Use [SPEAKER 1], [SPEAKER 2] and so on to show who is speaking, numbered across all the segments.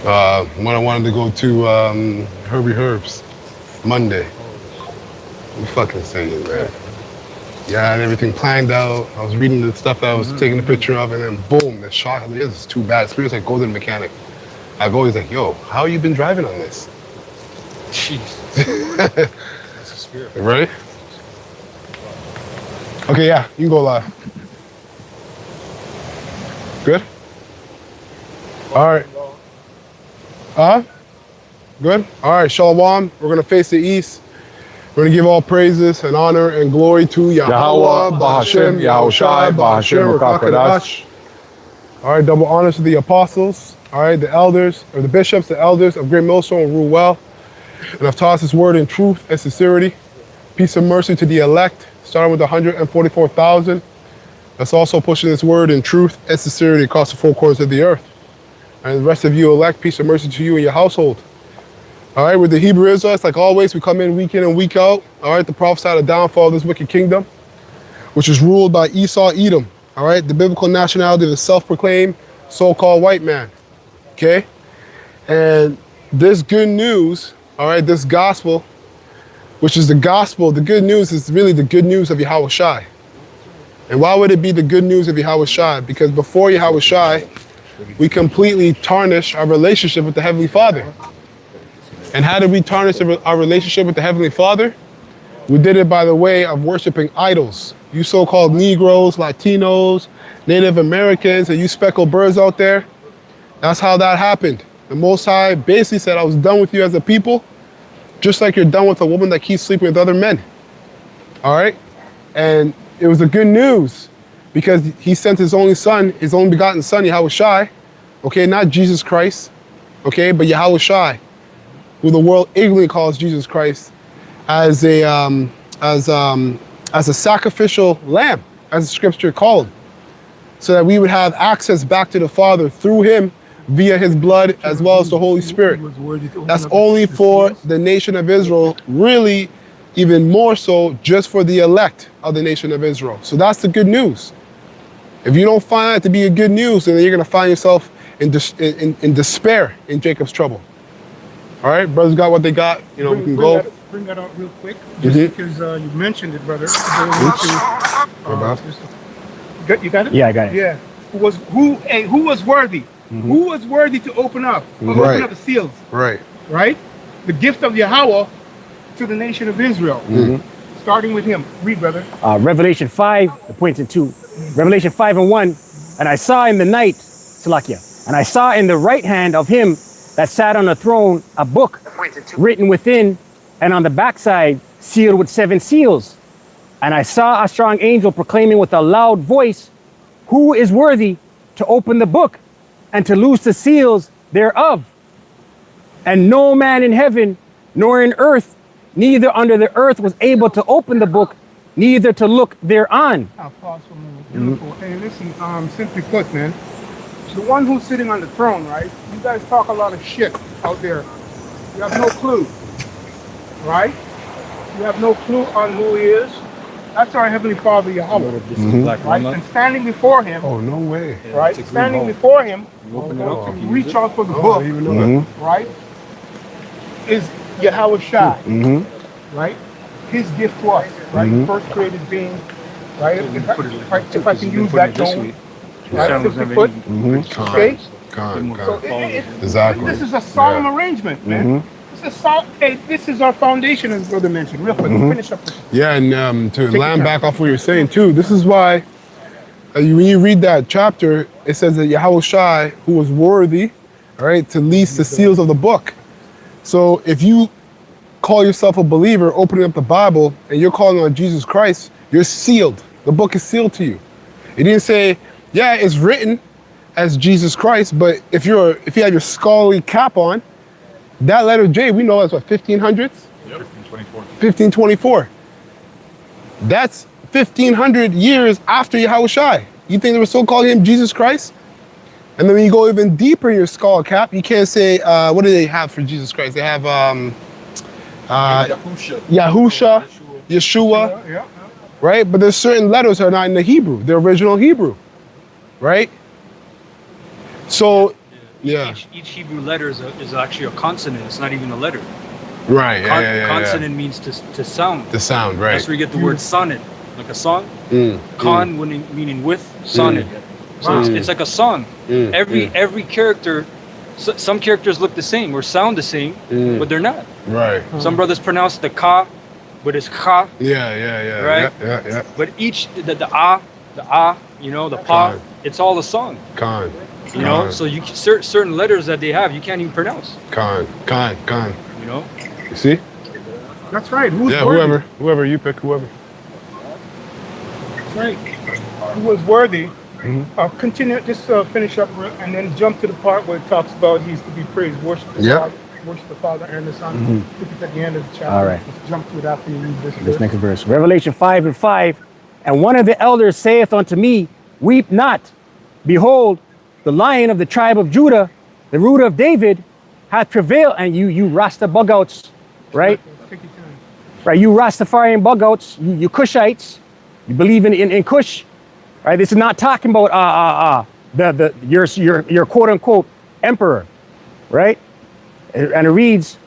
[SPEAKER 1] When I wanted to go to Herbie Herb's Monday. I'm fucking singing, man. Yeah, I had everything planned out. I was reading the stuff that I was taking a picture of, and then boom, the shock. This is too bad. Spirit's like, go to the mechanic. I go, he's like, yo, how you been driving on this?
[SPEAKER 2] Jeez. That's a spirit.
[SPEAKER 1] Ready? Okay, yeah, you can go live. Good? All right. Good? All right, Shalom. We're going to face the east. We're going to give all praises and honor and glory to Yahweh, Bahashem, Yahushai, Bahashem, Rakakadash. All right, double honors to the apostles. All right, the elders, or the bishops, the elders of Great Millstone rule well. And I've taught this word in truth and sincerity. Peace and mercy to the elect, starting with 144,000. That's also pushing this word in truth and sincerity across the four corners of the earth. And the rest of you elect, peace and mercy to you and your household. All right, we're the Hebrew Israelites. Like always, we come in and week out. All right, to prophesy the downfall of this wicked kingdom, which is ruled by Esau, Edom. All right, the biblical nationality of the self-proclaimed so-called white man. Okay? And this good news, all right, this gospel, which is the gospel, the good news is really the good news of Yahweh Shai. And why would it be the good news of Yahweh Shai? Because before Yahweh Shai, we completely tarnish our relationship with the Heavenly Father. And how did we tarnish our relationship with the Heavenly Father? We did it by the way of worshiping idols. You so-called Negroes, Latinos, Native Americans, and you speckled birds out there, that's how that happened. The Most High basically said, I was done with you as a people, just like you're done with a woman that keeps sleeping with other men. All right? And it was a good news because he sent his only son, his only begotten son, Yahweh Shai, okay, not Jesus Christ, okay, but Yahweh Shai, who the world ignorantly calls Jesus Christ, as a sacrificial lamb, as the scripture called him, so that we would have access back to the Father through him via his blood as well as the Holy Spirit. That's only for the nation of Israel, really even more so just for the elect of the nation of Israel. So that's the good news. If you don't find that to be a good news, then you're going to find yourself in despair in Jacob's trouble. All right, brothers got what they got. You know, we can go.
[SPEAKER 3] Bring that out real quick, just because you mentioned it, brother. You got it?
[SPEAKER 4] Yeah, I got it.
[SPEAKER 3] Yeah. Who was worthy? Who was worthy to open up the seals?
[SPEAKER 1] Right.
[SPEAKER 3] Right? The gift of Yahweh to the nation of Israel. Starting with him. Read, brother.
[SPEAKER 4] Revelation 5, it points into Revelation 5 and 1. And I saw in the night, Salakia, and I saw in the right hand of him that sat on the throne a book written within, and on the backside sealed with 7 seals. And I saw a strong angel proclaiming with a loud voice, who is worthy to open the book and to loose the seals thereof? And no man in heaven, nor in earth, neither under the earth was able to open the book, neither to look thereon.
[SPEAKER 3] I'll pause for a moment. Beautiful. Hey, listen, simply put, man, the one who's sitting on the throne, right? You guys talk a lot of shit out there. You have no clue, right? You have no clue on who he is. That's our Heavenly Father, Yahweh. Right? And standing before him.
[SPEAKER 1] Oh, no way.
[SPEAKER 3] Right? Standing before him, to reach out for the book, right? Is Yahweh Shai, right? His gift to us, right? First created being, right? If I can use that tone, right? Simply put, okay?
[SPEAKER 1] Exactly.
[SPEAKER 3] This is a solemn arrangement, man. This is our foundation, as brother mentioned. Real quick, finish up.
[SPEAKER 1] Yeah, and to land back off what you're saying too, this is why when you read that chapter, it says that Yahweh Shai, who was worthy, all right, to lease the seals of the book. So if you call yourself a believer, opening up the Bible, and you're calling on Jesus Christ, you're sealed. The book is sealed to you. It didn't say, yeah, it's written as Jesus Christ, but if you have your scholarly cap on, that letter J, we know that's what, 1500s?
[SPEAKER 2] Yep. 1524.
[SPEAKER 1] 1524. That's 1500 years after Yahweh Shai. You think they were still calling him Jesus Christ? And then when you go even deeper in your skull cap, you can't say, what do they have for Jesus Christ? They have Yahusha, Yeshua, right? But there's certain letters that are not in the Hebrew, the original Hebrew, right? So Yeah.
[SPEAKER 5] Each Hebrew letter is actually a consonant. It's not even a letter.
[SPEAKER 1] Right. Yeah.
[SPEAKER 5] Consonant means to sound.
[SPEAKER 1] The sound, right?
[SPEAKER 5] That's where you get the word sonnet, like a song.
[SPEAKER 1] Mm.
[SPEAKER 5] Con meaning with, sonnet. So it's like a song. Every character, some characters look the same or sound the same, but they're not.
[SPEAKER 1] Right.
[SPEAKER 5] Some brothers pronounce the ka, but it's ka.
[SPEAKER 1] Yeah.
[SPEAKER 5] Right?
[SPEAKER 1] Yeah.
[SPEAKER 5] But each the ah, you know, the pa,
[SPEAKER 1] Con.
[SPEAKER 5] it's all a song.
[SPEAKER 1] Con.
[SPEAKER 5] You know, so you certain letters that they have, you can't even pronounce.
[SPEAKER 1] Con.
[SPEAKER 5] You know.
[SPEAKER 1] You see?
[SPEAKER 3] That's right. Who's
[SPEAKER 1] Yeah.
[SPEAKER 3] worthy?
[SPEAKER 1] Whoever you pick, whoever.
[SPEAKER 3] That's right. Who was worthy? Continue. Just finish up and then jump to the part where it talks about he's to be praised. Worship the
[SPEAKER 1] Yeah.
[SPEAKER 3] Father, worship the Father and the Son. I think it's at the end of the chapter.
[SPEAKER 4] All right.
[SPEAKER 3] Just jump to it after you read this.
[SPEAKER 4] This
[SPEAKER 3] verse.
[SPEAKER 4] next verse. Revelation 5:5. And one of the elders saith unto me, Weep not. Behold, the Lion of the tribe of Judah, the root of David, hath prevailed. And you Rasta bugouts, right?
[SPEAKER 3] Take your time.
[SPEAKER 4] Right, you Rastafarian bugouts, you Cushites, you believe in Kush, right? This is not talking about your quote unquote emperor, right? And it reads,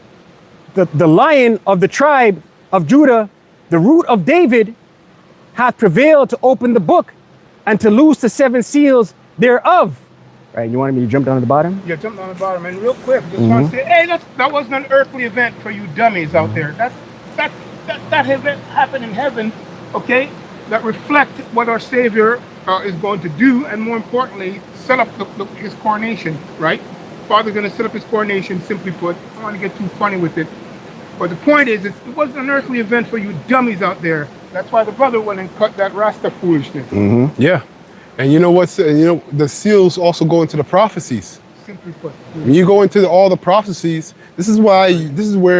[SPEAKER 4] the Lion of the tribe of Judah, the root of David, hath prevailed to open the book and to loose the 7 seals thereof. Right, you wanted me to jump down to the bottom?
[SPEAKER 3] Yeah, jump on the bottom and real quick, just want to say, hey, that wasn't an earthly event for you dummies out there. That event happened in heaven, okay? That reflect what our Savior is going to do, and more importantly, set up his coronation, right? Father's going to set up his coronation. Simply put, I don't want to get too funny with it, but the point is, it wasn't an earthly event for you dummies out there. That's why the brother went and cut that Rasta foolishness.
[SPEAKER 1] Yeah. And you know what's the seals also go into the prophecies.
[SPEAKER 3] Simply put.
[SPEAKER 1] When you go into all the prophecies, this is where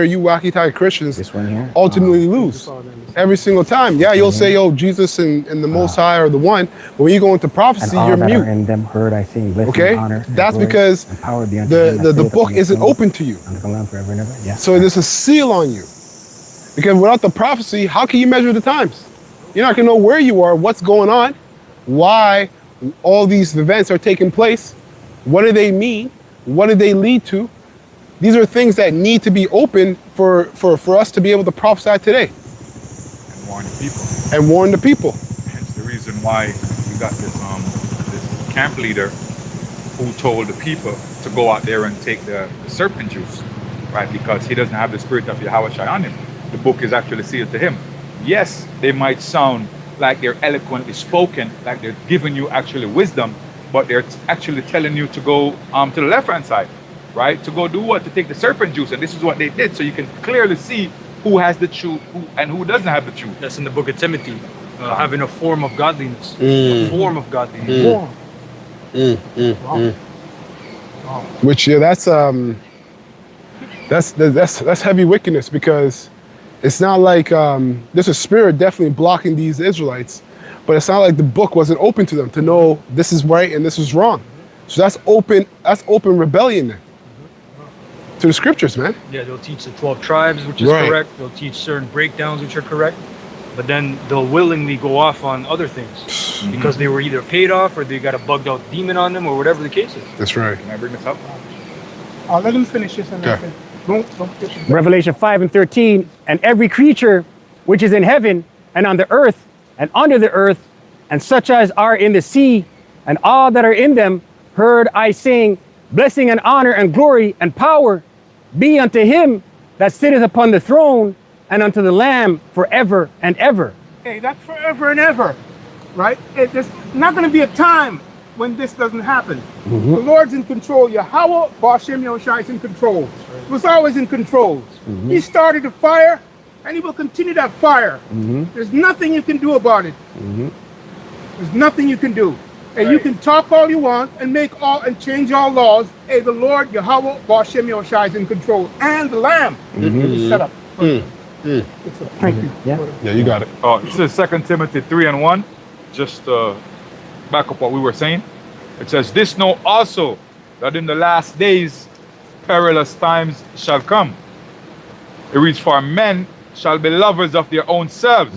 [SPEAKER 1] you wacky Christians
[SPEAKER 4] This one here?
[SPEAKER 1] ultimately lose. Every single time. Yeah, you'll say, oh, Jesus and the Most High are the one. But when you go into
[SPEAKER 4] And
[SPEAKER 1] prophecy,
[SPEAKER 4] all
[SPEAKER 1] you're
[SPEAKER 4] that are
[SPEAKER 1] mute.
[SPEAKER 4] in them heard I sing, blessing,
[SPEAKER 1] Okay?
[SPEAKER 4] honor, and
[SPEAKER 1] That's
[SPEAKER 4] glory,
[SPEAKER 1] because
[SPEAKER 4] and power be unto him that
[SPEAKER 1] the
[SPEAKER 4] sitteth
[SPEAKER 1] book
[SPEAKER 4] upon the
[SPEAKER 1] isn't
[SPEAKER 4] throne,
[SPEAKER 1] open to you.
[SPEAKER 4] and the Lamb forever and ever. Yeah.
[SPEAKER 1] So there's a seal on you. Because without the prophecy, how can you measure the times? You're not going to know where you are, what's going on, why all these events are taking place. What do they mean? What do they lead to? These are things that need to be open for us to be able to prophesy today
[SPEAKER 2] And warn the people.
[SPEAKER 1] and warn the people.
[SPEAKER 2] Hence the reason why you got this camp leader who told the people to go out there and take the serpent juice, right? Because he doesn't have the spirit of Yahushua on him. The book is actually sealed to him. Yes, they might sound like they're eloquently spoken, like they're giving you actually wisdom, but they're actually telling you to go to the left-hand side, right? To go do what? To take the serpent juice. And this is what they did. So you can clearly see who has the truth and who doesn't have the truth.
[SPEAKER 5] That's in the book of Timothy. Having a form of godliness. A form of godliness.
[SPEAKER 3] Wow.
[SPEAKER 1] Which that's heavy wickedness, because it's not like there's a spirit definitely blocking these Israelites, but it's not like the book wasn't open to them to know this is right and this is wrong. So that's open rebellion then to the scriptures, man.
[SPEAKER 5] Yeah, they'll teach the 12 tribes, which is
[SPEAKER 1] Right.
[SPEAKER 5] correct. They'll teach certain breakdowns, which are correct. But then they'll willingly go off on other things because they were either paid off or they got a bugged out demon on them or whatever the case is.
[SPEAKER 1] That's right.
[SPEAKER 2] Can I bring this up?
[SPEAKER 3] I'll let him finish this and
[SPEAKER 1] Okay.
[SPEAKER 3] then don't get
[SPEAKER 4] Revelation 5:13, and every creature which is in heaven and on the earth and under the earth, and such as are in the sea, and all that are in them, heard I sing, blessing and honor and glory and power be unto him that sitteth upon the throne and unto the Lamb forever and ever.
[SPEAKER 3] Hey, that's forever and ever, right? There's not going to be a time when this doesn't happen. The Lord's in control. Yahweh, Bashem Yahushua is in control. He was always in control. He started the fire, and he will continue that fire. There's nothing you can do about it. There's nothing you can do. And you can talk all you want and make all and change all laws. Hey, the Lord, Yahweh, Bashem Yahushua is in control, and the Lamb is set up. Thank you.
[SPEAKER 4] Yeah.
[SPEAKER 1] Yeah, you got it.
[SPEAKER 2] This is 2 Timothy 3:1. Just back up what we were saying. It says, "This know also, that in the last days perilous times shall come. It reads, for men shall be lovers of their own selves.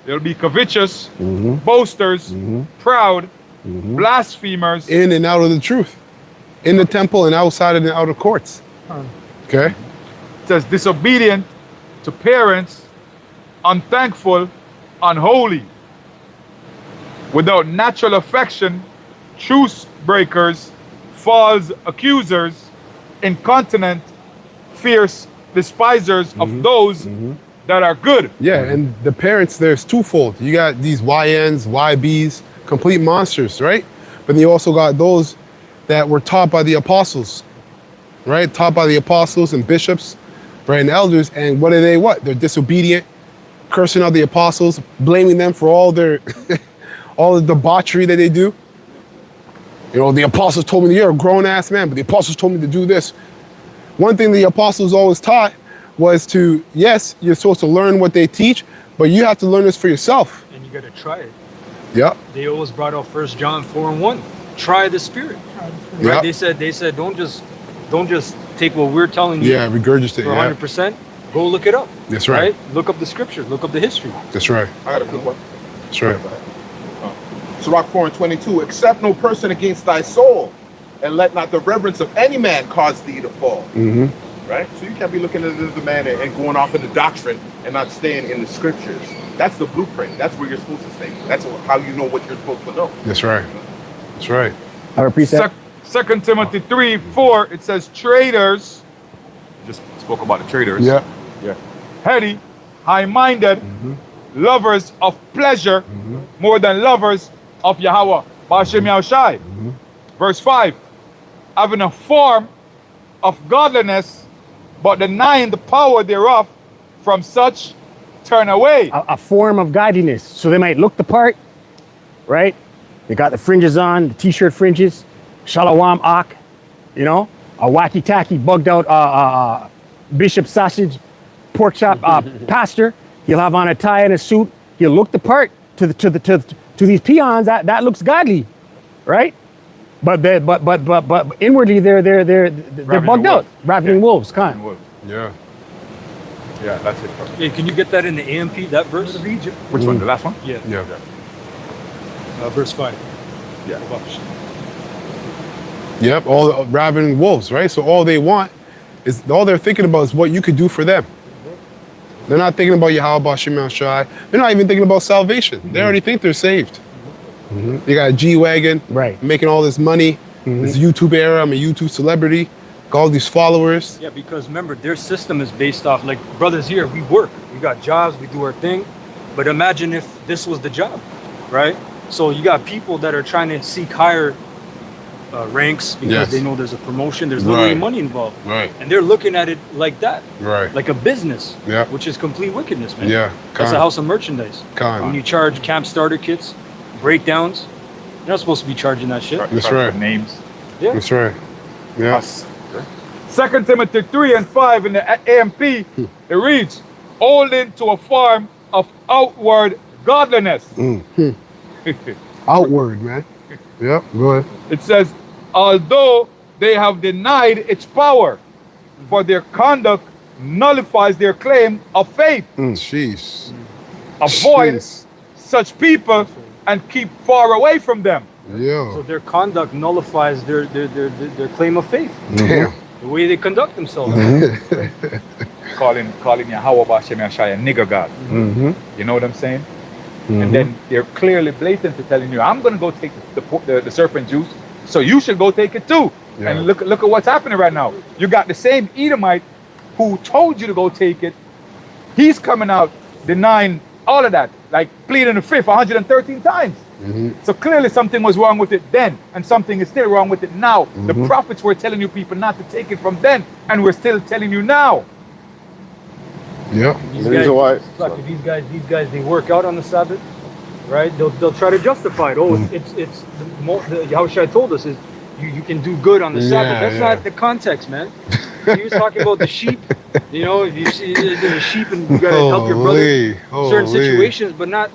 [SPEAKER 2] They'll be covetous, boasters, proud, blasphemers,
[SPEAKER 1] In and out of the truth. in the temple and outside of the outer courts. Okay?
[SPEAKER 2] It says disobedient to parents, unthankful, unholy, without natural affection, truce breakers, false accusers, incontinent, fierce despisers of those that are good.
[SPEAKER 1] Yeah, and the parents, there's twofold. You got these YNs, YBs, complete monsters, right? But then you also got those that were taught by the apostles, right? Taught by the apostles and bishops, right? And elders. And what are they? What? They're disobedient, cursing out the apostles, blaming them for all their, all the debauchery that they do. You know, the apostles told me, you're a grown ass man, but the apostles told me to do this. One thing the apostles always taught was to, yes, you're supposed to learn what they teach, but you have to learn this for yourself.
[SPEAKER 5] And you got to try it.
[SPEAKER 1] Yep.
[SPEAKER 5] They always brought out 1 John 4:1. Try the Spirit. Right?
[SPEAKER 1] Yep.
[SPEAKER 5] They said don't just take what we're telling you
[SPEAKER 1] Yeah, regurgitate.
[SPEAKER 5] for
[SPEAKER 1] Yeah.
[SPEAKER 5] 100%. Go look it up.
[SPEAKER 1] That's right.
[SPEAKER 5] Look up the scriptures. Look up the history.
[SPEAKER 1] That's right.
[SPEAKER 6] I got a good one.
[SPEAKER 1] That's right.
[SPEAKER 6] Sirach 4:22. Accept no person against thy soul, and let not the reverence of any man cause thee to fall.
[SPEAKER 1] Mm-hmm.
[SPEAKER 6] Right? So you can't be looking at the man and going off in the doctrine and not staying in the scriptures. That's the blueprint. That's where you're supposed to stay. That's how you know what you're supposed to know.
[SPEAKER 1] That's right. That's right.
[SPEAKER 4] Our precept.
[SPEAKER 2] 2 Timothy 3:4, it says traitors. Just spoke about the traitors.
[SPEAKER 1] Yeah.
[SPEAKER 2] Yeah. Heady, high-minded, lovers of pleasure more than lovers of Yahweh. Ba'ashem Yahushai. Verse 5, having a form of godliness, but denying the power thereof, from such turn away.
[SPEAKER 4] A form of godliness. So they might look the part, right? They got the fringes on, the t-shirt fringes, shalawam ak, you know, a wacky tacky bugged out bishop sausage, pork chop pastor. He'll have on a tie and a suit. He'll look the part to these peons. That looks godly, right? But inwardly they're bugged out, ravening wolves, kind.
[SPEAKER 1] Yeah.
[SPEAKER 2] Yeah, that's it.
[SPEAKER 5] Hey, can you get that in the AMP, that verse?
[SPEAKER 2] Which one? The last one?
[SPEAKER 5] Yeah.
[SPEAKER 1] Yeah.
[SPEAKER 5] Verse 5.
[SPEAKER 2] Yeah.
[SPEAKER 1] Yep. All the ravening wolves, right? So all they want is, all they're thinking about is what you could do for them. They're not thinking about Yahweh Ba'ashem Yahushai. They're not even thinking about salvation. They already think they're saved. They got a G-Wagon,
[SPEAKER 4] Right.
[SPEAKER 1] making all this money, this YouTube era, I'm a YouTube celebrity, got all these followers.
[SPEAKER 5] Yeah, because remember, their system is based off, like, brothers here, we work. We got jobs, we do our thing. But imagine if this was the job, right? So you got people that are trying to seek higher ranks because
[SPEAKER 1] Yes.
[SPEAKER 5] they know there's a promotion, there's literally
[SPEAKER 1] Right.
[SPEAKER 5] money involved.
[SPEAKER 1] Right.
[SPEAKER 5] And they're looking at it like that,
[SPEAKER 1] Right.
[SPEAKER 5] like a business,
[SPEAKER 1] Yeah.
[SPEAKER 5] which is complete wickedness, man.
[SPEAKER 1] Yeah.
[SPEAKER 5] That's a house of merchandise.
[SPEAKER 1] Con.
[SPEAKER 5] When you charge camp starter kits, breakdowns, you're not supposed to be charging that shit.
[SPEAKER 1] That's
[SPEAKER 2] Sorry
[SPEAKER 1] right.
[SPEAKER 2] for names.
[SPEAKER 5] Yeah.
[SPEAKER 1] That's right. Yeah.
[SPEAKER 2] 2 Timothy 3:5 in the AMP, it reads, holding to a form of outward godliness.
[SPEAKER 1] Outward, man. Yep. Go ahead.
[SPEAKER 2] It says, although they have denied its power, for their conduct nullifies their claim of faith.
[SPEAKER 1] Sheesh.
[SPEAKER 2] Avoid
[SPEAKER 1] Jeez.
[SPEAKER 2] such people and keep far away from them.
[SPEAKER 5] So
[SPEAKER 1] Yo.
[SPEAKER 5] their conduct nullifies their claim of faith.
[SPEAKER 1] Damn.
[SPEAKER 5] The way they conduct themselves.
[SPEAKER 2] Calling Yahweh Ba'ashem Yahushai a nigger god. You know what I'm saying? And then they're clearly blatantly telling you, I'm going to go take the serpent juice, so you should go take it too.
[SPEAKER 1] Yeah.
[SPEAKER 2] And look at what's happening right now. You got the same Edomite who told you to go take it. He's coming out denying all of that, like pleading the fifth 113 times. So clearly something was wrong with it then, and something is still wrong with it now. The prophets were telling you people not to take it from then, and we're still telling you now.
[SPEAKER 1] Yep.
[SPEAKER 5] These
[SPEAKER 6] The reason why-
[SPEAKER 5] fuck, these guys, they work out on the Sabbath, right? They'll try to justify it. Oh, it's the Yahushua told us is you can do good on the Sabbath. That's not the context, man. He was talking about the sheep. You know, if you see there's a sheep and you gotta help your brother in certain situations, but not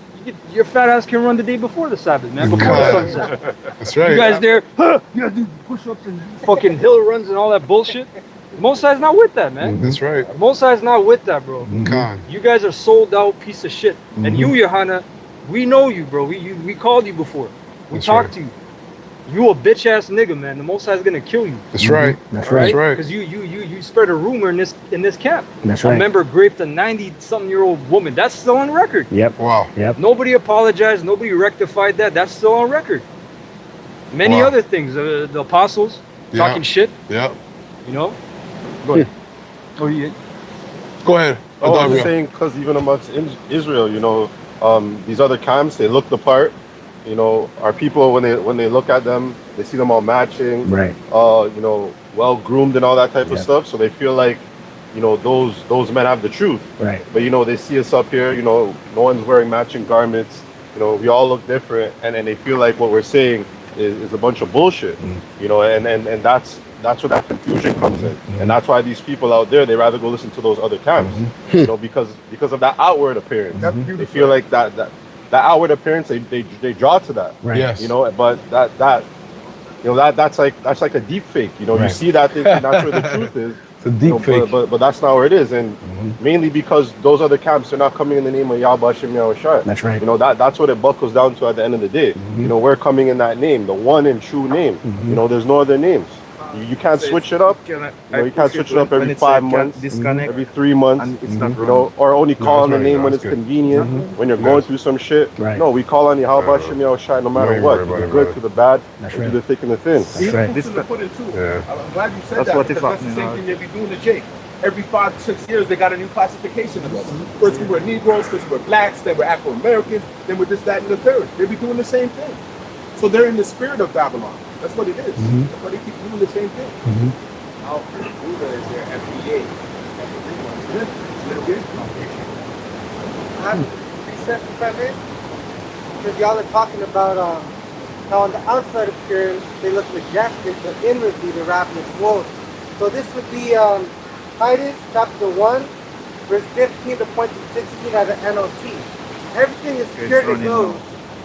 [SPEAKER 5] your fat ass can run the day before the Sabbath, man, before the sunset.
[SPEAKER 1] That's right.
[SPEAKER 5] You guys there, you gotta do push-ups and fucking hill runs and all that bullshit. Mosai's not with that, man.
[SPEAKER 1] That's right.
[SPEAKER 5] Mosai's not with that, bro.
[SPEAKER 1] Con.
[SPEAKER 5] You guys are sold out piece of shit. And you, Johanna, we know you, bro. We called you before. We
[SPEAKER 1] That's
[SPEAKER 5] talked
[SPEAKER 1] right.
[SPEAKER 5] to you. you a bitch ass nigga, man. The Most High is gonna kill you.
[SPEAKER 1] That's right.
[SPEAKER 4] That's
[SPEAKER 1] That's right.
[SPEAKER 5] Because you spread a rumor in this camp.
[SPEAKER 4] That's
[SPEAKER 5] A
[SPEAKER 4] right.
[SPEAKER 5] member raped a 90-something-year-old woman. That's still on record.
[SPEAKER 4] Yep.
[SPEAKER 1] Wow.
[SPEAKER 4] Yep.
[SPEAKER 5] Nobody apologized. Nobody rectified that. That's still on record. Many
[SPEAKER 1] Wow.
[SPEAKER 5] other things. The apostles
[SPEAKER 1] Yeah.
[SPEAKER 5] talking shit.
[SPEAKER 1] Yeah.
[SPEAKER 5] You know. Go ahead. Oh, yeah.
[SPEAKER 1] Go ahead.
[SPEAKER 6] Oh, I'm
[SPEAKER 1] Adavio.
[SPEAKER 6] just saying, because even amongst Israel, you know, these other camps, they look the part. You know, our people, when they look at them, they see them all matching,
[SPEAKER 4] Right.
[SPEAKER 6] you know, well groomed and all that type of
[SPEAKER 4] Yeah.
[SPEAKER 6] stuff. So they feel like, you know, those men have the truth.
[SPEAKER 4] Right.
[SPEAKER 6] But you know, they see us up here. You know, no one's wearing matching garments. You know, we all look different, and then they feel like what we're saying is a bunch of bullshit. You know, and that's where that confusion comes in, and that's why these people out there, they rather go listen to those other camps. You know, because of that outward appearance. They feel like that outward appearance, they draw to that.
[SPEAKER 4] Right.
[SPEAKER 1] Yes.
[SPEAKER 6] You know, but that you know, that's like a deep fake. You know, you
[SPEAKER 4] Right.
[SPEAKER 6] see that thing, and that's where the truth is.
[SPEAKER 1] It's a
[SPEAKER 6] You
[SPEAKER 1] deep
[SPEAKER 6] know,
[SPEAKER 1] fake.
[SPEAKER 6] but that's not where it is, and mainly because those other camps are not coming in the name of Yahweh Hashem Yahushua.
[SPEAKER 4] That's right.
[SPEAKER 6] You know, that's what it buckles down to at the end of the day. You know, we're coming in that name, the one and true name. You know, there's no other names. You can't switch it up. You know, you can't switch it up every 5 months, every 3 months.
[SPEAKER 2] It's not
[SPEAKER 6] You know, or only call on the
[SPEAKER 1] right,
[SPEAKER 6] name
[SPEAKER 1] no,
[SPEAKER 6] when
[SPEAKER 1] that's
[SPEAKER 6] it's
[SPEAKER 1] good.
[SPEAKER 6] convenient, when you're going through some shit.
[SPEAKER 4] Right.
[SPEAKER 6] No, we call on Yahweh Hashem Yahushua no matter
[SPEAKER 1] ain't
[SPEAKER 6] what.
[SPEAKER 1] worried about
[SPEAKER 6] To the
[SPEAKER 1] it,
[SPEAKER 6] good,
[SPEAKER 1] brother.
[SPEAKER 6] to the bad,
[SPEAKER 4] That's
[SPEAKER 6] to
[SPEAKER 4] right.
[SPEAKER 6] the thick and the thin.
[SPEAKER 4] That's right.
[SPEAKER 3] This to put it too.
[SPEAKER 1] Yeah.
[SPEAKER 3] I'm glad you said
[SPEAKER 2] That's
[SPEAKER 3] that
[SPEAKER 2] what they
[SPEAKER 3] because that's
[SPEAKER 2] fucking
[SPEAKER 3] the same
[SPEAKER 2] are.
[SPEAKER 3] thing they be doing to Jake. Every 5-6 years, they got a new classification of us. First we were Negroes, first we were blacks, then we're Afro-Americans, then we're this, that, and the third. They be doing the same thing. So they're in the spirit of Babylon. That's what it is. That's why they keep doing the same thing. Alfred Buddha is their FBA.
[SPEAKER 7] Precept, if I may? Because y'all are talking about how on the outside appearance they look majestic, but inwardly they're ravenous wolves. So this would be Titus chapter 1, verse 15 to point to 16 out of NLT. Everything is pure to those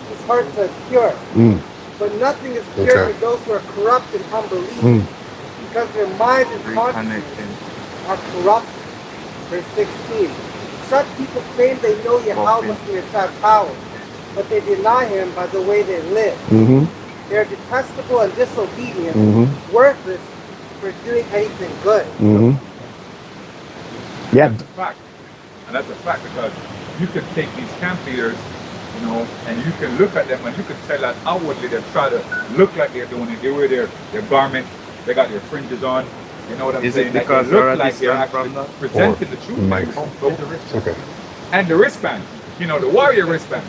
[SPEAKER 7] whose hearts are pure, but nothing is pure
[SPEAKER 1] Okay.
[SPEAKER 7] to those who are corrupt in unbelief, because their minds and consciences are corrupt. Verse 16. Such people claim they know Yahweh through his power, but they deny him by the way they live. They are detestable and disobedient, worthless for doing anything good.
[SPEAKER 4] Yeah.
[SPEAKER 2] That's a fact. And that's a fact because you can take these camp leaders, you know, and you can look at them and you can tell that outwardly they try to look like they're doing it. They wear their garments, they got their fringes on. You know what I'm
[SPEAKER 8] Is
[SPEAKER 2] saying?
[SPEAKER 8] it
[SPEAKER 2] That
[SPEAKER 8] because
[SPEAKER 2] they look
[SPEAKER 8] they're
[SPEAKER 2] like they're
[SPEAKER 8] descent
[SPEAKER 2] actually
[SPEAKER 8] from that?
[SPEAKER 2] presenting the truth.
[SPEAKER 1] Microphone. Okay.
[SPEAKER 2] And the wristbands, you know, the warrior wristbands,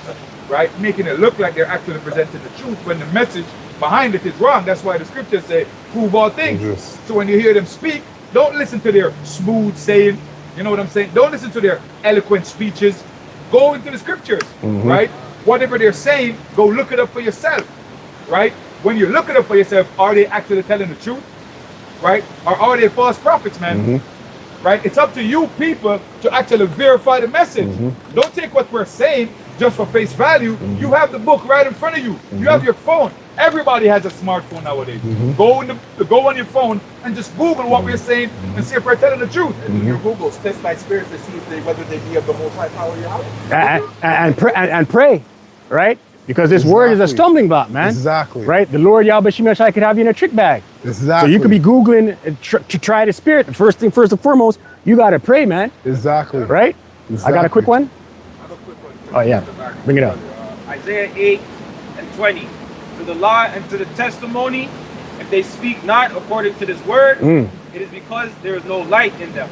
[SPEAKER 2] right? Making it look like they're actually presenting the truth when the message behind it is wrong. That's why the scriptures say, prove all things.
[SPEAKER 1] Yes.
[SPEAKER 2] So when you hear them speak, don't listen to their smooth saying, you know what I'm saying? Don't listen to their eloquent speeches. Go into the scriptures, right? Whatever they're saying, go look it up for yourself, right? When you look it up for yourself, are they actually telling the truth, right? Or are they false prophets, man? Right? It's up to you people to actually verify the message. Don't take what we're saying just for face value. You have the book right in front of you. You have your phone. Everybody has a smartphone nowadays. Go on your phone and just Google what we're saying and see if we're telling the truth.
[SPEAKER 3] And do your Googles, test my spirits to see if whether they be of the most high power Yahweh.
[SPEAKER 4] And pray, right? Because this word is a
[SPEAKER 1] Exactly.
[SPEAKER 4] stumbling block, man.
[SPEAKER 1] Exactly.
[SPEAKER 4] Right? The Lord Yahweh Shemashai could have you in a trick bag.
[SPEAKER 1] Exactly.
[SPEAKER 4] So you could be Googling to try the spirit. The first and foremost, you got to pray, man.
[SPEAKER 1] Exactly.
[SPEAKER 4] Right? I got a quick one. Oh, yeah. Bring it up.
[SPEAKER 8] Isaiah 8 and 20. To the law and to the testimony, if they speak not according to this word, it is because there is no light in them.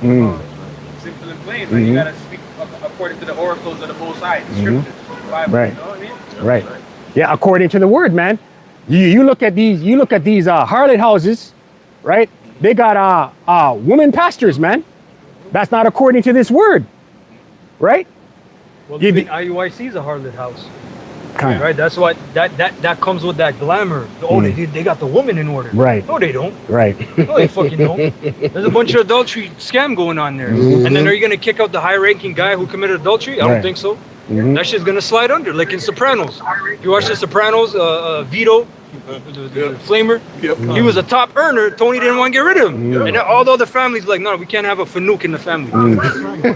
[SPEAKER 8] Simple and plain, right? You gotta speak according to the oracles of the Most High, the scriptures, the Bible.
[SPEAKER 4] Right.
[SPEAKER 8] You know what I mean?
[SPEAKER 4] Right. Yeah, according to the word, man. You look at these harlot houses, right? They got women pastors, man. That's not according to this word. Right?
[SPEAKER 5] Well,
[SPEAKER 4] Yeah,
[SPEAKER 5] the
[SPEAKER 4] the-
[SPEAKER 5] IUIC is a harlot house,
[SPEAKER 4] Kind of.
[SPEAKER 5] right? That's what that comes with that glamour. Oh, they got the woman in order.
[SPEAKER 4] Right.
[SPEAKER 5] No, they don't.
[SPEAKER 4] Right.
[SPEAKER 5] No, they fucking don't. There's a bunch of adultery scam going on there. And then are you gonna kick out the high-ranking guy who committed adultery? I don't
[SPEAKER 4] Right.
[SPEAKER 5] think so. That shit's gonna slide under, like in Sopranos. If you watch the Sopranos, Vito, the flamer, he was a top earner. Tony didn't want to get rid of him. And then all the other families like, no, we can't have a Fanuc in the family.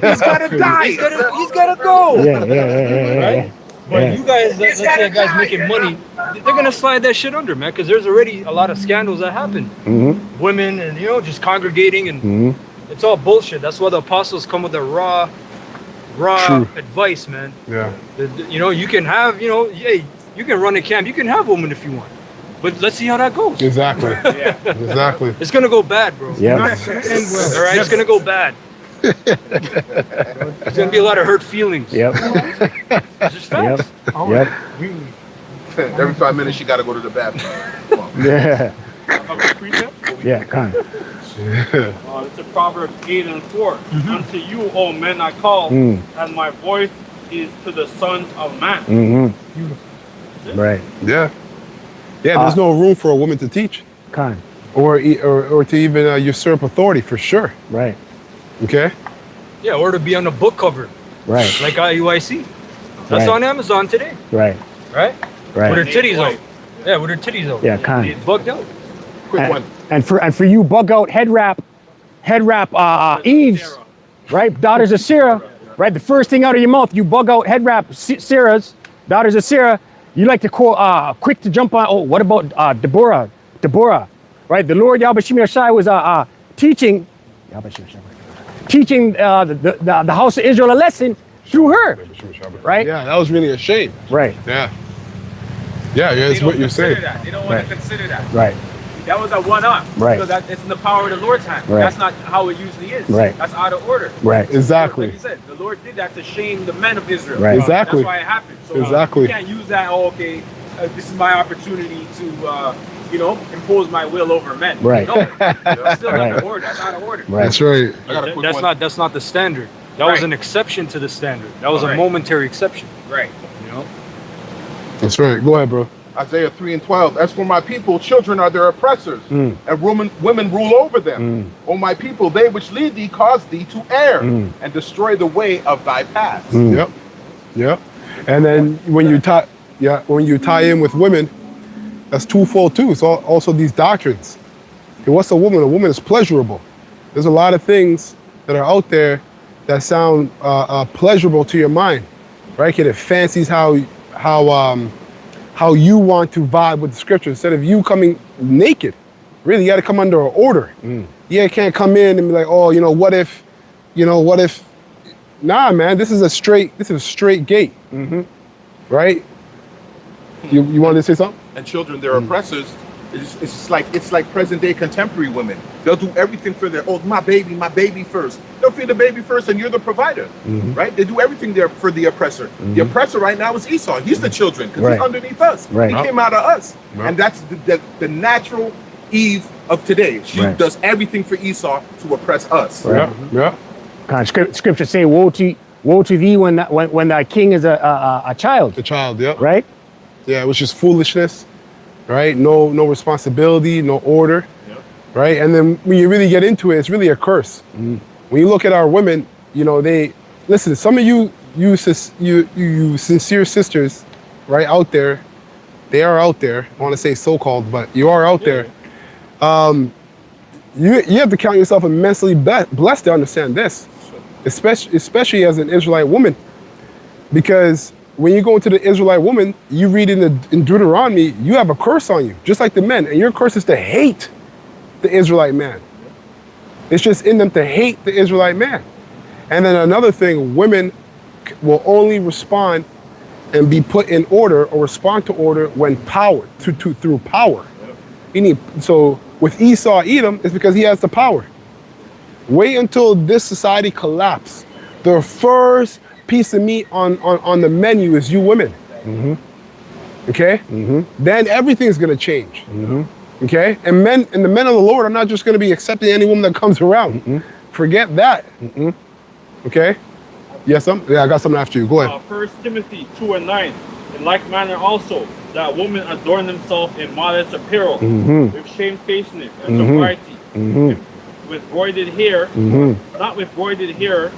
[SPEAKER 5] He's gotta die. He's gotta go.
[SPEAKER 4] Yeah.
[SPEAKER 5] But
[SPEAKER 4] Yeah.
[SPEAKER 5] you guys, let's say a guy's making money, they're gonna slide that shit under, man, because there's already a lot of scandals that happen. Women and just congregating, and it's all bullshit. That's why the apostles come with the raw
[SPEAKER 1] True.
[SPEAKER 5] advice, man.
[SPEAKER 1] Yeah.
[SPEAKER 5] You can have, you can run a camp, you can have women if you want, but let's see how that goes.
[SPEAKER 1] Exactly. Exactly.
[SPEAKER 5] It's gonna go bad, bro.
[SPEAKER 4] Yeah.
[SPEAKER 5] All right, it's gonna go bad. There's gonna be a lot of hurt feelings.
[SPEAKER 4] Yep.
[SPEAKER 5] It's just facts.
[SPEAKER 4] Yep.
[SPEAKER 9] Every 5 minutes, you got to go to the bathroom.
[SPEAKER 4] Yeah.
[SPEAKER 8] Of the precept?
[SPEAKER 4] Yeah. Kind.
[SPEAKER 8] It's a Proverbs 8:4. Unto you, O men, I call, and my voice is to the sons of man.
[SPEAKER 4] Right.
[SPEAKER 1] Yeah. Yeah. There's no room for a woman to teach
[SPEAKER 4] Kind.
[SPEAKER 1] or to even usurp authority for sure.
[SPEAKER 4] Right.
[SPEAKER 1] Okay.
[SPEAKER 5] Yeah, or to be on the book cover,
[SPEAKER 4] Right.
[SPEAKER 5] like IUIC. That's
[SPEAKER 4] Right.
[SPEAKER 5] on Amazon today,
[SPEAKER 4] Right.
[SPEAKER 5] right?
[SPEAKER 4] Right.
[SPEAKER 5] With her titties out. Yeah, with her titties out.
[SPEAKER 4] Yeah. Kind.
[SPEAKER 5] It's bugged out.
[SPEAKER 9] Quick one.
[SPEAKER 4] And for you bug out head wrap Eves, right? Daughters of Sarah, right? The first thing out of your mouth, you bug out head wrap Sarah's, daughters of Sarah. You like to call quick to jump on. Oh, what about Deborah, right? The Lord Yahweh Shai was teaching the house of Israel a lesson through her, right?
[SPEAKER 1] Yeah. That was really a shame.
[SPEAKER 4] Right.
[SPEAKER 1] Yeah. Yeah. Yeah. That's what you're saying.
[SPEAKER 8] That. They don't want to consider that.
[SPEAKER 4] Right.
[SPEAKER 8] That was a one-up.
[SPEAKER 4] Right.
[SPEAKER 8] So it's in the power of the Lord's hand.
[SPEAKER 4] Right.
[SPEAKER 8] That's not how it usually is.
[SPEAKER 4] Right.
[SPEAKER 8] That's out of order.
[SPEAKER 4] Right.
[SPEAKER 1] Exactly.
[SPEAKER 8] Like you said, the Lord did that to shame the men of Israel.
[SPEAKER 4] Right.
[SPEAKER 1] Exactly.
[SPEAKER 8] That's why it happened. So
[SPEAKER 1] Exactly.
[SPEAKER 8] you can't use that, this is my opportunity to, impose my will over men.
[SPEAKER 4] Right.
[SPEAKER 8] No. That's still
[SPEAKER 4] Right.
[SPEAKER 8] out of order. That's out of order.
[SPEAKER 4] Right.
[SPEAKER 1] That's right.
[SPEAKER 9] I got a quick one.
[SPEAKER 5] That's not the standard. That was
[SPEAKER 8] Right.
[SPEAKER 5] an exception to the standard. That was a
[SPEAKER 8] Right.
[SPEAKER 5] momentary exception.
[SPEAKER 8] Right.
[SPEAKER 1] That's right. Go ahead, bro.
[SPEAKER 9] Isaiah 3:12. As for my people, children are their oppressors, and women rule over them. O my people, they which lead thee cause thee to err, and destroy the way of thy paths.
[SPEAKER 1] Yep. Yep. And then when you tie in with women, that's twofold too. It's also these doctrines. Okay, what's a woman? A woman is pleasurable. There's a lot of things that are out there that sound pleasurable to your mind, right? Kid, it fancies how you want to vibe with the scripture instead of you coming naked. Really, you got to come under an order. Yeah, you can't come in and be like, oh, what if? Nah, man, this is a straight gate, right? You wanted to say something?
[SPEAKER 9] And children, their oppressors. It's like present day contemporary women. They'll do everything for my baby first. They'll feed the baby first, and you're the provider, right? They do everything there for the oppressor. The oppressor right now is Esau. He's the children because
[SPEAKER 4] Right.
[SPEAKER 9] he's underneath us.
[SPEAKER 4] Right.
[SPEAKER 9] He came out of us,
[SPEAKER 1] Yep.
[SPEAKER 9] and that's the natural Eve of today. She
[SPEAKER 4] Right.
[SPEAKER 9] does everything for Esau to oppress us.
[SPEAKER 4] Right.
[SPEAKER 1] Yeah.
[SPEAKER 4] Kind of scripture say, "Woe to thee when thy king is a child."
[SPEAKER 1] The child. Yeah.
[SPEAKER 4] Right.
[SPEAKER 1] Yeah. It was just foolishness, right? No responsibility, no order, right? And then when you really get into it, it's really a curse. When you look at our women, they listen. Some of you sincere sisters, right out there, they are out there. I want to say so-called, but you are out there. You have to count yourself immensely blessed to understand this, especially as an Israelite woman, because when you go into the Israelite woman, you read in Deuteronomy, you have a curse on you, just like the men, and your curse is to hate the Israelite man. It's just in them to hate the Israelite man. And then another thing, women will only respond and be put in order or respond to order when powered through power. So with Esau Edom, it's because he has the power. Wait until this society collapses. The first piece of meat on the menu is you women. Okay? Then everything's gonna change. Okay? And the men of the Lord are not just gonna be accepting any woman that comes around. Forget that. Okay? Yes, yeah, I got something after you. Go ahead.
[SPEAKER 8] 1 Timothy 2:9. In like manner also, that women adorn themselves in modest apparel, with shamefacedness and sobriety, with broided hair, not with broided hair,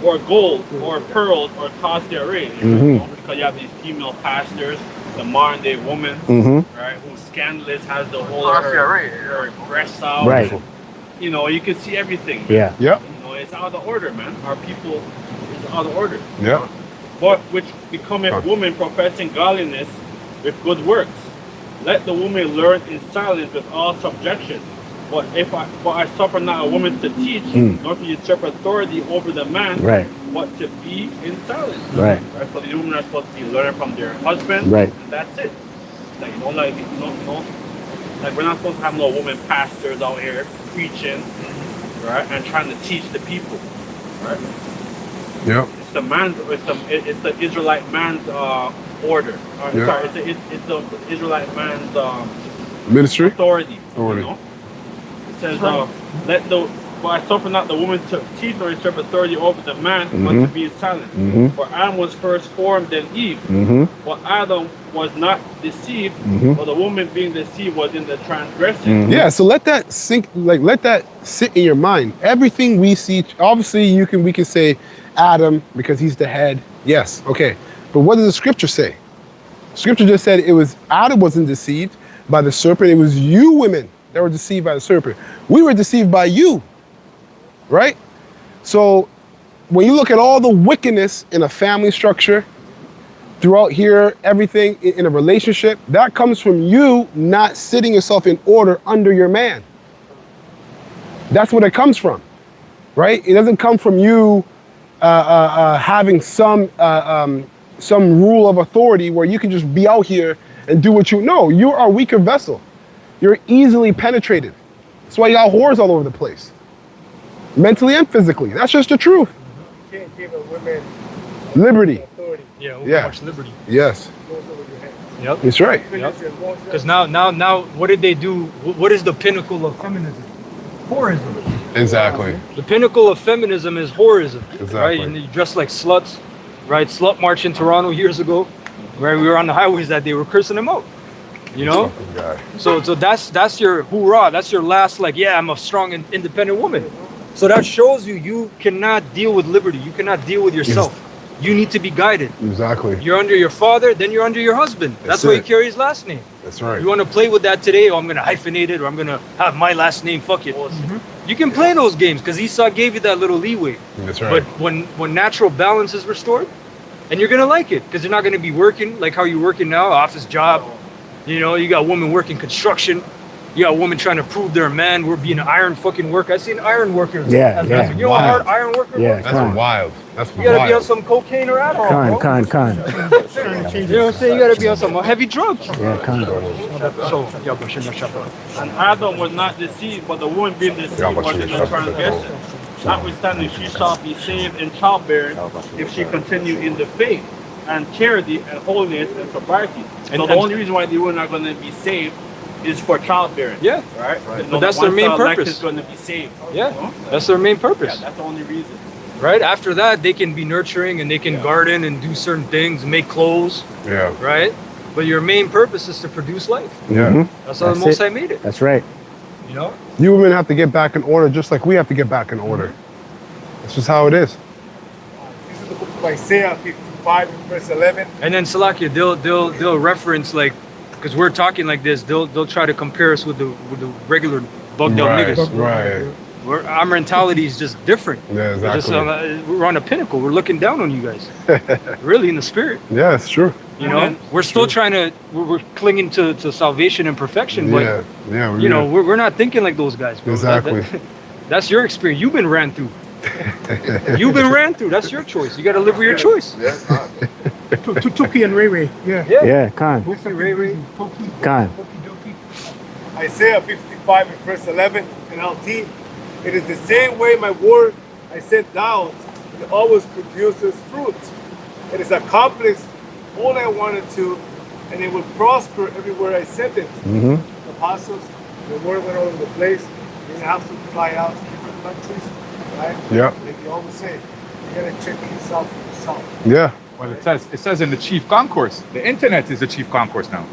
[SPEAKER 8] or gold, or pearls, or costly array. Because you have these female pastors, the modern day woman, right, who's scandalous, has the whole her breasts out.
[SPEAKER 4] Right.
[SPEAKER 8] You can see everything.
[SPEAKER 4] Yeah.
[SPEAKER 1] Yep.
[SPEAKER 8] It's out of order, man. Our people is out of order.
[SPEAKER 1] Yeah.
[SPEAKER 8] but which becometh woman professing godliness with good works. Let the woman learn in silence with all subjection. But I suffer not a woman to teach, nor to usurp authority over the man,
[SPEAKER 4] Right.
[SPEAKER 8] but to be in silence.
[SPEAKER 4] Right.
[SPEAKER 8] So the women are supposed to be learning from their husband.
[SPEAKER 4] Right.
[SPEAKER 8] And that's it. Like like like we're not supposed to have no woman pastors out here preaching, right, and trying to teach the people, right?
[SPEAKER 1] Yep.
[SPEAKER 8] It's the Israelite man's order.
[SPEAKER 1] Yeah.
[SPEAKER 8] Sorry, it's the Israelite man's
[SPEAKER 1] Ministry.
[SPEAKER 8] authority.
[SPEAKER 1] Authority.
[SPEAKER 8] You know? It says, but I suffer not the woman to teach nor usurp authority over the man, but to be silent. For Adam was first formed, then Eve. But Adam was not deceived, but the woman being deceived was in the transgression.
[SPEAKER 1] Yeah, so let that sink, like let that sit in your mind. Everything we see, obviously we can say Adam because he's the head. Yes, okay. But what does the scripture say? Scripture just said it was Adam wasn't deceived by the serpent. It was you women that were deceived by the serpent. We were deceived by you, right? So when you look at all the wickedness in a family structure, throughout here, everything in a relationship, that comes from you not sitting yourself in order under your man. That's what it comes from, right? It doesn't come from you having some rule of authority where you can just be out here and do what you know. You are a weaker vessel. You're easily penetrated. That's why you got whores all over the place, mentally and physically. That's just the truth.
[SPEAKER 3] You can't give a woman
[SPEAKER 1] Liberty.
[SPEAKER 3] authority.
[SPEAKER 5] Yeah,
[SPEAKER 1] Yeah.
[SPEAKER 5] much liberty.
[SPEAKER 1] Yes,
[SPEAKER 3] Goes over your head.
[SPEAKER 5] Yep.
[SPEAKER 1] that's right.
[SPEAKER 5] Because now, what did they do? What is the pinnacle of feminism? Whorism.
[SPEAKER 1] Exactly.
[SPEAKER 5] The pinnacle of feminism is whorism, right?
[SPEAKER 1] Exactly.
[SPEAKER 5] And you dress like sluts, right? Slut march in Toronto years ago, right? We were on the highways that day, we're cursing them out, you know?
[SPEAKER 1] Fucking guy.
[SPEAKER 5] So that's your hoorah. That's your last, like, yeah, I'm a strong and independent woman. So that shows you cannot deal with liberty. You cannot deal with yourself. You need to be guided.
[SPEAKER 1] Exactly.
[SPEAKER 5] You're under your father, then you're under your husband. That's why you carry his last name.
[SPEAKER 1] That's right.
[SPEAKER 5] You want to play with that today? Oh, I'm going to hyphenate it, or I'm going to have my last name. Fuck it. You can play those games because Esau gave you that little leeway.
[SPEAKER 1] That's right.
[SPEAKER 5] But when natural balance is restored, and you're going to like it because you're not going to be working like how you're working now, office job. You know, you got women working construction. You got a woman trying to prove they're a man. We're being an iron fucking worker. I seen iron workers.
[SPEAKER 4] Yeah,
[SPEAKER 5] You know how hard iron worker
[SPEAKER 4] Yeah,
[SPEAKER 5] works?
[SPEAKER 1] That's wild. That's
[SPEAKER 5] You gotta be on
[SPEAKER 1] wild.
[SPEAKER 5] some cocaine or alcohol, bro.
[SPEAKER 4] Con.
[SPEAKER 5] You know what I'm saying? You gotta be on some heavy drugs.
[SPEAKER 4] Yeah, con.
[SPEAKER 5] So, yeah, but shouldn't have shut up.
[SPEAKER 8] And Adam was not deceived, but the woman being deceived was in the transgression. Notwithstanding, she shall be saved in childbearing if she continue in the faith and charity and holiness and sobriety. So the only reason why they were not going to be saved is for childbearing.
[SPEAKER 5] Yeah.
[SPEAKER 8] Right?
[SPEAKER 5] But that's their main purpose.
[SPEAKER 8] Is going to be saved.
[SPEAKER 5] Yeah,
[SPEAKER 8] You know?
[SPEAKER 5] that's their main
[SPEAKER 8] Yeah,
[SPEAKER 5] purpose.
[SPEAKER 8] that's the only reason.
[SPEAKER 5] Right? After that, they can be nurturing and they can garden and do certain things, make clothes,
[SPEAKER 1] Yeah.
[SPEAKER 5] right? But your main purpose is to produce life.
[SPEAKER 1] Yeah.
[SPEAKER 5] That's how the
[SPEAKER 4] That's
[SPEAKER 5] Most
[SPEAKER 4] it.
[SPEAKER 5] High made it.
[SPEAKER 4] That's right.
[SPEAKER 5] You know?
[SPEAKER 1] You women have to get back in order just like we have to get back in order. That's just how it is.
[SPEAKER 3] This is the book of Isaiah 55 verse 11.
[SPEAKER 5] And then Salakia, they'll reference like, because we're talking like this, they'll try to compare us with the regular bugged out
[SPEAKER 1] Right,
[SPEAKER 5] niggas.
[SPEAKER 1] right.
[SPEAKER 5] Our mentality is just different.
[SPEAKER 1] Yeah,
[SPEAKER 5] We're, just,
[SPEAKER 1] exactly.
[SPEAKER 5] we're on a pinnacle. We're looking down on you guys. Really, in the spirit.
[SPEAKER 1] Yeah, it's true.
[SPEAKER 5] You know, we're still trying to. We're clinging to salvation and perfection, but
[SPEAKER 1] Yeah.
[SPEAKER 5] you know, we're not thinking like those guys. Bro.
[SPEAKER 1] Exactly.
[SPEAKER 5] That's your experience. You've been ran through. You've been ran through. That's your choice. You got to live with your choice.
[SPEAKER 3] Tuki and Ray Ray. Yeah.
[SPEAKER 4] Yeah, con.
[SPEAKER 3] Tuki, Ray Ray.
[SPEAKER 4] Con.
[SPEAKER 3] Isaiah 55 and verse 11 NLT. It is the same way my word I sent down, it always produces fruit. It is accomplished all I wanted to, and it will prosper everywhere I sent it. The apostles, the word went all over the place. You didn't have to fly out to different countries, right?
[SPEAKER 1] Yeah.
[SPEAKER 3] Like you always say, you gotta check yourself for yourself.
[SPEAKER 1] Yeah.
[SPEAKER 2] Well, it says in the chief concourse. The internet is the chief concourse now.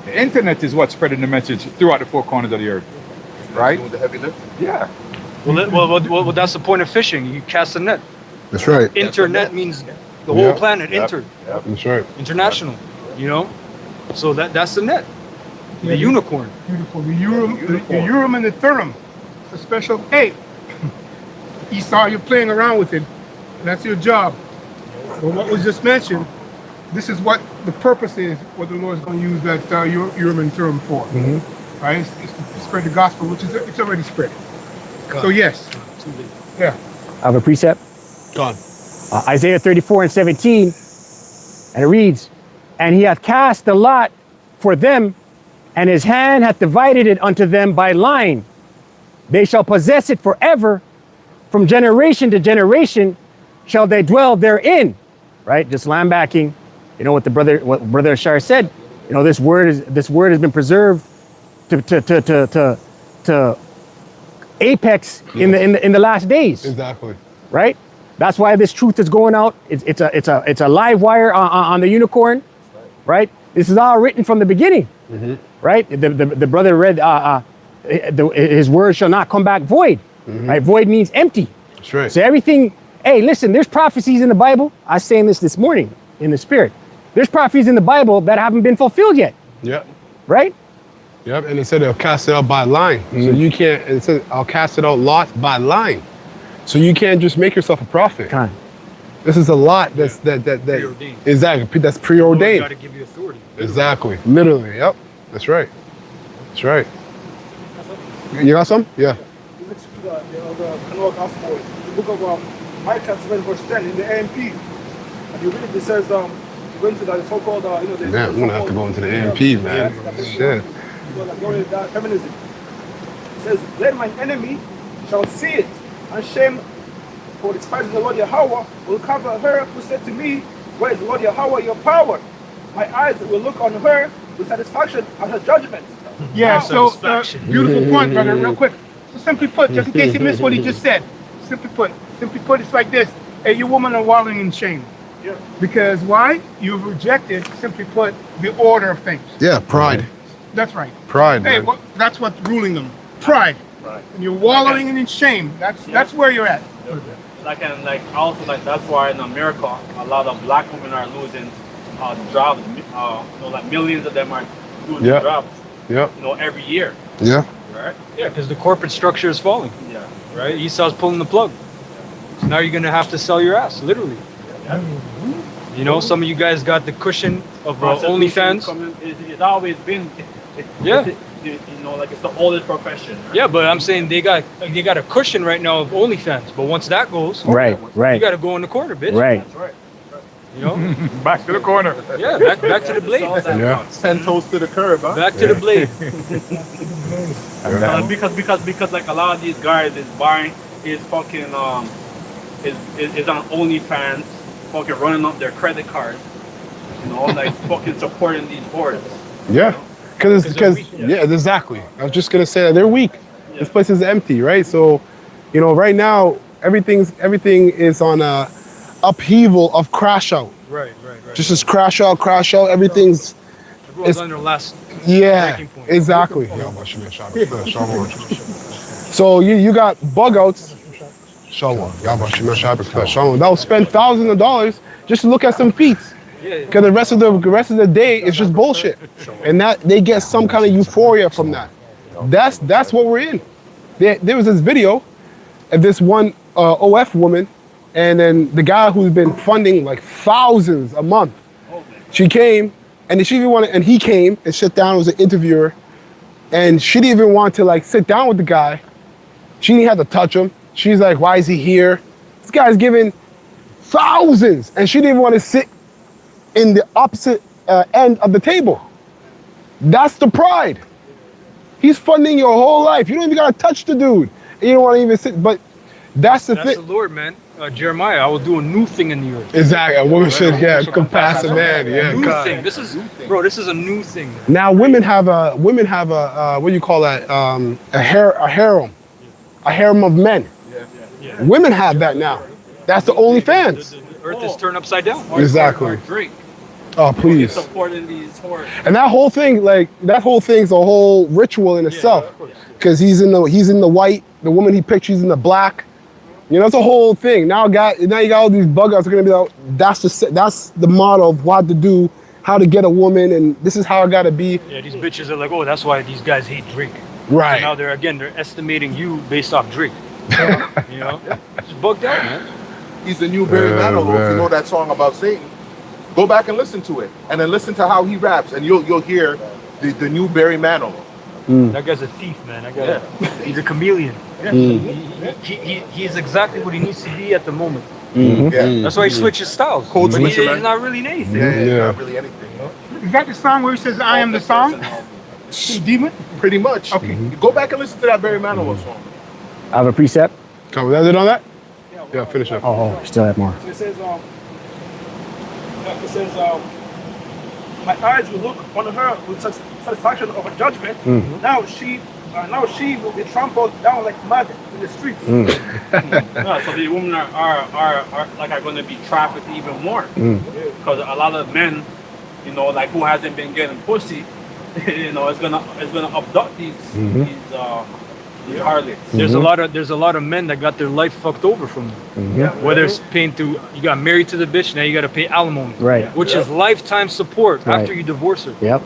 [SPEAKER 2] The internet is what's spreading the message throughout the four corners of the earth. Right?
[SPEAKER 6] Doing the heavy lift.
[SPEAKER 2] Yeah.
[SPEAKER 5] Well, that's the point of fishing. You cast a net.
[SPEAKER 1] That's right.
[SPEAKER 5] Internet means the whole planet. Inter.
[SPEAKER 1] That's right.
[SPEAKER 5] International. You know. So that's the net. The unicorn.
[SPEAKER 3] Beautiful. The Urim and the Thummim. It's a special. Hey, Esau, you're playing around with it. That's your job. Well, what was just mentioned, this is what the purpose is, what the Lord is going to use that Urim term for. Right? It's to spread the gospel, which is it's already spread. So yes. Yeah.
[SPEAKER 4] I have a precept.
[SPEAKER 1] Go on.
[SPEAKER 4] Isaiah 34:17, and it reads, "And he hath cast the lot for them, and his hand hath divided it unto them by line. They shall possess it forever. From generation to generation shall they dwell therein." Right? Just land backing. You know what Brother Ashar said. You know, this word has been preserved to apex in the last days.
[SPEAKER 1] Exactly.
[SPEAKER 4] Right? That's why this truth is going out. It's a live wire on the unicorn, right? This is all written from the beginning, right? The brother read, his word shall not come back void, right? Void means empty.
[SPEAKER 1] That's right.
[SPEAKER 4] So everything. Hey, listen. There's prophecies in the Bible. I was saying this morning in the spirit. There's prophecies in the Bible that haven't been fulfilled yet,
[SPEAKER 1] Yep.
[SPEAKER 4] right?
[SPEAKER 1] Yep. And it said it'll cast it out by line. So you can't. It said I'll cast it out lot by line. So you can't just make yourself a prophet.
[SPEAKER 4] Con.
[SPEAKER 1] This is a lot that
[SPEAKER 5] Preordained.
[SPEAKER 1] exactly that's
[SPEAKER 5] Got
[SPEAKER 1] preordained.
[SPEAKER 5] to give you authority.
[SPEAKER 1] Exactly. Literally. Yep. That's right. That's right. You got some? Yeah.
[SPEAKER 3] The Canal Gospel, the book of Micah 7 verse 10 in the AMP. And you read it, it says, go into the so-called, the
[SPEAKER 1] Man, I'm gonna have to go into the AMP, man. Shit.
[SPEAKER 3] Feminism. It says, "Then mine enemy shall see it, and shame for the spies of the Lord Yahweh will cover her who said to me, where is the Lord Yahweh your power? My eyes will look on her with satisfaction at her judgment." Yeah, so beautiful point, brother, real quick. So simply put, just in case you missed what he just said, simply put, it's like this. Hey, you women are wallowing in shame. Yeah. Because why? You've rejected, simply put, the order of things.
[SPEAKER 1] Yeah, pride.
[SPEAKER 3] That's right.
[SPEAKER 1] Pride,
[SPEAKER 3] Hey,
[SPEAKER 1] man.
[SPEAKER 3] that's what's ruling them. Pride.
[SPEAKER 8] Right.
[SPEAKER 3] And you're wallowing in shame. That's where you're at.
[SPEAKER 8] Also that's why in America a lot of black women are losing jobs. Millions of them are losing jobs.
[SPEAKER 1] Yep.
[SPEAKER 8] Every year.
[SPEAKER 1] Yeah.
[SPEAKER 8] Right.
[SPEAKER 5] Yeah, because the corporate structure is falling.
[SPEAKER 8] Yeah.
[SPEAKER 5] Right? Esau's pulling the plug. So now you're gonna have to sell your ass, literally. You know, some of you guys got the cushion of OnlyFans.
[SPEAKER 8] It's always been.
[SPEAKER 5] Yeah.
[SPEAKER 8] It's the oldest profession. Right?
[SPEAKER 5] Yeah, but I'm saying they got a cushion right now of OnlyFans. But once that goes,
[SPEAKER 4] Right.
[SPEAKER 5] you got to go in the corner, bitch.
[SPEAKER 4] Right.
[SPEAKER 8] That's right.
[SPEAKER 5] You know?
[SPEAKER 2] Back to the corner.
[SPEAKER 5] Yeah, back to the blade.
[SPEAKER 1] Yeah.
[SPEAKER 6] 10 toes to the curb, huh?
[SPEAKER 5] Back to the blade.
[SPEAKER 8] Because like a lot of these guys is buying is fucking is on OnlyFans, fucking running up their credit cards, like fucking supporting these boards.
[SPEAKER 1] Yeah. Because exactly. I was just gonna say that they're weak.
[SPEAKER 8] Yeah.
[SPEAKER 1] This place is empty, right? So, right now everything is on a upheaval of crash out.
[SPEAKER 5] Right.
[SPEAKER 1] Just as crash out. Everything's
[SPEAKER 5] Everyone's on their last
[SPEAKER 1] yeah,
[SPEAKER 5] breaking point.
[SPEAKER 1] exactly. So you got bug outs. They'll spend thousands of dollars just to look at some feet. Because the rest of the day is just bullshit, and that they get some kind of euphoria from that. That's what we're in. There was this video of this one OF woman, and then the guy who's been funding like thousands a month. She came, and he came and sat down as an interviewer, and she didn't even want to like sit down with the guy. She didn't have to touch him. She's like, "Why is he here?" This guy's giving thousands, and she didn't even want to sit in the opposite end of the table. That's the pride. He's funding your whole life. You don't even gotta touch the dude. And you don't want to even sit. But that's the
[SPEAKER 5] That's the
[SPEAKER 1] thing.
[SPEAKER 5] Lord, man. Jeremiah, I will do a new thing in the earth.
[SPEAKER 1] Exactly. A woman should,
[SPEAKER 5] Right.
[SPEAKER 1] compass a man. Yeah.
[SPEAKER 5] New
[SPEAKER 1] God.
[SPEAKER 5] thing. This is a new thing.
[SPEAKER 1] Now women have a what do you call that? A harem of men.
[SPEAKER 8] Yeah.
[SPEAKER 1] Women have that now. That's the OnlyFans.
[SPEAKER 5] The earth is turned upside down.
[SPEAKER 1] Exactly.
[SPEAKER 8] Or Drake
[SPEAKER 1] Oh please.
[SPEAKER 8] supporting these horrors.
[SPEAKER 1] And that whole thing's a whole ritual in itself. Because he's in the white, the woman he picked, she's in the black. It's a whole thing. Now you got all these bug outs are gonna be like, that's the model of what to do, how to get a woman, and this is how it gotta be.
[SPEAKER 5] Yeah, these bitches are like, oh, that's why these guys hate Drake.
[SPEAKER 1] Right.
[SPEAKER 5] So now they're estimating you based off Drake. It's bugged out, man.
[SPEAKER 9] He's the new Barry
[SPEAKER 1] Yeah,
[SPEAKER 9] Manilow. If
[SPEAKER 1] man.
[SPEAKER 9] you know that song about Satan, go back and listen to it, and then listen to how he raps, and you'll hear the new Barry Manilow.
[SPEAKER 5] That guy's a thief, man. That guy, he's a chameleon. He's exactly what he needs to be at the moment.
[SPEAKER 9] Yeah,
[SPEAKER 5] That's why he switches styles.
[SPEAKER 9] Code
[SPEAKER 5] But
[SPEAKER 9] switcher,
[SPEAKER 5] he's
[SPEAKER 9] man.
[SPEAKER 5] not really anything.
[SPEAKER 1] Yeah.
[SPEAKER 9] not really anything.
[SPEAKER 3] Is that the song where he says, I am the song? Demon?
[SPEAKER 9] Pretty much.
[SPEAKER 3] Okay.
[SPEAKER 9] Go back and listen to that Barry Manilow song.
[SPEAKER 4] I have a precept.
[SPEAKER 1] Come, that's it on that? Yeah, finish up.
[SPEAKER 4] Oh, still have more.
[SPEAKER 8] It says, my eyes will look on her with satisfaction of a judgment. Now she will be trampled down like mud in the streets.
[SPEAKER 10] No, so the women are like are going to be trafficked even more because a lot of men, you know, like who hasn't been getting pussy, you know, is gonna abduct these harlots.
[SPEAKER 5] There's a lot of men that got their life fucked over from them. Whether it's paying through, you got married to the bitch, now you got to pay alimony,
[SPEAKER 4] Right.
[SPEAKER 5] which is lifetime support
[SPEAKER 4] Right.
[SPEAKER 5] after you divorce her.
[SPEAKER 4] Yep.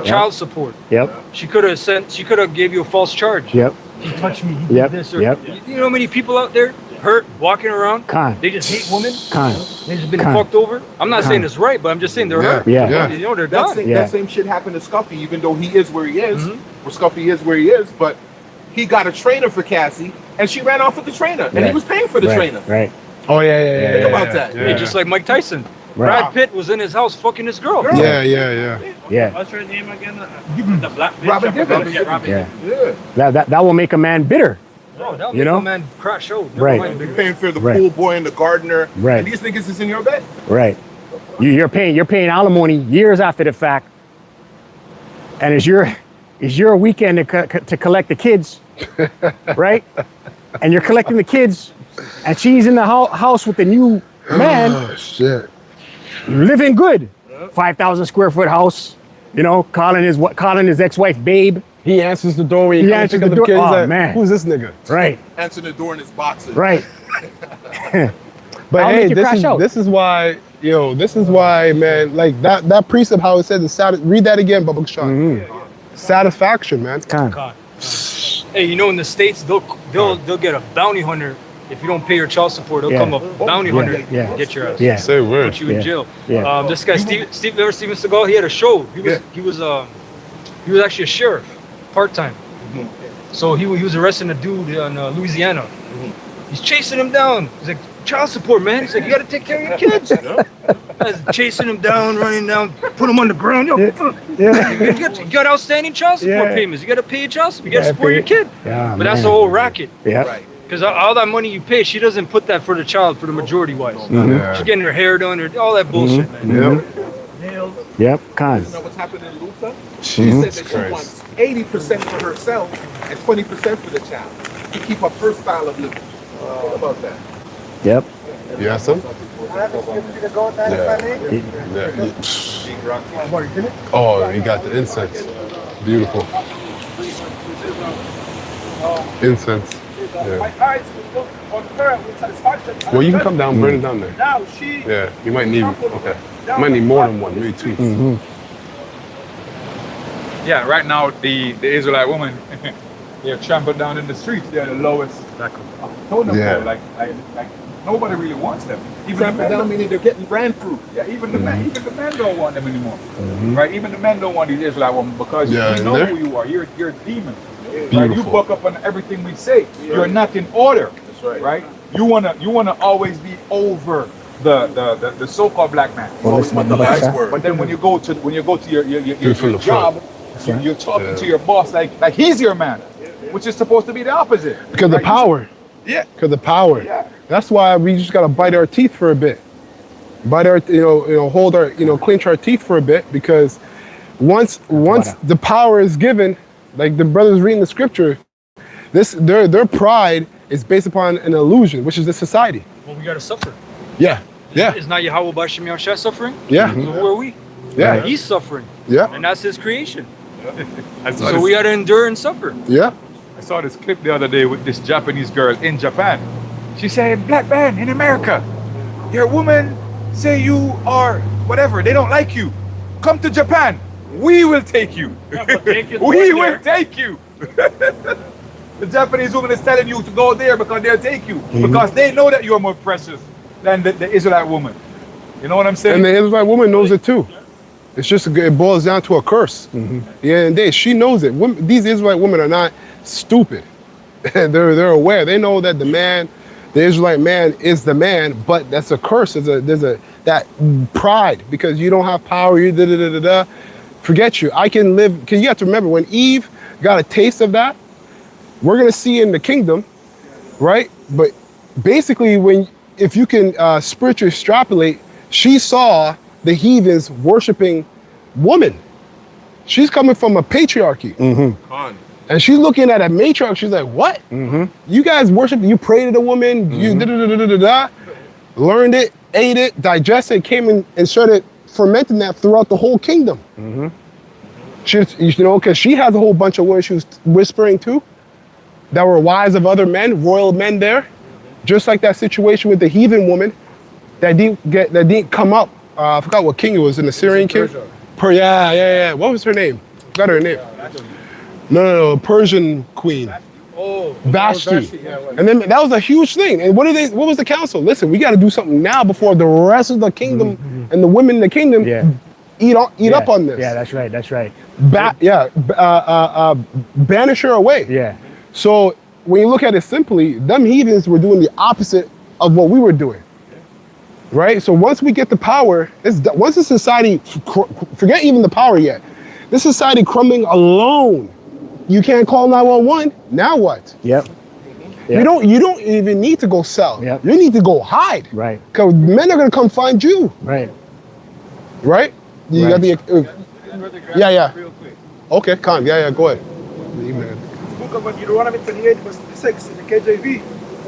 [SPEAKER 5] Child support.
[SPEAKER 4] Yep.
[SPEAKER 5] She could have gave you a false charge.
[SPEAKER 4] Yep.
[SPEAKER 5] He touched me. He
[SPEAKER 4] Yep.
[SPEAKER 5] did this. Or,
[SPEAKER 4] Yep.
[SPEAKER 5] You know how many people out there hurt, walking around?
[SPEAKER 4] Con.
[SPEAKER 5] They just hate women.
[SPEAKER 4] Con.
[SPEAKER 5] They just been
[SPEAKER 4] Con.
[SPEAKER 5] fucked over. I'm not
[SPEAKER 4] Con.
[SPEAKER 5] saying it's right, but I'm just saying they're hurt.
[SPEAKER 4] Yeah.
[SPEAKER 5] You know, they're
[SPEAKER 9] That
[SPEAKER 5] done.
[SPEAKER 9] same,
[SPEAKER 4] Yeah.
[SPEAKER 9] that same shit happened to Scuffy, even though he is where he is, where Scuffy is where he is, but he got a trainer for Cassie, and she ran off with the trainer, and he
[SPEAKER 4] Right.
[SPEAKER 9] was paying for the
[SPEAKER 4] Right.
[SPEAKER 9] trainer.
[SPEAKER 4] Right.
[SPEAKER 1] Oh, yeah.
[SPEAKER 9] Think about that.
[SPEAKER 5] Yeah, just like Mike Tyson.
[SPEAKER 4] Right.
[SPEAKER 5] Brad Pitt was in his house fucking his girl.
[SPEAKER 1] Yeah.
[SPEAKER 4] Yeah.
[SPEAKER 10] What's her name again? The black bitch.
[SPEAKER 9] Robin
[SPEAKER 10] I forgot.
[SPEAKER 9] Gibbons.
[SPEAKER 10] Yeah, Robin
[SPEAKER 4] Yeah.
[SPEAKER 10] Gibbons.
[SPEAKER 9] Yeah.
[SPEAKER 4] That will make a man bitter.
[SPEAKER 5] Bro, that'll
[SPEAKER 4] You
[SPEAKER 5] make
[SPEAKER 4] know?
[SPEAKER 5] a man crash out. Never
[SPEAKER 4] Right.
[SPEAKER 5] mind.
[SPEAKER 9] You're paying for the
[SPEAKER 4] Right.
[SPEAKER 9] pool boy and the gardener,
[SPEAKER 4] Right.
[SPEAKER 9] and these niggas is in your bed.
[SPEAKER 4] Right. You're paying alimony years after the fact, and it's your weekend to collect the kids, right? And you're collecting the kids, and she's in the house with the new man,
[SPEAKER 1] Oh, shit.
[SPEAKER 4] living good, 5,000 square foot house, you know, calling his ex-wife babe,
[SPEAKER 1] He answers the door when
[SPEAKER 4] He
[SPEAKER 1] you come
[SPEAKER 4] answers
[SPEAKER 1] pick up
[SPEAKER 4] the
[SPEAKER 1] the
[SPEAKER 4] door.
[SPEAKER 1] kids.
[SPEAKER 4] Oh,
[SPEAKER 1] Like,
[SPEAKER 4] man.
[SPEAKER 1] who's this nigga?
[SPEAKER 4] right,
[SPEAKER 9] Answering the door in his boxes.
[SPEAKER 4] right.
[SPEAKER 1] But
[SPEAKER 4] I'll
[SPEAKER 1] hey,
[SPEAKER 4] make you crash out.
[SPEAKER 1] this is why, man, like that precept, how it says, read that again, Bubba Sean. Satisfaction, man.
[SPEAKER 5] God. Hey, you know in the States they'll get a bounty hunter if you don't pay your child support. They'll
[SPEAKER 4] Yeah.
[SPEAKER 5] come a bounty
[SPEAKER 4] Yeah,
[SPEAKER 5] hunter
[SPEAKER 4] yeah.
[SPEAKER 5] and get your ass.
[SPEAKER 4] Yeah.
[SPEAKER 1] Say word.
[SPEAKER 5] Put you in
[SPEAKER 4] Yeah.
[SPEAKER 5] jail.
[SPEAKER 4] Yeah.
[SPEAKER 5] This guy Steven Seagal, he had a show. He was actually a sheriff, part-time. So he was arresting a dude in Louisiana. He's chasing him down. He's like, child support, man. He's like, you gotta take care of your kids. Guy's chasing him down, running down, put him on the ground. Yo, fuck.
[SPEAKER 4] Yeah.
[SPEAKER 5] You got outstanding child support
[SPEAKER 4] Yeah.
[SPEAKER 5] payments. You gotta pay your child support. You gotta
[SPEAKER 4] Yeah,
[SPEAKER 5] support
[SPEAKER 4] pay
[SPEAKER 5] your kid.
[SPEAKER 4] Yeah,
[SPEAKER 5] But that's
[SPEAKER 4] man.
[SPEAKER 5] the whole racket.
[SPEAKER 4] Yeah.
[SPEAKER 9] Right.
[SPEAKER 5] Because all that money you pay, she doesn't put that for the child, for the majority wise.
[SPEAKER 1] Yeah.
[SPEAKER 5] She's getting her hair done, or all that bullshit, man.
[SPEAKER 1] Yep.
[SPEAKER 5] Nails.
[SPEAKER 4] Yep. Con.
[SPEAKER 9] You know what's happening in Luther? She said that she
[SPEAKER 1] Christ.
[SPEAKER 9] wants 80% for herself and 20% for the child to keep up her style of living. What about that?
[SPEAKER 4] Yep.
[SPEAKER 1] Yeah, son?
[SPEAKER 7] I have a scripture to go with that if I may.
[SPEAKER 1] Oh, he got the incense. Beautiful. Incense. Yeah.
[SPEAKER 8] My eyes will look on her with satisfaction.
[SPEAKER 1] Well, you can come down, burn it down there.
[SPEAKER 8] Now she
[SPEAKER 1] Yeah, you might need, okay. You might need more than one, maybe two.
[SPEAKER 2] Yeah, right now the Israelite women, they're trampled down in the streets. They're the lowest. Totem
[SPEAKER 1] Yeah.
[SPEAKER 2] pole. Like nobody really wants them. Even the
[SPEAKER 9] Trample
[SPEAKER 2] men
[SPEAKER 9] down
[SPEAKER 2] don't-
[SPEAKER 9] meaning they're getting brand proof.
[SPEAKER 2] Yeah, even the men don't want them anymore. Right? Even the men don't want these Israelite women because
[SPEAKER 1] Yeah,
[SPEAKER 2] you know
[SPEAKER 1] they're-
[SPEAKER 2] who you are. You're a demon. Right? You
[SPEAKER 1] Beautiful.
[SPEAKER 2] buck up on everything we say. You're not in order.
[SPEAKER 9] That's right.
[SPEAKER 2] Right? You wanna always be over the so-called black man.
[SPEAKER 4] Well, listen,
[SPEAKER 9] want the
[SPEAKER 4] Bubba
[SPEAKER 9] last
[SPEAKER 4] Sean.
[SPEAKER 9] word.
[SPEAKER 2] But then when you go to your
[SPEAKER 1] from the
[SPEAKER 2] job,
[SPEAKER 1] front.
[SPEAKER 2] you're talking to your boss like he's your man, which is supposed to be the opposite.
[SPEAKER 1] Because the
[SPEAKER 2] Right?
[SPEAKER 1] power.
[SPEAKER 2] Yeah.
[SPEAKER 1] Because the power.
[SPEAKER 2] Yeah.
[SPEAKER 1] That's why we just gotta bite our teeth for a bit. Bite our, hold our, clench our teeth for a bit, because once the power is given, like the brothers reading the scripture, their pride is based upon an illusion, which is the society.
[SPEAKER 5] Well, we gotta suffer.
[SPEAKER 1] Yeah. Yeah.
[SPEAKER 5] Is not Yahweh Bashem Yahushua suffering?
[SPEAKER 1] Yeah.
[SPEAKER 5] So who are we?
[SPEAKER 1] Yeah.
[SPEAKER 5] He's suffering,
[SPEAKER 1] Yeah.
[SPEAKER 5] and that's his creation.
[SPEAKER 2] I saw,
[SPEAKER 5] So
[SPEAKER 2] this,
[SPEAKER 5] we gotta endure and suffer.
[SPEAKER 1] Yeah.
[SPEAKER 2] I saw this clip the other day with this Japanese girl in Japan. She said, "Black man in America, your woman say you are whatever. They don't like you. Come to Japan. We will take you. We will take you." The Japanese woman is telling you to go there because they'll take you, because they know that you are more precious than the Israelite woman. You know what I'm saying?
[SPEAKER 1] And the Israelite woman knows it too. It's just, it boils down to a curse.
[SPEAKER 2] Mm-hmm.
[SPEAKER 1] At the end of the day, she knows it. These Israelite women are not stupid. they're aware. They know that the Israelite man is the man, but that's a curse. There's that pride because you don't have power. You da-da-da-da-da. Forget you. I can live, because you have to remember when Eve got a taste of that, we're going to see in the kingdom, right? But basically, if you can spiritually extrapolate, she saw the heathens worshiping woman. She's coming from a patriarchy.
[SPEAKER 9] Con.
[SPEAKER 1] And she's looking at a matriarch. She's like, what? You guys worship, you prayed to the woman, you da-da-da-da-da-da, learned it, ate it, digested, came in and started fermenting that throughout the whole kingdom. She's, because she has a whole bunch of women she was whispering to that were wives of other men, royal men there. Just like that situation with the heathen woman that didn't come up. I forgot what king it was, an Assyrian king. Yeah. What was her name? Got her name. No, Persian queen.
[SPEAKER 3] Oh,
[SPEAKER 1] Vashti. And then that was a huge thing. And what was the council? Listen, we got to do something now before the rest of the kingdom and the women in the kingdom eat up on this.
[SPEAKER 4] Yeah, that's right.
[SPEAKER 1] Banish her away.
[SPEAKER 4] Yeah.
[SPEAKER 1] So when you look at it simply, them heathens were doing the opposite of what we were doing. Right? So once we get the power, once the society, forget even the power yet, this society crumbling alone, you can't call 911. Now what?
[SPEAKER 4] Yep.
[SPEAKER 1] You don't even need to go sell.
[SPEAKER 4] Yep.
[SPEAKER 1] You need to go hide.
[SPEAKER 4] Right.
[SPEAKER 1] Because men are gonna come find you.
[SPEAKER 4] Right.
[SPEAKER 1] Right? You got the
[SPEAKER 8] Real quick.
[SPEAKER 1] Okay, Khan. Yeah, go ahead.
[SPEAKER 3] Book of Deuteronomy 28, verse 6 in the KJV.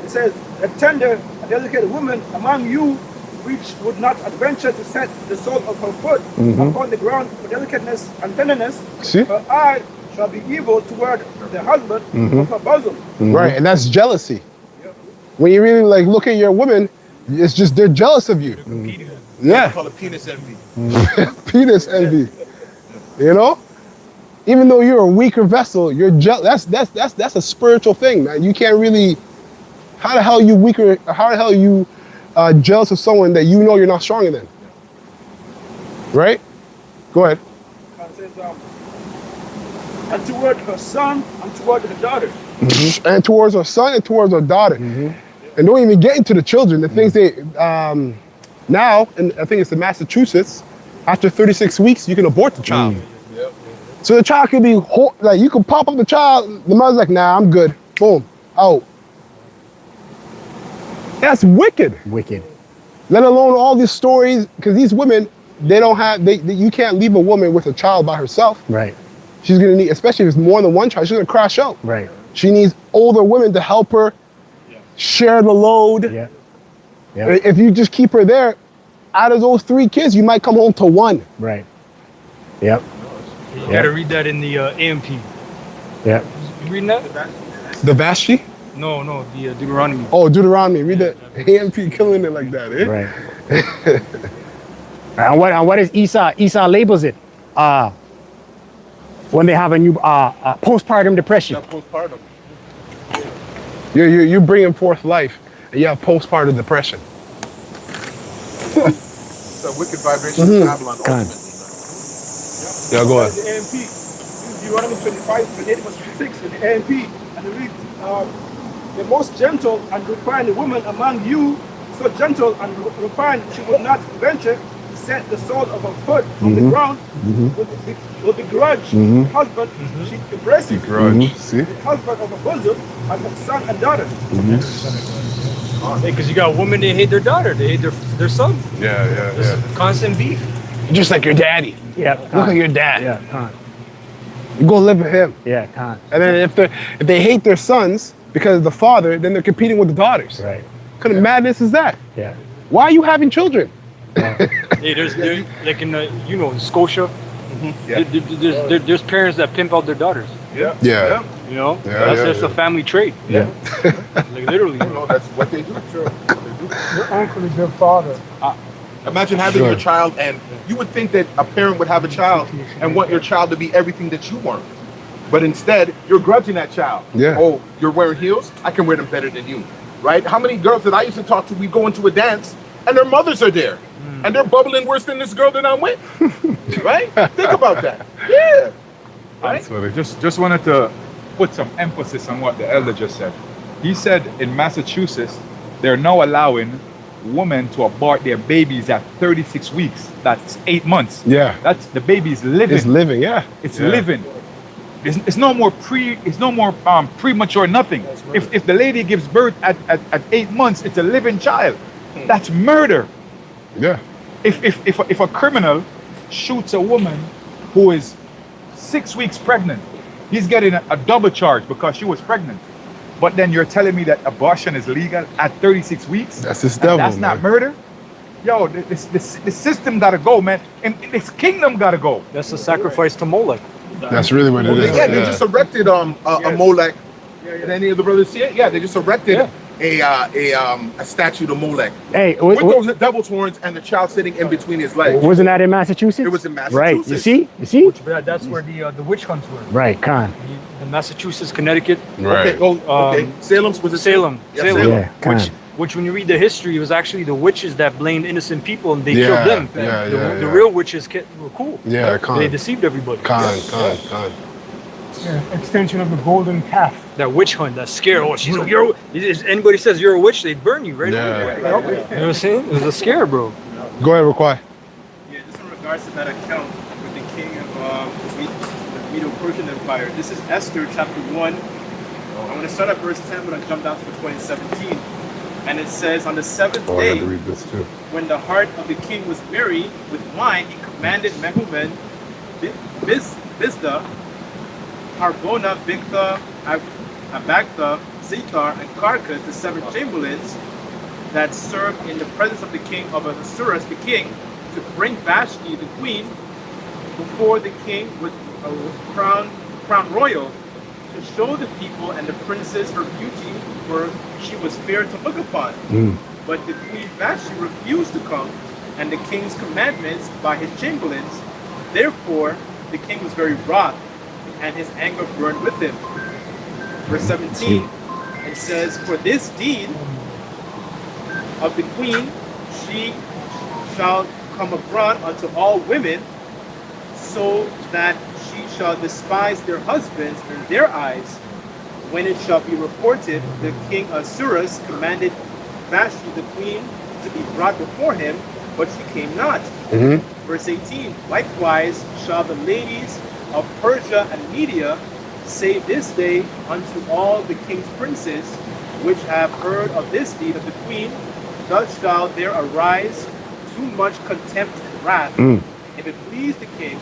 [SPEAKER 3] It says, a tender and delicate woman among you which would not adventure to set the sole of her foot upon the ground for delicateness and tenderness, her eye shall be evil toward the husband of her bosom.
[SPEAKER 1] Right, and that's jealousy. When you really look at your woman, it's just they're jealous of you.
[SPEAKER 9] Yeah. Call it penis envy.
[SPEAKER 1] Penis envy. You know? Even though you're a weaker vessel, you're that's a spiritual thing, man. You can't really. How the hell you jealous of someone that you know you're not stronger than? Right? Go ahead.
[SPEAKER 3] God says, and toward her son and toward her daughter.
[SPEAKER 1] And towards her son and towards her daughter. And don't even get into the children. The things they now, and I think it's in Massachusetts, after 36 weeks, you can abort the child. So the child can be, you can pop up the child, the mother's like, nah, I'm good. Boom, out. That's wicked.
[SPEAKER 4] Wicked.
[SPEAKER 1] Let alone all these stories, because these women, you can't leave a woman with a child by herself.
[SPEAKER 4] Right.
[SPEAKER 1] She's gonna need, especially if it's more than one child, she's gonna crash out.
[SPEAKER 4] Right.
[SPEAKER 1] She needs older women to help her share the load.
[SPEAKER 4] Yeah.
[SPEAKER 1] If you just keep her there, out of those 3 kids, you might come home to 1.
[SPEAKER 4] Right. Yep.
[SPEAKER 5] You gotta read that in the AMP.
[SPEAKER 4] Yeah.
[SPEAKER 5] You reading that?
[SPEAKER 1] The Vashti?
[SPEAKER 5] No, the Deuteronomy.
[SPEAKER 1] Oh, Deuteronomy. Read that. AMP killing it like that, eh?
[SPEAKER 4] Right. And what is Esau? Esau labels it when they have a new postpartum depression.
[SPEAKER 9] Postpartum.
[SPEAKER 1] You're bringing forth life, and you have postpartum depression.
[SPEAKER 9] It's a wicked vibration of Babylon ultimately.
[SPEAKER 1] Yeah, go ahead.
[SPEAKER 3] The AMP. Deuteronomy 25, 28, verse 6 in the AMP. And it reads, the most gentle and refined woman among you, so gentle and refined, she would not venture to set the sole of her foot on the ground with begrudge husband. She embraces the husband of her bosom and her son and daughter.
[SPEAKER 5] Because you got women, they hate their daughter, they hate their son.
[SPEAKER 9] Yeah.
[SPEAKER 5] Constant beef.
[SPEAKER 1] Just like your daddy.
[SPEAKER 4] Yeah.
[SPEAKER 1] Look at your dad.
[SPEAKER 4] Yeah. Con.
[SPEAKER 1] You go live with him.
[SPEAKER 4] Yeah. Con.
[SPEAKER 1] And then if they hate their sons because of the father, then they're competing with the daughters.
[SPEAKER 4] Right.
[SPEAKER 1] What kind of madness is that?
[SPEAKER 4] Yeah.
[SPEAKER 1] Why are you having children?
[SPEAKER 5] Hey, there's like in Scotia. There's parents that pimp out their daughters.
[SPEAKER 9] Yeah.
[SPEAKER 5] You know, that's just a family trait.
[SPEAKER 4] Yeah.
[SPEAKER 5] Like literally.
[SPEAKER 9] No, that's what they do.
[SPEAKER 3] Your uncle is your father.
[SPEAKER 9] Imagine having your child, and you would think that a parent would have a child and want your child to be everything that you want. But instead, you're grudging that child.
[SPEAKER 1] Yeah.
[SPEAKER 9] Oh, you're wearing heels? I can wear them better than you. Right? How many girls that I used to talk to, we go into a dance, and their mothers are there, and they're bubbling worse than this girl that I'm with. Right? Think about that. Yeah. Right?
[SPEAKER 2] So just wanted to put some emphasis on what the elder just said. He said in Massachusetts, they're now allowing women to abort their babies at 36 weeks. That's 8 months.
[SPEAKER 1] Yeah.
[SPEAKER 2] That's the baby's living.
[SPEAKER 1] It's living, yeah.
[SPEAKER 2] It's
[SPEAKER 1] Yeah.
[SPEAKER 2] living. It's no more premature nothing. If the lady gives birth at 8 months, it's a living child. That's murder.
[SPEAKER 1] Yeah.
[SPEAKER 2] If a criminal shoots a woman who is 6 weeks pregnant, he's getting a double charge because she was pregnant. But then you're telling me that abortion is legal at 36 weeks?
[SPEAKER 1] That's this
[SPEAKER 2] And
[SPEAKER 1] devil,
[SPEAKER 2] that's not
[SPEAKER 1] man.
[SPEAKER 2] murder? Yo, the system gotta go, man. And this kingdom gotta go.
[SPEAKER 5] That's a sacrifice to Molech.
[SPEAKER 1] That's really what it is.
[SPEAKER 9] Yeah, they just erected a Molech. Did any of the brothers see it? Yeah, they just erected a statue to Molech
[SPEAKER 4] Hey,
[SPEAKER 9] with those devil's horns and the child sitting in between his legs.
[SPEAKER 4] wasn't that in Massachusetts?
[SPEAKER 9] It was in
[SPEAKER 4] Right.
[SPEAKER 9] Massachusetts.
[SPEAKER 4] You see? You see?
[SPEAKER 5] That's where the witch hunts were.
[SPEAKER 4] Right, Khan.
[SPEAKER 5] The Massachusetts, Connecticut,
[SPEAKER 9] Okay, okay. Salem's was it
[SPEAKER 5] Salem.
[SPEAKER 9] Yeah,
[SPEAKER 5] Salem.
[SPEAKER 9] Salem.
[SPEAKER 4] Yeah, Khan.
[SPEAKER 5] Which, when you read the history, it was actually the witches that blamed innocent people and they
[SPEAKER 1] Yeah,
[SPEAKER 5] killed them.
[SPEAKER 1] yeah,
[SPEAKER 5] the,
[SPEAKER 1] yeah,
[SPEAKER 5] the
[SPEAKER 1] yeah.
[SPEAKER 5] real witches were cool.
[SPEAKER 1] Yeah, Khan.
[SPEAKER 5] They deceived everybody.
[SPEAKER 1] Khan.
[SPEAKER 3] Yeah, extension of the golden calf.
[SPEAKER 5] That witch hunt, that scare. Oh, she's like, if anybody says you're a witch, they burn you, right?
[SPEAKER 1] Yeah.
[SPEAKER 5] You know what I'm saying? It was a scare, bro.
[SPEAKER 1] Go ahead, Raquai.
[SPEAKER 8] Yeah, just in regards to that account with the king of the Medo-Persian Empire. This is Esther chapter 1. I'm going to start at verse 10, but I'll jump down to the point in 17. And it says, on the seventh
[SPEAKER 1] Oh, I
[SPEAKER 8] day,
[SPEAKER 1] got to read this too.
[SPEAKER 8] when the heart of the king was merry with wine, he commanded Mehuman, Biztha, Harbona, Bigtha, Abagtha, Zethar, and Carcas, the 7 chamberlains that served in the presence of the king of Ahasuerus, the king, to bring Vashti, the queen, before the king with a crown royal, to show the people and the princes her beauty, for she was fair to look upon. But the queen Vashti refused to come, and the king's commandments by his chamberlains. Therefore, the king was very wroth, and his anger burned with him. Verse 17, it says, for this deed of the queen, she shall come abroad unto all women, so that she shall despise their husbands in their eyes. When it shall be reported, the king Ahasuerus commanded Vashti the queen to be brought before him, but she came not. Verse 18, likewise shall the ladies of Persia and Media say this day unto all the king's princes, which have heard of this deed of the queen, thus shall there arise too much contempt and wrath. If it please the king,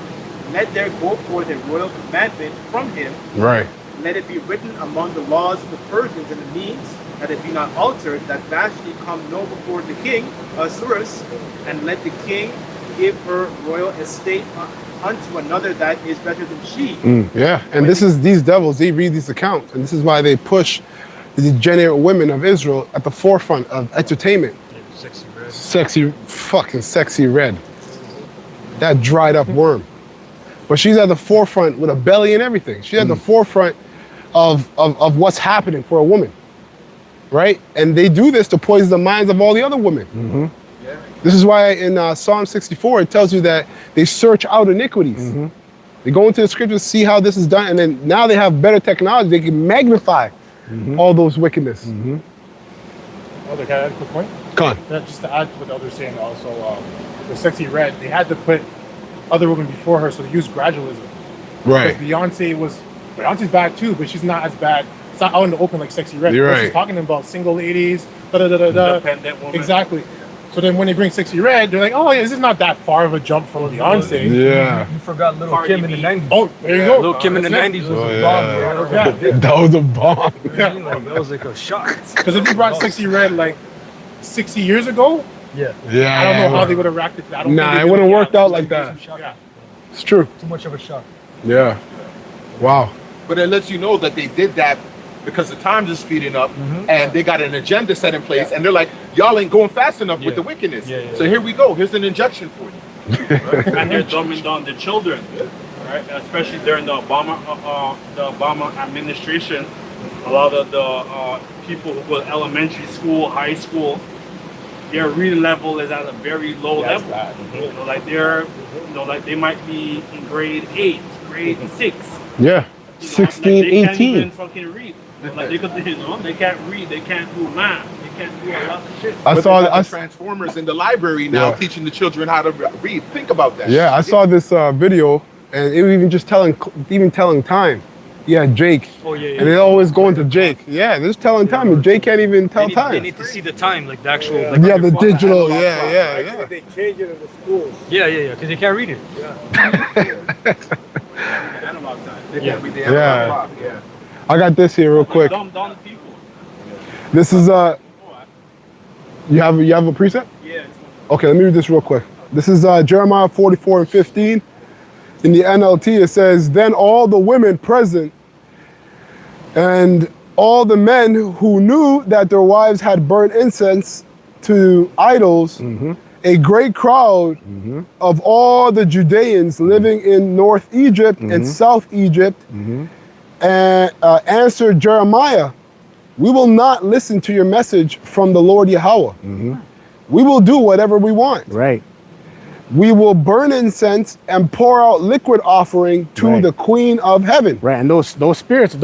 [SPEAKER 8] let there go forth a royal commandment from him.
[SPEAKER 1] Right.
[SPEAKER 8] Let it be written among the laws of the Persians and the Medes, that it be not altered, that Vashti come no before the king, Ahasuerus, and let the king give her royal estate unto another that is better than she.
[SPEAKER 1] Yeah, and these devils, they read these accounts, and this is why they push the degenerate women of Israel at the forefront of entertainment. Sexy red. That dried up worm. But she's at the forefront with a belly and everything. She's at the forefront of what's happening for a woman, right? And they do this to poison the minds of all the other women. This is why in Psalm 64, it tells you that they search out iniquities. They go into the scriptures, see how this is done, and then now they have better technology. They can magnify all those wickedness.
[SPEAKER 11] Elder, can I add a quick point?
[SPEAKER 1] Come on.
[SPEAKER 11] Just to add to what the Elder's saying also, the Sexy Red, they had to put other women before her, so they used gradualism.
[SPEAKER 1] Right.
[SPEAKER 11] Because Beyonce's bad too, but she's not as bad. It's not out in the open like Sexy Red.
[SPEAKER 1] You're
[SPEAKER 11] She's
[SPEAKER 1] right.
[SPEAKER 11] talking about single ladies,
[SPEAKER 10] Independent woman.
[SPEAKER 11] Exactly. So then when they bring Sexy Red, they're like, oh yeah, this is not that far of a jump from Beyonce.
[SPEAKER 1] Yeah.
[SPEAKER 5] You forgot Little
[SPEAKER 10] Cardi
[SPEAKER 5] Kim in the
[SPEAKER 10] B.
[SPEAKER 5] 90s.
[SPEAKER 11] Oh, there you go.
[SPEAKER 5] Little Kim in the 90s was
[SPEAKER 1] Oh,
[SPEAKER 5] a
[SPEAKER 1] yeah.
[SPEAKER 5] bomb, bro.
[SPEAKER 11] Yeah.
[SPEAKER 1] That was a bomb.
[SPEAKER 5] That was like a shock.
[SPEAKER 11] Because if you brought Sexy Red like 60 years ago,
[SPEAKER 5] Yeah.
[SPEAKER 1] Yeah.
[SPEAKER 11] I don't know how they would have reacted to that. I don't
[SPEAKER 1] Nah,
[SPEAKER 11] think they
[SPEAKER 1] it
[SPEAKER 11] did
[SPEAKER 1] wouldn't
[SPEAKER 11] yeah,
[SPEAKER 1] worked out like that.
[SPEAKER 11] Yeah.
[SPEAKER 1] It's true.
[SPEAKER 5] Too much of a shock.
[SPEAKER 1] Yeah. Wow.
[SPEAKER 9] But it lets you know that they did that because the times are speeding up and they got an agenda set in place and they're like, y'all ain't going fast enough with the wickedness. So here we go. Here's an injection for you.
[SPEAKER 10] And they're dumbing down the children, right? Especially during the Obama administration. A lot of the people who were elementary school, high school, their real level is at a very low level.
[SPEAKER 11] bad.
[SPEAKER 10] You know, like like they might be in grade 8, grade 6.
[SPEAKER 1] Yeah.
[SPEAKER 10] You know,
[SPEAKER 1] 16,
[SPEAKER 10] like they can't
[SPEAKER 1] 18.
[SPEAKER 10] even fucking read. Like they could, they can't read, they can't do math, they can't do a lot of shit.
[SPEAKER 1] I
[SPEAKER 9] But
[SPEAKER 1] saw
[SPEAKER 9] they got
[SPEAKER 1] I,
[SPEAKER 9] the Transformers in the library now,
[SPEAKER 1] Yeah.
[SPEAKER 9] teaching the children how to read. Think about that.
[SPEAKER 1] yeah, I saw this video, and it was even just telling time. Yeah, Jake.
[SPEAKER 5] Oh yeah,
[SPEAKER 1] And they always going to Jake. Yeah, they're just telling time, and Jake can't even tell
[SPEAKER 5] They
[SPEAKER 1] time.
[SPEAKER 5] need to see the time, like the actual.
[SPEAKER 1] Yeah,
[SPEAKER 5] Like on your
[SPEAKER 1] the
[SPEAKER 5] phone.
[SPEAKER 1] digital. Yeah.
[SPEAKER 7] They change it in the schools.
[SPEAKER 5] Yeah, because they can't read it.
[SPEAKER 10] Analog time.
[SPEAKER 9] They
[SPEAKER 5] Yeah.
[SPEAKER 9] can't be the
[SPEAKER 1] Yeah.
[SPEAKER 9] analog clock. Yeah.
[SPEAKER 1] I got this here real quick.
[SPEAKER 10] Dumb people.
[SPEAKER 1] This is you have a preset?
[SPEAKER 10] Yeah.
[SPEAKER 1] Okay, let me read this real quick. This is Jeremiah 44:15. In the NLT, it says, "Then all the women present and all the men who knew that their wives had burned incense to idols, a great crowd of all the Judeans living in North Egypt and South Egypt, and answered Jeremiah, 'We will not listen to your message from the Lord Yahweh. We will do whatever we want.
[SPEAKER 4] Right.
[SPEAKER 1] We will burn incense and pour out liquid offering to
[SPEAKER 4] Right.
[SPEAKER 1] the Queen of Heaven.'"
[SPEAKER 4] Right. And those spirits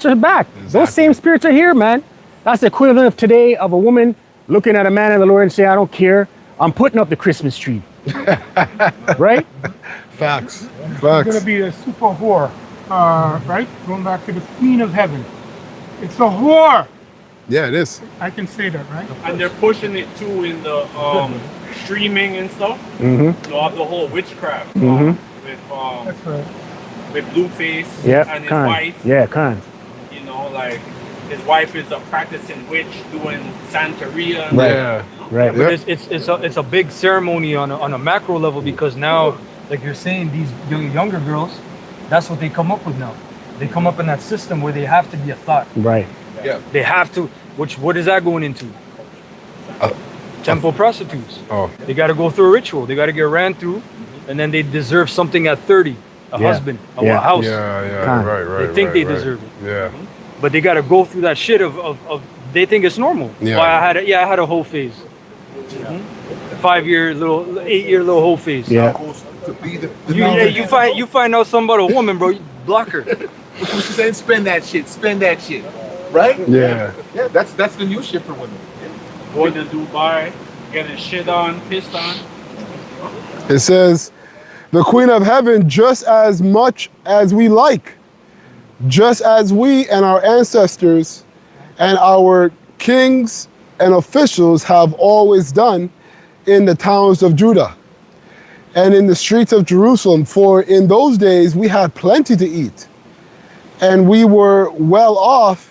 [SPEAKER 4] are back. Those same spirits are here, man. That's the equivalent of today of a woman looking at a man in the Lord and say, "I don't care. I'm putting up the Christmas tree." Right?
[SPEAKER 1] Facts.
[SPEAKER 3] It's gonna be a super whore, right? Going back to the Queen of Heaven. It's a whore.
[SPEAKER 1] Yeah, it is.
[SPEAKER 3] I can say that, right?
[SPEAKER 10] And they're pushing it too in the streaming and stuff.
[SPEAKER 1] Mm-hmm.
[SPEAKER 10] So of the whole witchcraft
[SPEAKER 1] Mhm.
[SPEAKER 3] That's right.
[SPEAKER 10] with Blueface
[SPEAKER 4] Yeah.
[SPEAKER 10] and his
[SPEAKER 4] Khan.
[SPEAKER 10] wife.
[SPEAKER 4] Yeah, Khan.
[SPEAKER 10] You know, like his wife is a practicing witch doing Santeria.
[SPEAKER 4] Right.
[SPEAKER 1] Yeah.
[SPEAKER 4] Right.
[SPEAKER 5] But it's a big ceremony on a macro level, because now, like you're saying, these younger girls, that's what they come up with now. They come up in that system where they have to be a thought.
[SPEAKER 4] Right.
[SPEAKER 5] They have to. What is that going into? Temple prostitutes.
[SPEAKER 1] Oh.
[SPEAKER 5] They got to go through a ritual. They got to get ran through, and then they deserve something at 30. A
[SPEAKER 4] Yeah.
[SPEAKER 5] husband, a
[SPEAKER 4] Yeah.
[SPEAKER 5] house.
[SPEAKER 1] Yeah,
[SPEAKER 4] Khan.
[SPEAKER 1] right.
[SPEAKER 5] They think
[SPEAKER 1] right,
[SPEAKER 5] they
[SPEAKER 1] right.
[SPEAKER 5] deserve it.
[SPEAKER 1] Yeah.
[SPEAKER 5] But they got to go through that shit of they think it's normal.
[SPEAKER 1] Yeah.
[SPEAKER 5] Why I had a whole phase. 8-year little whole phase.
[SPEAKER 4] Yeah.
[SPEAKER 9] Supposed to be the
[SPEAKER 5] You find out something about a woman, bro, you block her.
[SPEAKER 9] She's saying, spend that shit, right?
[SPEAKER 1] Yeah.
[SPEAKER 9] Yeah, that's the new shit for women.
[SPEAKER 10] Going to Dubai, getting shit on, pissed on.
[SPEAKER 1] It says, "The Queen of Heaven, just as much as we like, just as we and our ancestors and our kings and officials have always done in the towns of Judah and in the streets of Jerusalem. For in those days we had plenty to eat, and we were well off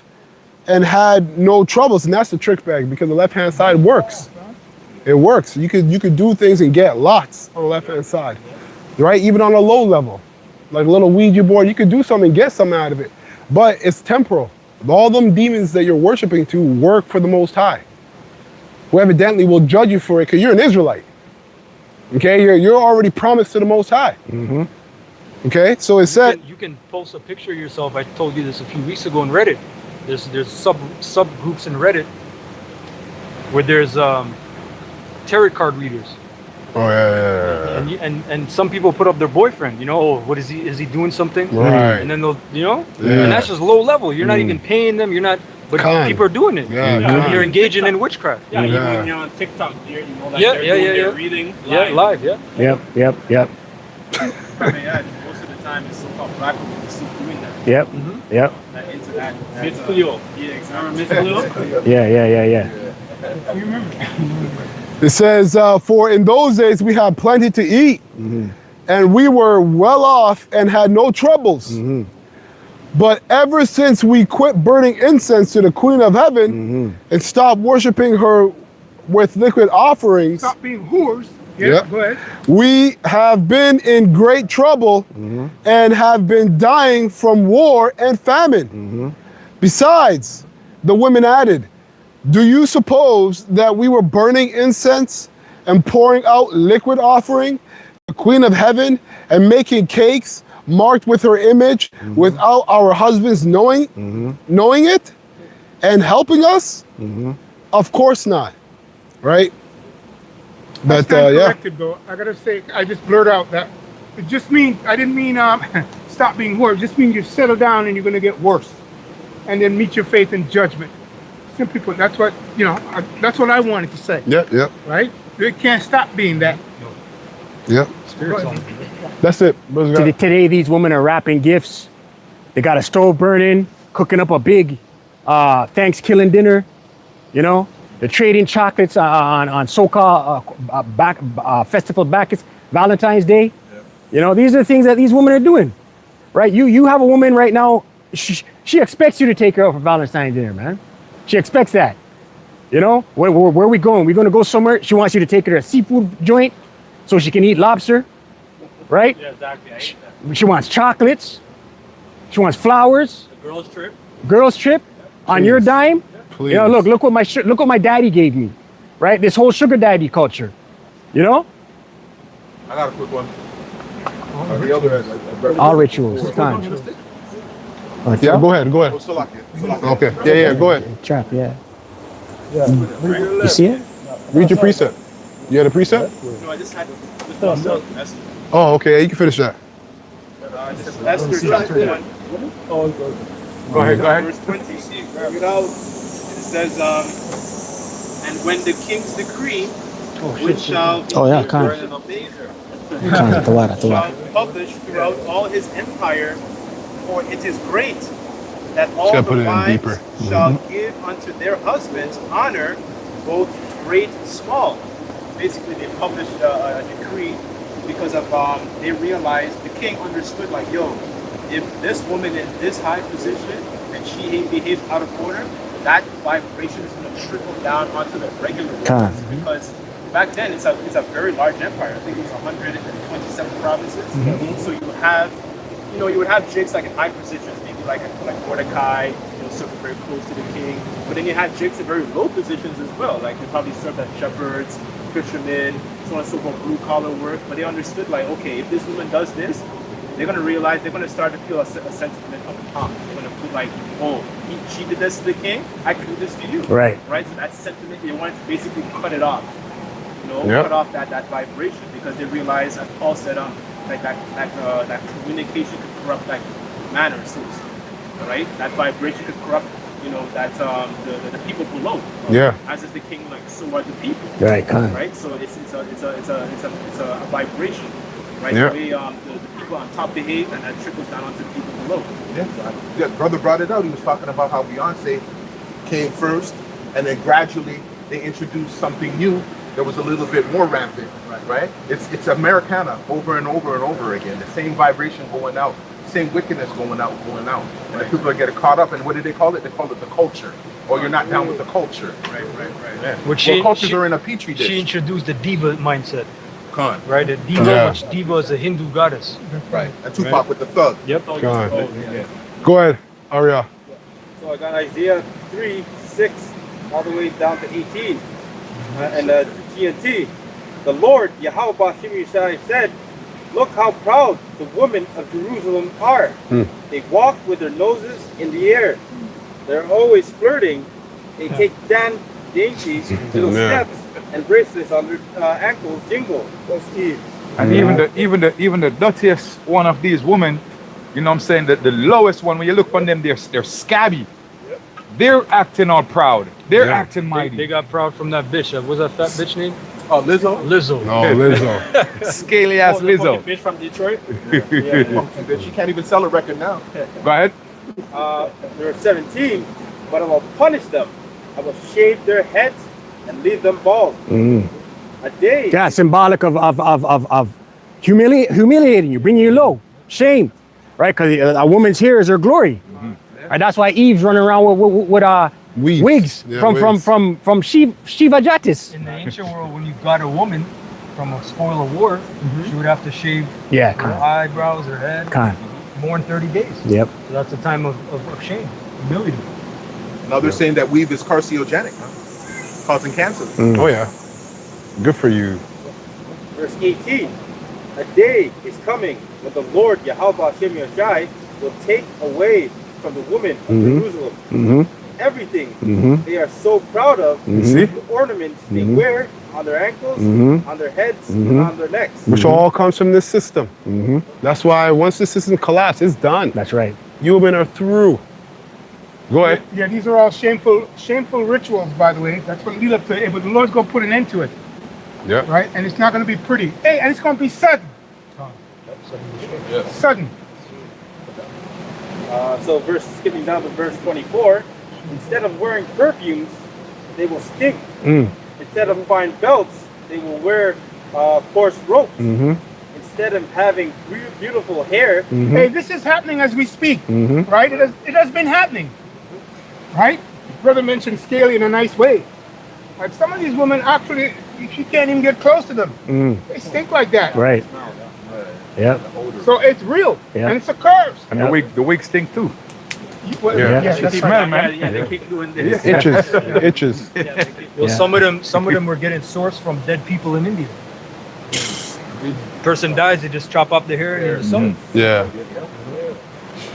[SPEAKER 1] and had no troubles." And that's the trick bag, because the left-hand side works. It works. You could do things and get lots on the left-hand side, right? Even on a low level, like a little Ouija board, you could do something, get something out of it. But it's temporal. All them demons that you're worshiping to work for the Most High, who evidently will judge you for it, because you're an Israelite. Okay, you're already promised to the Most High.
[SPEAKER 4] Mm-hmm.
[SPEAKER 1] Okay, so it said,
[SPEAKER 5] You can post a picture of yourself. I told you this a few weeks ago on Reddit. There's subgroups in Reddit where there's tarot card readers.
[SPEAKER 1] oh yeah.
[SPEAKER 5] And some people put up their boyfriend, oh, what is he doing something?
[SPEAKER 1] Right.
[SPEAKER 5] And then they'll,
[SPEAKER 1] Yeah.
[SPEAKER 5] and that's just low level. You're not even paying them. You're not, but
[SPEAKER 1] Con.
[SPEAKER 5] people are doing it.
[SPEAKER 1] Yeah,
[SPEAKER 5] You're engaging in witchcraft.
[SPEAKER 10] Yeah, even
[SPEAKER 1] Yeah.
[SPEAKER 10] when you're on TikTok, you know, like
[SPEAKER 5] Yeah,
[SPEAKER 10] they're
[SPEAKER 5] yeah,
[SPEAKER 10] doing
[SPEAKER 5] yeah,
[SPEAKER 10] their
[SPEAKER 5] yeah.
[SPEAKER 10] reading
[SPEAKER 5] Yeah, live, yeah.
[SPEAKER 4] Yep.
[SPEAKER 10] I mean, yeah, most of the time it's so-called black people who keep doing that.
[SPEAKER 4] Yep. Yep.
[SPEAKER 10] That into that. Miss Cleo. Yeah, remember Miss Cleo?
[SPEAKER 4] Yeah.
[SPEAKER 3] You remember?
[SPEAKER 1] It says, "For in those days we had plenty to eat, and we were well off and had no troubles. But ever since we quit burning incense to the Queen of Heaven and stopped worshiping her with liquid offerings,
[SPEAKER 3] Stop being whores. Yeah,
[SPEAKER 1] Yep.
[SPEAKER 3] go ahead.
[SPEAKER 1] we have been in great trouble and have been dying from war and famine. Besides," the women added, "do you suppose that we were burning incense and pouring out liquid offering, the Queen of Heaven, and making cakes marked with her image without our husbands knowing it and helping us? Of course not," right? But
[SPEAKER 3] stand
[SPEAKER 1] yeah,
[SPEAKER 3] corrected, though. I gotta say, I just blurt out that it just means I didn't mean stop being whore. It just means you settle down and you're gonna get worse, and then meet your fate in judgment. Simply put, that's what that's what I wanted to say.
[SPEAKER 1] yeah,
[SPEAKER 3] Right? They can't stop being that.
[SPEAKER 1] yeah. That's it. Brothers got-
[SPEAKER 4] Today, these women are wrapping gifts. They got a stove burning, cooking up a big Thanksgiving dinner. You know, they're trading chocolates on so-called festival Bacchus, Valentine's Day. You know, these are the things that these women are doing, right? You have a woman right now. She expects you to take her out for Valentine's dinner, man. She expects that. You know, where are we going? We're going to go somewhere. She wants you to take her to a seafood joint so she can eat lobster, right?
[SPEAKER 10] Yeah, exactly. I hate that.
[SPEAKER 4] She wants chocolates. She wants flowers.
[SPEAKER 10] The girls trip.
[SPEAKER 4] Girls trip on your dime.
[SPEAKER 1] Please.
[SPEAKER 4] You know, look what my daddy gave me, right? This whole sugar daddy culture. You know,
[SPEAKER 9] I got a quick one. The other end.
[SPEAKER 4] all rituals. Time.
[SPEAKER 1] Yeah, go ahead.
[SPEAKER 9] Oh, Salakia.
[SPEAKER 1] Okay. Yeah, go ahead.
[SPEAKER 4] Trap, yeah. You see it?
[SPEAKER 1] Read your precept. You had a precept?
[SPEAKER 8] No, I just had this myself. Esther.
[SPEAKER 1] Oh, okay. Yeah, you can finish that.
[SPEAKER 8] Esther chapter 1.
[SPEAKER 2] Go ahead.
[SPEAKER 8] Verse 20. You know, it says, and when the king's decree, which shall be
[SPEAKER 4] Oh, yeah,
[SPEAKER 8] the
[SPEAKER 4] kind.
[SPEAKER 8] burden of Azer,
[SPEAKER 4] Tawara.
[SPEAKER 8] shall publish throughout all his empire, for it is great that all
[SPEAKER 1] gotta
[SPEAKER 8] the
[SPEAKER 1] put it in
[SPEAKER 8] wives
[SPEAKER 1] deeper.
[SPEAKER 8] shall give unto their husbands honor, both great and small. Basically, they published a decree because of they realized the king understood, like, yo, if this woman in this high position and she behaves out of order, that vibration is going to trickle down onto the regular ones. Because back then it's a very large empire. I think it was 127 provinces. So you would have chicks like in high positions, maybe like Mordecai, served very close to the king. But then you had chicks in very low positions as well. Like they probably served as shepherds, fishermen, so on and so forth, blue collar work. But they understood, like, okay, if this woman does this, they're going to realize, they're going to start to feel a sentiment of the top. They're going to feel like, oh, she did this to the king, I can do this to you.
[SPEAKER 4] Right.
[SPEAKER 8] Right? So that sentiment, they wanted to basically cut it off.
[SPEAKER 1] Yep.
[SPEAKER 8] Cut off that vibration, because they realized, as Paul said, like that communication could corrupt like manners, so to speak. Right? That vibration could corrupt, that the people below.
[SPEAKER 1] Yeah.
[SPEAKER 8] As is the king, like so are the people.
[SPEAKER 4] Right, kind.
[SPEAKER 8] Right? So it's a vibration. Right?
[SPEAKER 1] Yeah.
[SPEAKER 8] The way the people on top behave, and that trickles down onto the people below.
[SPEAKER 9] Yeah, brother brought it out. He was talking about how Beyonce came first, and then gradually they introduced something new that was a little bit more rampant, right? It's Americana over and over and over again. The same vibration going out, same wickedness going out. And the people are getting caught up. And what do they call it? They call it the culture. Or you're not down with the culture. Right. Yeah.
[SPEAKER 5] Which
[SPEAKER 9] Cultures are in a petri dish.
[SPEAKER 5] She introduced the diva mindset,
[SPEAKER 9] Khan.
[SPEAKER 5] right? The diva, which diva is a Hindu goddess.
[SPEAKER 9] Right. And Tupac with the thug.
[SPEAKER 5] Yep.
[SPEAKER 1] Go ahead, Arya.
[SPEAKER 8] So I got Isaiah 3:6 all the way down to 18. And GNT, the Lord, Yahweh Bashim Yishai said, look how proud the women of Jerusalem are. They walk with their noses in the air. They're always flirting. They take dainties, little steps, and bracelets on their ankles jingle. That's Eve.
[SPEAKER 2] And even the dirtiest one of these women, you know what I'm saying, the lowest one, when you look on them, they're scabby. They're acting all proud. They're acting mighty.
[SPEAKER 5] They got proud from that bitch. What's that fat bitch name?
[SPEAKER 9] Oh, Lizzo?
[SPEAKER 5] Lizzo.
[SPEAKER 1] No, Lizzo.
[SPEAKER 2] Scaly ass Lizzo.
[SPEAKER 8] Bitch from Detroit.
[SPEAKER 9] She can't even sell a record now.
[SPEAKER 2] Go ahead.
[SPEAKER 8] Verse 17, but I will punish them. I will shave their heads and leave them bald. A day.
[SPEAKER 4] Yeah, symbolic of humiliating you, bringing you low, shame, right? Because a woman's hair is her glory. Right? That's why Eve's running around with wigs from Shiva Jatis.
[SPEAKER 5] In the ancient world, when you got a woman from a spoil of war, she would have to shave her eyebrows, her head, more than 30 days.
[SPEAKER 4] Yep.
[SPEAKER 5] So that's a time of shame, humility.
[SPEAKER 9] Now they're saying that weave is carcinogenic, causing cancer.
[SPEAKER 1] Oh yeah. Good for you.
[SPEAKER 8] Verse 18, a day is coming when the Lord Yahweh Hashem Yashai will take away from the women of Jerusalem everything
[SPEAKER 1] Mhm.
[SPEAKER 8] they are so proud of,
[SPEAKER 1] See?
[SPEAKER 8] the ornaments they
[SPEAKER 1] Mhm.
[SPEAKER 8] wear on their ankles,
[SPEAKER 1] Mhm.
[SPEAKER 8] on their heads,
[SPEAKER 1] Mhm.
[SPEAKER 8] and on their necks.
[SPEAKER 1] Which all comes from this system. That's why once the system collapses, it's done.
[SPEAKER 4] That's right.
[SPEAKER 1] You women are through. Go ahead.
[SPEAKER 3] Yeah, these are all shameful rituals, by the way. That's what lead up to it. But the Lord's gonna put an end to it,
[SPEAKER 1] Yeah.
[SPEAKER 3] right? And it's not gonna be pretty. Hey, and it's gonna be sudden. Sudden.
[SPEAKER 8] So skipping down to verse 24, instead of wearing perfumes, they will stink. Instead of fine belts, they will wear coarse ropes. Instead of having beautiful hair,
[SPEAKER 3] Hey, this is happening as we speak, right? It has been happening, right? Brother mentioned scaly in a nice way. Like some of these women actually, you can't even get close to them. They stink like that.
[SPEAKER 4] Right. Yeah.
[SPEAKER 3] So it's real,
[SPEAKER 4] Yeah.
[SPEAKER 3] and it's a curse.
[SPEAKER 2] And the wig stink too.
[SPEAKER 1] Yeah.
[SPEAKER 3] that's
[SPEAKER 2] Smell,
[SPEAKER 3] right.
[SPEAKER 2] man.
[SPEAKER 10] Yeah, they keep doing this.
[SPEAKER 1] Itches. Itches.
[SPEAKER 5] Yo,
[SPEAKER 4] Yeah.
[SPEAKER 5] some of them were getting sourced from dead people in India. Person dies, they just chop off the hair and they sell it.
[SPEAKER 1] Yeah.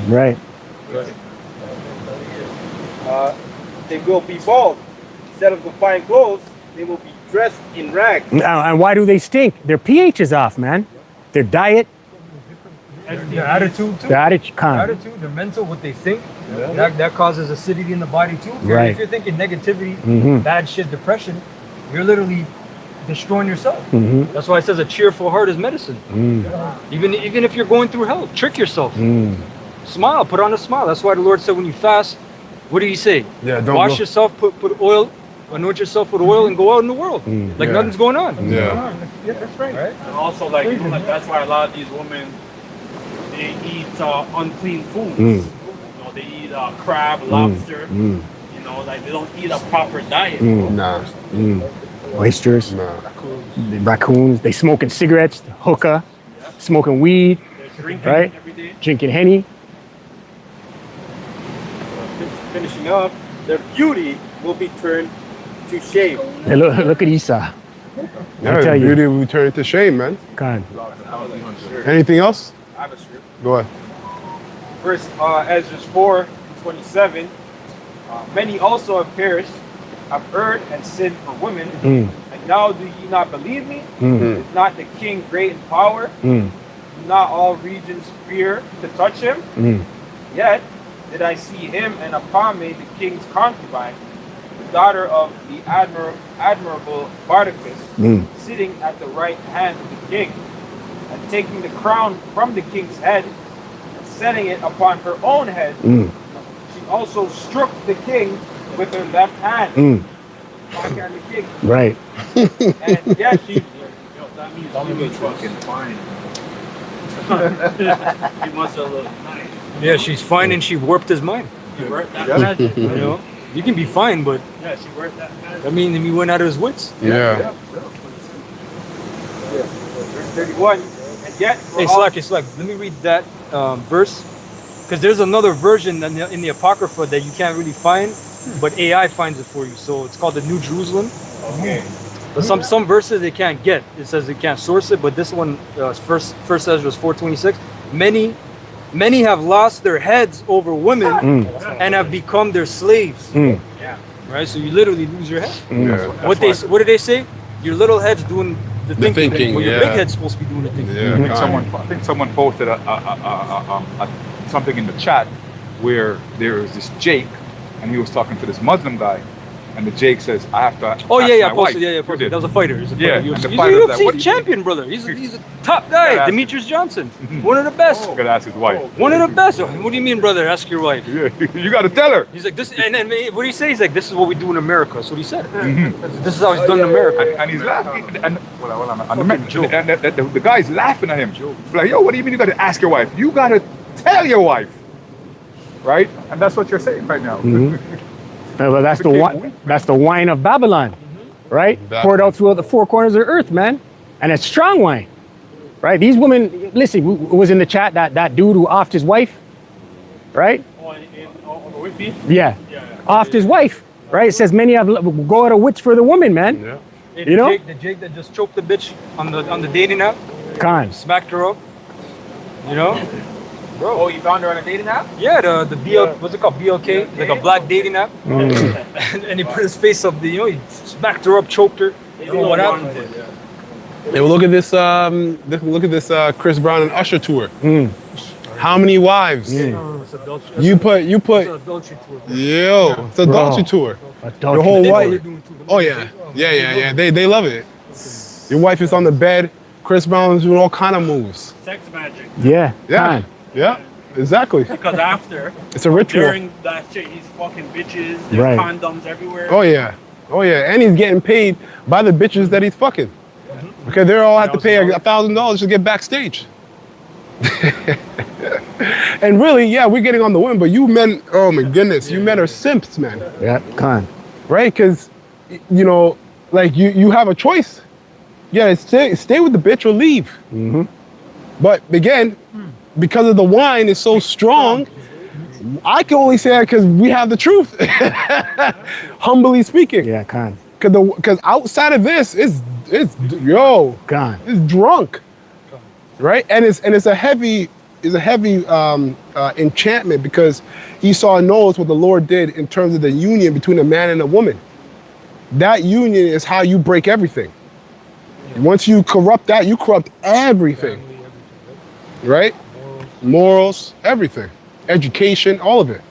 [SPEAKER 4] Right.
[SPEAKER 8] they will be bald. Instead of the fine clothes, they will be dressed in rags.
[SPEAKER 4] And why do they stink? Their pH is off, man. Their diet,
[SPEAKER 5] Their attitude too.
[SPEAKER 4] their attitude.
[SPEAKER 5] Attitude, their mental, what they think, that causes acidity in the body too.
[SPEAKER 4] Right.
[SPEAKER 5] If you're thinking negativity,
[SPEAKER 4] Mhm.
[SPEAKER 5] bad shit, depression, you're literally destroying yourself.
[SPEAKER 4] Mhm.
[SPEAKER 5] That's why it says a cheerful heart is medicine. Even if you're going through hell, trick yourself. Smile, put on a smile. That's why the Lord said when you fast, what did he say?
[SPEAKER 1] Yeah, don't
[SPEAKER 5] Wash
[SPEAKER 1] go-
[SPEAKER 5] yourself, put oil, anoint yourself with oil and go out in the world. Like
[SPEAKER 1] Yeah.
[SPEAKER 5] nothing's going on.
[SPEAKER 1] Yeah.
[SPEAKER 3] Yeah, that's right.
[SPEAKER 10] And also, like that's why a lot of these women they eat unclean foods.
[SPEAKER 1] Mm.
[SPEAKER 10] You know, they eat crab, lobster. You know, like they don't eat a proper diet.
[SPEAKER 1] Nah.
[SPEAKER 4] Oysters,
[SPEAKER 1] Nah.
[SPEAKER 4] the raccoons, they smoking cigarettes, hookah, smoking weed,
[SPEAKER 10] They're drinking
[SPEAKER 4] right?
[SPEAKER 10] every day.
[SPEAKER 4] Drinking Henny.
[SPEAKER 8] Finishing up, their beauty will be turned to shame.
[SPEAKER 4] Hey, look at Esau.
[SPEAKER 1] Yeah,
[SPEAKER 4] tell you.
[SPEAKER 1] beauty will turn into shame, man.
[SPEAKER 4] God.
[SPEAKER 1] Anything else?
[SPEAKER 8] I have a script.
[SPEAKER 1] Go ahead.
[SPEAKER 8] Verse Ezra 4:27. Many also have perished, have erred and sinned for women. And now do ye not believe me? Is not the king great in power? Do not all regions fear to touch him? Yet did I see him and upon me the king's concubine, the daughter of the admirable Bardachus, sitting at the right hand of the king, and taking the crown from the king's head, and setting it upon her own head. She also struck the king with her left hand. Backhand the king.
[SPEAKER 4] Right.
[SPEAKER 8] And yet she
[SPEAKER 10] That means she was fucking fine. He must have looked nice.
[SPEAKER 5] Yeah, she's fine and she warped his mind.
[SPEAKER 10] She worked that magic.
[SPEAKER 5] You know, you can be fine, but
[SPEAKER 10] Yeah, she worked that magic.
[SPEAKER 5] I mean, he went out of his wits.
[SPEAKER 1] Yeah.
[SPEAKER 8] verse 31. And yet
[SPEAKER 5] Hey, Slack, let me read that verse. Because there's another version in the Apocrypha that you can't really find, but AI finds it for you. So it's called the New Jerusalem.
[SPEAKER 10] Okay.
[SPEAKER 5] But some verses they can't get. It says they can't source it, but this one, first Ezra 4:26. Many have lost their heads over women and have become their slaves. Right? So you literally lose your head.
[SPEAKER 1] Yeah.
[SPEAKER 5] What did they say? Your little head's doing the thinking,
[SPEAKER 1] thinking,
[SPEAKER 5] but your
[SPEAKER 1] yeah.
[SPEAKER 5] big head's supposed to be doing the thinking.
[SPEAKER 1] Yeah.
[SPEAKER 2] I think someone posted something in the chat where there was this Jake, and he was talking to this Muslim guy, and the Jake says, "I have to."
[SPEAKER 5] Oh
[SPEAKER 2] ask
[SPEAKER 5] yeah,
[SPEAKER 2] my wife."
[SPEAKER 5] posted. Yeah,
[SPEAKER 2] You
[SPEAKER 5] posted.
[SPEAKER 2] did.
[SPEAKER 5] That was a fighter. He's a
[SPEAKER 2] Yeah,
[SPEAKER 5] fighter.
[SPEAKER 2] and the
[SPEAKER 5] He's
[SPEAKER 2] fighter's
[SPEAKER 5] a
[SPEAKER 2] like,
[SPEAKER 5] UFC
[SPEAKER 2] what do you-
[SPEAKER 5] champion, brother. He's a top guy,
[SPEAKER 2] Yeah.
[SPEAKER 5] Demetrius Johnson. One of the best.
[SPEAKER 2] Gotta ask his wife.
[SPEAKER 5] One of the best. What do you mean, brother? Ask your wife.
[SPEAKER 2] Yeah, you gotta tell her.
[SPEAKER 5] He's like this, and then what do you say? He's like, this is what we do in America. That's what he said. This is how it's done in America.
[SPEAKER 2] And he's laughing. And the guy's laughing at him. Like, yo, what do you mean you gotta ask your wife? You gotta tell your wife. Right? And that's what you're saying right now.
[SPEAKER 4] Well, that's the wine of Babylon, right?
[SPEAKER 1] Exactly.
[SPEAKER 4] Poured out throughout the four corners of the earth, man. And it's strong wine, right? These women, listen, who was in the chat, that dude who offed his wife, right?
[SPEAKER 10] On the Whitby?
[SPEAKER 4] Yeah.
[SPEAKER 10] Yeah.
[SPEAKER 4] Offed his wife, right? It says many have go out of wits for the woman, man.
[SPEAKER 1] Yeah.
[SPEAKER 5] Hey,
[SPEAKER 4] You know?
[SPEAKER 5] the Jake that just choked the bitch on the dating app,
[SPEAKER 4] Con.
[SPEAKER 5] smacked her up. You know, Bro.
[SPEAKER 8] Oh, you found her on a dating app?
[SPEAKER 5] Yeah, the what's it called? BLK, like a black dating app. And he put his face up. He smacked her up, choked her. I don't know what happened.
[SPEAKER 1] Hey, well, look at this. Look at this Chris Brown and Usher tour. How many wives?
[SPEAKER 5] It's adultery.
[SPEAKER 1] You put.
[SPEAKER 5] It's an adultery tour.
[SPEAKER 1] Yo, it's a adultery tour. Your whole wife. Oh yeah, yeah. They love it. Your wife is on the bed. Chris Brown's doing all kind of moves.
[SPEAKER 10] Sex magic.
[SPEAKER 1] Yeah. Exactly.
[SPEAKER 10] Because after,
[SPEAKER 1] It's a ritual.
[SPEAKER 10] during that shit, he's fucking bitches. There's
[SPEAKER 1] Right.
[SPEAKER 10] condoms everywhere.
[SPEAKER 1] Oh yeah, and he's getting paid by the bitches that he's fucking. Okay, they all have to pay $1,000 to get backstage. And really, yeah, we're getting on the win, but you men, oh my goodness, you men are simps, man.
[SPEAKER 4] Yeah, con.
[SPEAKER 1] Right? Because, like you have a choice. Yeah, stay with the bitch or leave. But again, because of the wine is so strong, I can only say that because we have the truth. Humbly speaking.
[SPEAKER 4] Yeah, con.
[SPEAKER 1] Because outside of this, it's
[SPEAKER 4] Gone.
[SPEAKER 1] it's drunk, right? And it's a heavy enchantment because Esau knows what the Lord did in terms of the union between a man and a woman. That union is how you break everything. Once you corrupt that, you corrupt everything, right? Morals, everything, education, all of it.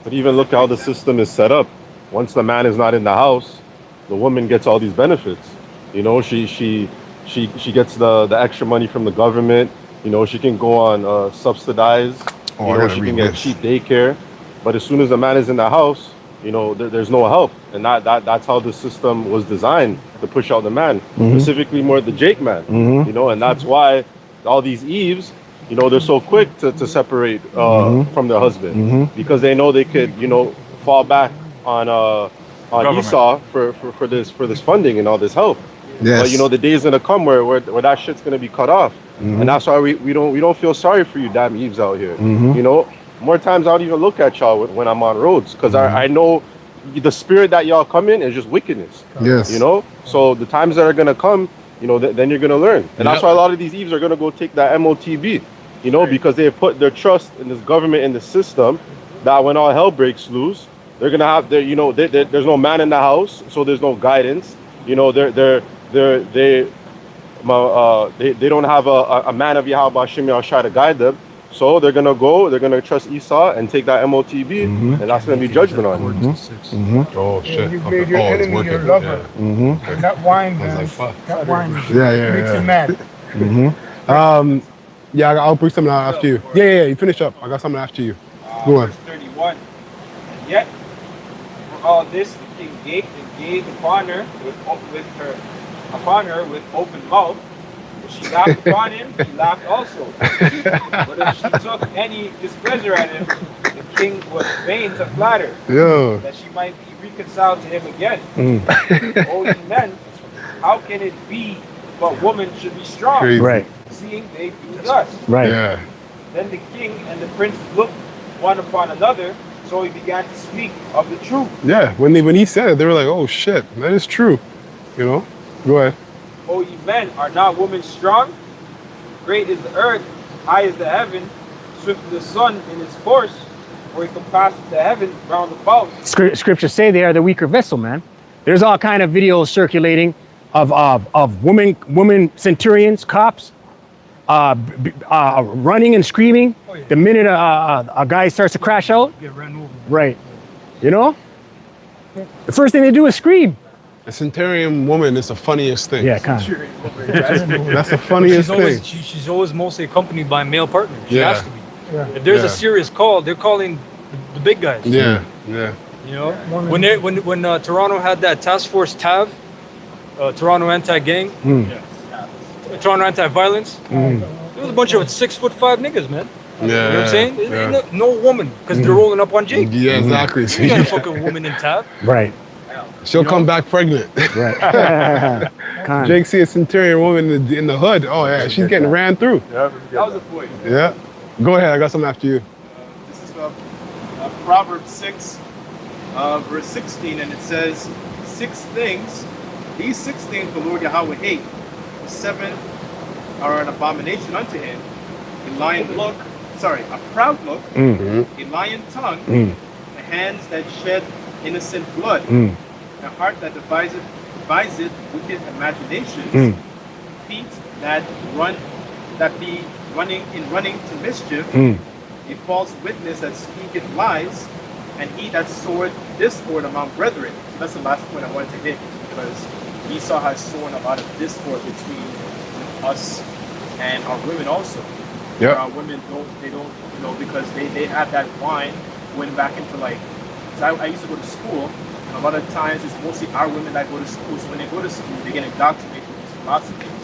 [SPEAKER 6] But even look how the system is set up. Once the man is not in the house, the woman gets all these benefits. You know, she gets the extra money from the government. You know, she can go on subsidized. She can get cheap daycare. But as soon as the man is in the house, there's no help. And that's how the system was designed to push out the man, specifically more the Jake man. And that's why all these Eves, they're so quick to separate from their husband because they know they could, fall back on Esau for this funding and all this help.
[SPEAKER 1] Yes.
[SPEAKER 6] But the day's gonna come where that shit's gonna be cut off, and that's why we don't feel sorry for you damn Eves out here. More times I don't even look at y'all when I'm on roads because I know the spirit that y'all come in is just wickedness.
[SPEAKER 1] Yes.
[SPEAKER 6] So the times that are gonna come, then you're gonna learn, and that's why a lot of these Eves are gonna go take that MOTB, because they put their trust in this government and the system. That when all hell breaks loose, they're gonna have there's no man in the house, so there's no guidance. They don't have a man of Yahweh Hashem Yahushua to guide them. So they're gonna trust Esau and take that MOTB, and that's gonna be judgment on them.
[SPEAKER 1] Oh shit.
[SPEAKER 3] And you've made your enemy your lover. And that wine, man, that wine makes you mad.
[SPEAKER 1] Yeah, I'll bring something out after you. Yeah, you finish up. I got something after you. Go on.
[SPEAKER 8] Verse 31. And yet, for all this, the king gazed upon her with open mouth. If she laughed upon him, he laughed also. But if she took any displeasure at him, the king was fain to flatter, that she might be reconciled to him again. O ye men, how can it be but woman should be strong?
[SPEAKER 1] Crazy.
[SPEAKER 4] Right.
[SPEAKER 8] Seeing they do thus.
[SPEAKER 4] Right.
[SPEAKER 1] Yeah.
[SPEAKER 8] Then the king and the princes looked one upon another, so he began to speak of the truth.
[SPEAKER 1] Yeah. When he said it, they were like, "Oh shit, that is true." Go ahead.
[SPEAKER 8] O ye men, are not women strong? Great is the earth, high is the heaven, swift is the sun in its course, for he compasses the heaven round about.
[SPEAKER 4] Scriptures say they are the weaker vessel, man. There's all kind of videos circulating of women centurions, cops, running and screaming the minute a guy starts to crash out.
[SPEAKER 5] Get ran over.
[SPEAKER 4] Right. The first thing they do is scream.
[SPEAKER 1] A centurion woman is the funniest thing.
[SPEAKER 4] Yeah, kind of.
[SPEAKER 1] That's the funniest thing.
[SPEAKER 5] She's always mostly accompanied by a male partner. She
[SPEAKER 1] Yeah.
[SPEAKER 5] has to be. If there's a serious call, they're calling the big guys.
[SPEAKER 1] Yeah.
[SPEAKER 5] When Toronto had that task force TAV, Toronto anti-gang, Toronto anti-violence, there was a bunch of 6'5" niggas, man.
[SPEAKER 1] Yeah.
[SPEAKER 5] You know what I'm saying?
[SPEAKER 1] Yeah.
[SPEAKER 5] No woman, because they're rolling up on Jake.
[SPEAKER 1] Yeah, exactly.
[SPEAKER 5] You got a fucking woman in TAV.
[SPEAKER 4] Right.
[SPEAKER 1] She'll come back pregnant.
[SPEAKER 4] Right.
[SPEAKER 1] Jake see a centurion woman in the hood. Oh yeah, she's getting ran through.
[SPEAKER 8] That was the point.
[SPEAKER 1] Yeah. Go ahead. I got something after you.
[SPEAKER 12] This is Proverbs 6, verse 16, and it says, these six things the Lord Yahweh hate. 7 are an abomination unto him. A lying look, a proud look,
[SPEAKER 1] Mm-hmm.
[SPEAKER 12] a lying tongue,
[SPEAKER 1] Mm.
[SPEAKER 12] the hands that shed innocent blood,
[SPEAKER 1] Mm.
[SPEAKER 12] the heart that deviseth wicked imaginations,
[SPEAKER 1] Mm.
[SPEAKER 12] feet that be running to mischief,
[SPEAKER 1] Mm.
[SPEAKER 12] a false witness that speaketh lies, and he that soweth discord among brethren. So that's the last point I wanted to hit, because Esau has sown a lot of discord between us and our women also.
[SPEAKER 1] Yeah.
[SPEAKER 12] Our women don't, because they have that wine going back into like, 'cause I used to go to school, and a lot of times it's mostly our women that go to school. So when they go to school, they get indoctrinated with these philosophies,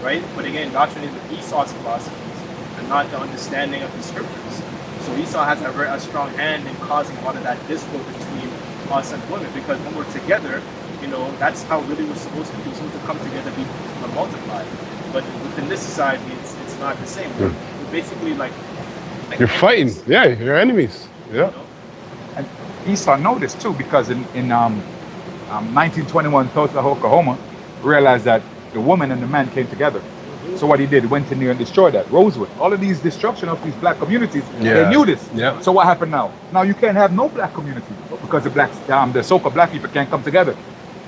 [SPEAKER 12] right? But they get indoctrinated with Esau's philosophies and not the understanding of the scriptures. So Esau has a strong hand in causing a lot of that discord between us and women, because when we're together, that's how really we're supposed to be. We're supposed to come together, be and multiply. But within this society, it's not the same. We're basically like
[SPEAKER 1] You're fighting.
[SPEAKER 12] enemies,
[SPEAKER 1] Yeah, you're enemies. Yeah.
[SPEAKER 2] And Esau know this too, because in 1921, Tulsa, Oklahoma, realized that the woman and the man came together. So what he did, he went in there and destroyed that. Rosewood, all of these destruction of these black communities, they knew this.
[SPEAKER 1] Yeah.
[SPEAKER 2] So what happened now? Now you can't have no black community because the so-called black people can't come together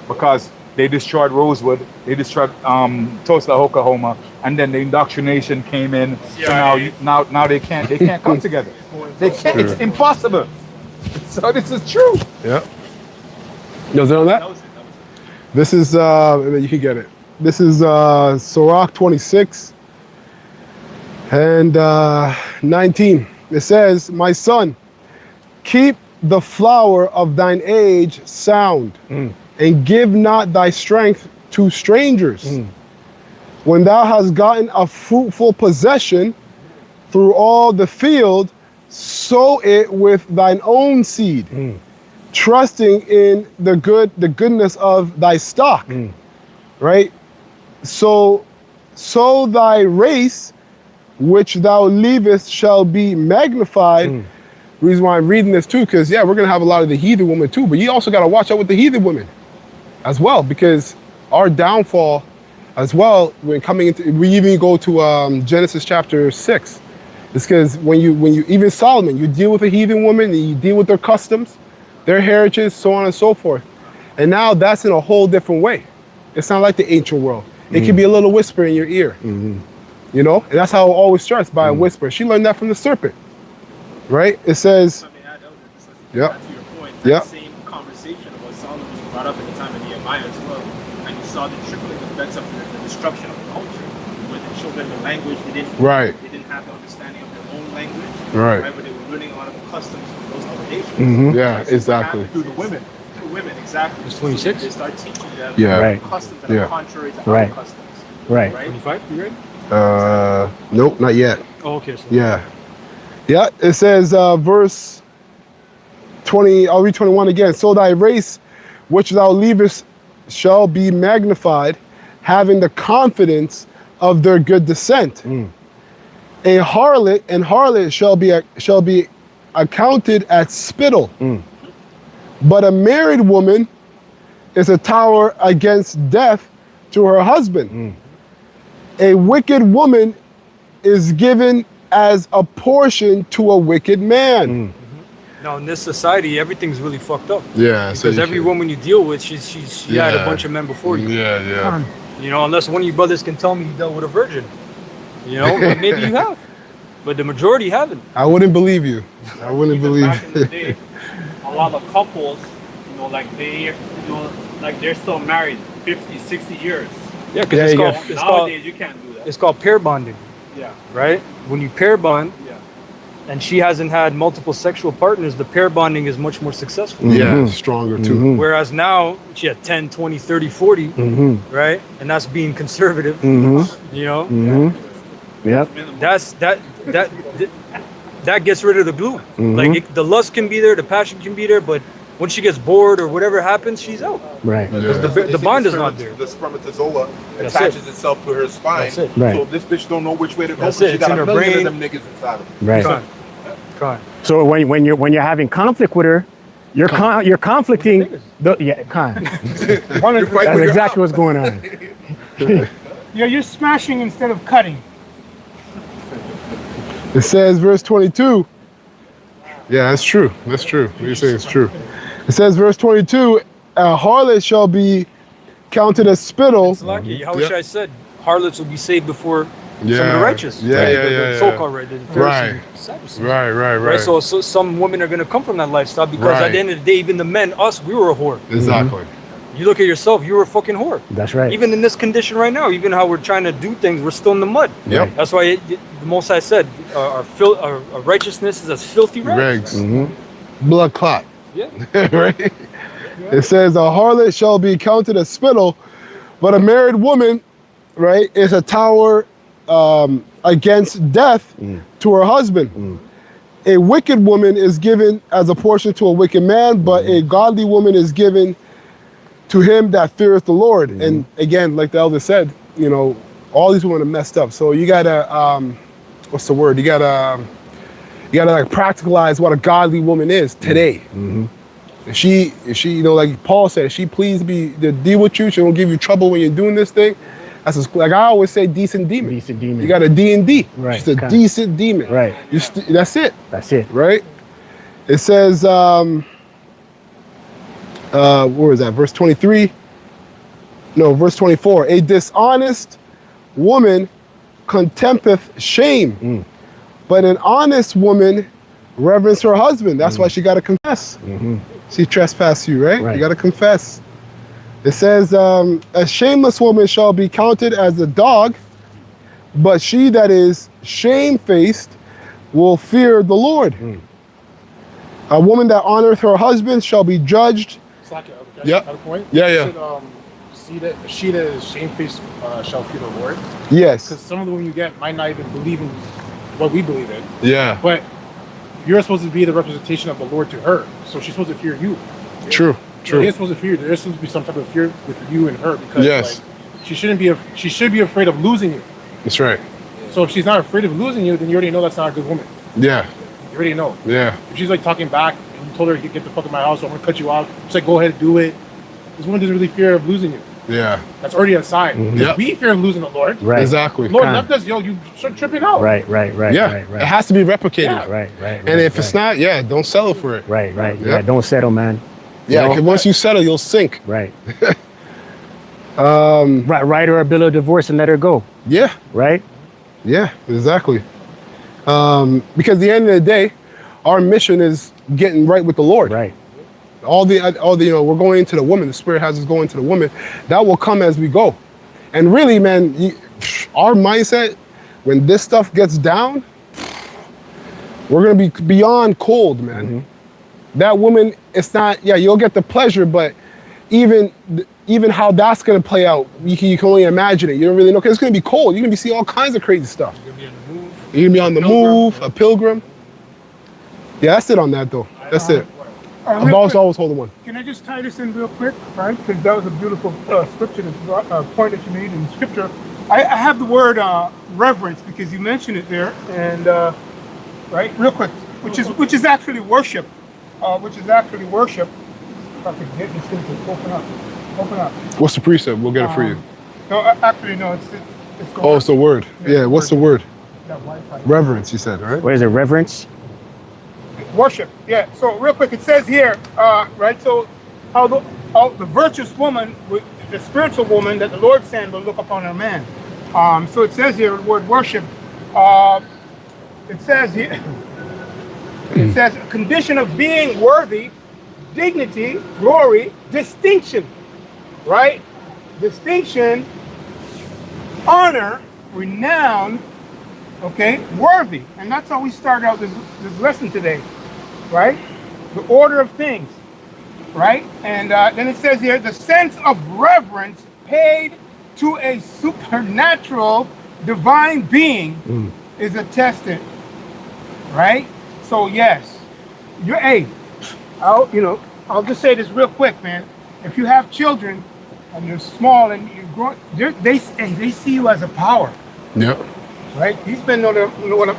[SPEAKER 2] because they destroyed Rosewood, they destroyed Tulsa, Oklahoma, and then the indoctrination came in. So now they can't come together. They can't. It's impossible. So this is true.
[SPEAKER 1] Yeah. You know that? This is you can get it. This is Sirach 26 and 19. It says, "My son, keep the flower of thine age sound, and give not thy strength to strangers. When thou hast gotten a fruitful possession through all the field, sow it with thine own seed, trusting in the goodness of thy stock." Right? So thy race which thou leavest shall be magnified. Reason why I'm reading this too, because we're gonna have a lot of the heathen women too, but you also gotta watch out with the heathen women as well, because our downfall as well, when coming into, we even go to Genesis chapter 6. It's because when you even Solomon, you deal with a heathen woman, and you deal with their customs, their heritage, so on and so forth. And now that's in a whole different way. It's not like the ancient world. It can be a little whisper in your ear, and that's how it always starts, by a whisper. She learned that from the serpent, right? It says,
[SPEAKER 12] to your point, that same conversation was Solomon was brought up at the time of Nehemiah as well, and you saw the trickling effects of the destruction of the culture, where the children, the language, they didn't have the understanding of their own language,
[SPEAKER 1] Right.
[SPEAKER 12] But they were learning a lot of the customs from those other nations.
[SPEAKER 1] Yeah, exactly.
[SPEAKER 12] Through the women. Through women, exactly.
[SPEAKER 5] It's 26?
[SPEAKER 12] So they start teaching them
[SPEAKER 1] Yeah.
[SPEAKER 12] customs that are contrary to our
[SPEAKER 4] Right.
[SPEAKER 12] customs.
[SPEAKER 4] Right.
[SPEAKER 5] 25, you ready?
[SPEAKER 1] Nope, not yet.
[SPEAKER 5] Oh, okay. So
[SPEAKER 1] Yeah. It says, verse 20, I'll read 21 again. "So thy race which thou leavest shall be magnified, having the confidence of their good descent. A harlot and harlot shall be accounted at spittle. But a married woman is a tower against death to her husband. A wicked woman is given as a portion to a wicked man."
[SPEAKER 5] now in this society, everything's really fucked up.
[SPEAKER 1] Yeah,
[SPEAKER 5] Because every woman you deal with, she had a bunch of men before you.
[SPEAKER 1] Yeah.
[SPEAKER 5] Unless one of you brothers can tell me you dealt with a virgin. But maybe you have. But the majority haven't.
[SPEAKER 1] I wouldn't believe you. I wouldn't believe
[SPEAKER 10] Back in the day, a lot of couples, they're still married 50, 60 years.
[SPEAKER 5] Yeah, because
[SPEAKER 10] Nowadays you can't do that.
[SPEAKER 5] it's called pair bonding,
[SPEAKER 10] Yeah.
[SPEAKER 5] right? When you pair bond,
[SPEAKER 10] Yeah.
[SPEAKER 5] and she hasn't had multiple sexual partners, the pair bonding is much more successful.
[SPEAKER 1] Yeah, stronger too.
[SPEAKER 5] Whereas now, she had 10, 20, 30, 40, right? And that's being conservative,
[SPEAKER 4] Yep.
[SPEAKER 5] that gets rid of the glue. Like the lust can be there, the passion can be there, but when she gets bored or whatever happens, she's out.
[SPEAKER 4] Right.
[SPEAKER 5] Because the bond is not there.
[SPEAKER 9] The spermatozoa
[SPEAKER 5] That's
[SPEAKER 9] attaches itself to her spine.
[SPEAKER 5] That's it.
[SPEAKER 4] Right.
[SPEAKER 9] So this bitch don't know which way to go.
[SPEAKER 5] That's
[SPEAKER 9] so
[SPEAKER 5] it.
[SPEAKER 9] She
[SPEAKER 5] It's
[SPEAKER 9] got
[SPEAKER 5] in
[SPEAKER 9] a
[SPEAKER 5] her
[SPEAKER 9] million
[SPEAKER 5] brain.
[SPEAKER 9] of them niggas inside of her.
[SPEAKER 4] Right.
[SPEAKER 5] Try.
[SPEAKER 4] So when you're having conflict with her, you're conflicting. That's exactly what's going on.
[SPEAKER 3] You're smashing instead of cutting.
[SPEAKER 1] It says, verse 22. Yeah, that's true. That's true. What you're saying is true. It says, verse 22, a harlot shall be counted as spittle.
[SPEAKER 5] It's lucky. How wish I said harlots will be saved before some of
[SPEAKER 1] Yeah.
[SPEAKER 5] the righteous.
[SPEAKER 1] Yeah,
[SPEAKER 5] right?
[SPEAKER 1] yeah,
[SPEAKER 5] The
[SPEAKER 1] yeah,
[SPEAKER 5] so-called right, the Pharisees,
[SPEAKER 1] Right.
[SPEAKER 5] Sadducees.
[SPEAKER 1] Right.
[SPEAKER 5] So some women are going to come from that lifestyle because
[SPEAKER 1] Right.
[SPEAKER 5] at the end of the day, even the men, us, we were a whore.
[SPEAKER 1] Exactly.
[SPEAKER 5] You look at yourself, you were a fucking whore.
[SPEAKER 4] That's right.
[SPEAKER 5] Even in this condition right now, even how we're trying to do things, we're still in the mud.
[SPEAKER 1] Yep.
[SPEAKER 5] That's why the Most High said, our righteousness is as filthy rags.
[SPEAKER 1] Regs. Blood clot.
[SPEAKER 5] Yeah.
[SPEAKER 1] Right? It says, a harlot shall be counted as spittle, but a married woman, right, is a tower against death to her husband. A wicked woman is given as a portion to a wicked man, but a godly woman is given to him that feareth the Lord. And again, like the elder said, you know, all these women are messed up. So you gotta, what's the word? You gotta like practicalize what a godly woman is today. If she, you know, like Paul said, if she please to deal with you, she won't give you trouble when you're doing this thing. That's like I always say, decent demon.
[SPEAKER 4] Decent demon.
[SPEAKER 1] You got a D&D.
[SPEAKER 4] Right.
[SPEAKER 1] She's a
[SPEAKER 4] Okay.
[SPEAKER 1] decent demon.
[SPEAKER 4] Right.
[SPEAKER 1] That's it.
[SPEAKER 4] That's it.
[SPEAKER 1] Right? It says, where is that? Verse 23? No, verse 24. A dishonest woman contempteth shame, but an honest woman reverence her husband. That's why she got to confess. She trespassed you, right?
[SPEAKER 4] Right.
[SPEAKER 1] You got to confess. It says, a shameless woman shall be counted as a dog, but she that is shamefaced will fear the Lord. A woman that honoreth her husband shall be judged.
[SPEAKER 11] It's like a
[SPEAKER 1] Yep.
[SPEAKER 11] point.
[SPEAKER 1] Yeah,
[SPEAKER 11] You
[SPEAKER 1] yeah.
[SPEAKER 11] said, she that is shamefaced shall fear the Lord.
[SPEAKER 1] Yes.
[SPEAKER 11] Because some of the women you get might not even believe in what we believe in.
[SPEAKER 1] Yeah.
[SPEAKER 11] But you're supposed to be the representation of the Lord to her. So she's supposed to fear you.
[SPEAKER 1] True. True.
[SPEAKER 11] They're supposed to fear. There's supposed to be some type of fear with you and her because
[SPEAKER 1] Yes.
[SPEAKER 11] like, she should be afraid of losing you.
[SPEAKER 1] That's right.
[SPEAKER 11] So if she's not afraid of losing you, then you already know that's not a good woman.
[SPEAKER 1] Yeah.
[SPEAKER 11] You already know.
[SPEAKER 1] Yeah.
[SPEAKER 11] If she's like talking back and you told her get the fuck out of my house, I'm gonna cut you off. She's like, go ahead and do it. This woman doesn't really fear of losing you.
[SPEAKER 1] Yeah.
[SPEAKER 11] That's already a sign.
[SPEAKER 1] Yep.
[SPEAKER 11] We fear of losing the Lord.
[SPEAKER 4] Right.
[SPEAKER 1] Exactly.
[SPEAKER 11] Lord left us, yo, you start tripping out.
[SPEAKER 4] Right.
[SPEAKER 1] Yeah.
[SPEAKER 4] Right.
[SPEAKER 1] It has to be replicated.
[SPEAKER 11] Yeah.
[SPEAKER 4] Right.
[SPEAKER 1] And if it's not, yeah, don't settle for it.
[SPEAKER 4] Right.
[SPEAKER 1] Yep.
[SPEAKER 4] Yeah. Don't settle, man.
[SPEAKER 1] Yeah,
[SPEAKER 4] You know?
[SPEAKER 1] 'cause once you settle, you'll sink.
[SPEAKER 4] Right. Write her a bill of divorce and let her go.
[SPEAKER 1] Yeah.
[SPEAKER 4] Right.
[SPEAKER 1] Yeah, exactly. Because at the end of the day, our mission is getting right with the Lord.
[SPEAKER 4] Right.
[SPEAKER 1] All the, you know, we're going into the woman. The Spirit has us going to the woman. That will come as we go. And really, man, our mindset, when this stuff gets down, we're gonna be beyond cold, man. That woman, it's not. Yeah, you'll get the pleasure, but even how that's gonna play out, you can only imagine it. You don't really know, 'cause it's gonna be cold. You're gonna be seeing all kinds of crazy stuff. You're gonna be on the move, a pilgrim. Yeah, that's it on that though. That's it.
[SPEAKER 3] Real
[SPEAKER 1] I'm always
[SPEAKER 3] quick,
[SPEAKER 1] holding one.
[SPEAKER 3] Can I just tie this in real quick, right? Because that was a beautiful scripture, point that you made in scripture. I have the word reverence because you mentioned it there, and right, real quick, which is actually worship, If I could get this thing to open up.
[SPEAKER 1] What's the precept? We'll get it for you.
[SPEAKER 3] No, actually, no, it's the
[SPEAKER 1] Oh, it's the word. Yeah, what's the word?
[SPEAKER 3] that Wi-Fi.
[SPEAKER 1] Reverence, you said, right?
[SPEAKER 4] What is it? Reverence.
[SPEAKER 3] Worship, yeah. So real quick, it says here, right? So how the virtuous woman, the spiritual woman that the Lord sent will look upon her man. So it says here, the word worship. It says here, it says a condition of being worthy, dignity, glory, distinction, right? Distinction, honor, renown, okay, worthy. And that's how we start out this lesson today, right? The order of things, right? And then it says here, the sense of reverence paid to a supernatural divine being is attested, right? So yes, I'll just say this real quick, man. If you have children and you're small and you're growing, they see you as a power.
[SPEAKER 1] Yep.
[SPEAKER 3] Right? These men know what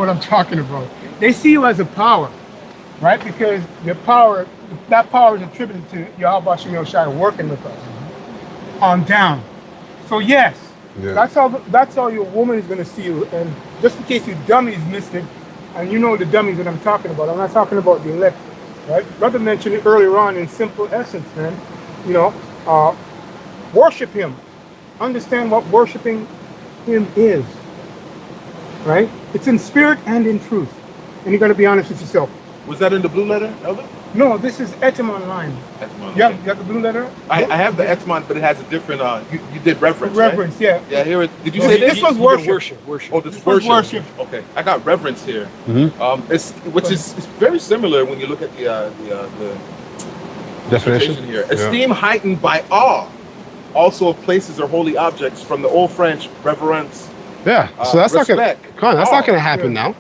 [SPEAKER 3] I'm talking about. They see you as a power, right? Because that power is attributed to Yahweh Shem Yoshai working with us on down. So yes,
[SPEAKER 1] Yeah.
[SPEAKER 3] That's how your woman is gonna see you. And just in case you dummies missed it, and you know the dummies that I'm talking about. I'm not talking about the elect, right? Brother mentioned it earlier on in simple essence, man. You know, worship him. Understand what worshiping him is. Right? It's in spirit and in truth. And you gotta be honest with yourself.
[SPEAKER 9] Was that in the blue letter, Elder?
[SPEAKER 3] No, this is Etamon line.
[SPEAKER 9] Etymon,
[SPEAKER 3] Yeah,
[SPEAKER 9] okay.
[SPEAKER 3] you got the blue letter?
[SPEAKER 9] I have the Etymon, but it has a different. You did reverence.
[SPEAKER 3] Reverence,
[SPEAKER 9] right?
[SPEAKER 3] yeah.
[SPEAKER 9] Yeah, here it. Did you
[SPEAKER 3] No,
[SPEAKER 9] say
[SPEAKER 3] this was worship.
[SPEAKER 9] Oh, this
[SPEAKER 3] This was
[SPEAKER 9] worship.
[SPEAKER 3] worship.
[SPEAKER 9] Okay, I got reverence here.
[SPEAKER 1] Mm-hmm.
[SPEAKER 9] It's very similar when you look at the
[SPEAKER 1] Definition
[SPEAKER 9] here.
[SPEAKER 1] Yeah.
[SPEAKER 9] Esteem heightened by awe, also of places or holy objects, from the Old French reverence.
[SPEAKER 1] Yeah. So that's not gonna.
[SPEAKER 9] respect.
[SPEAKER 1] Come on, that's not
[SPEAKER 9] Oh,
[SPEAKER 1] gonna happen
[SPEAKER 3] yeah.
[SPEAKER 1] now.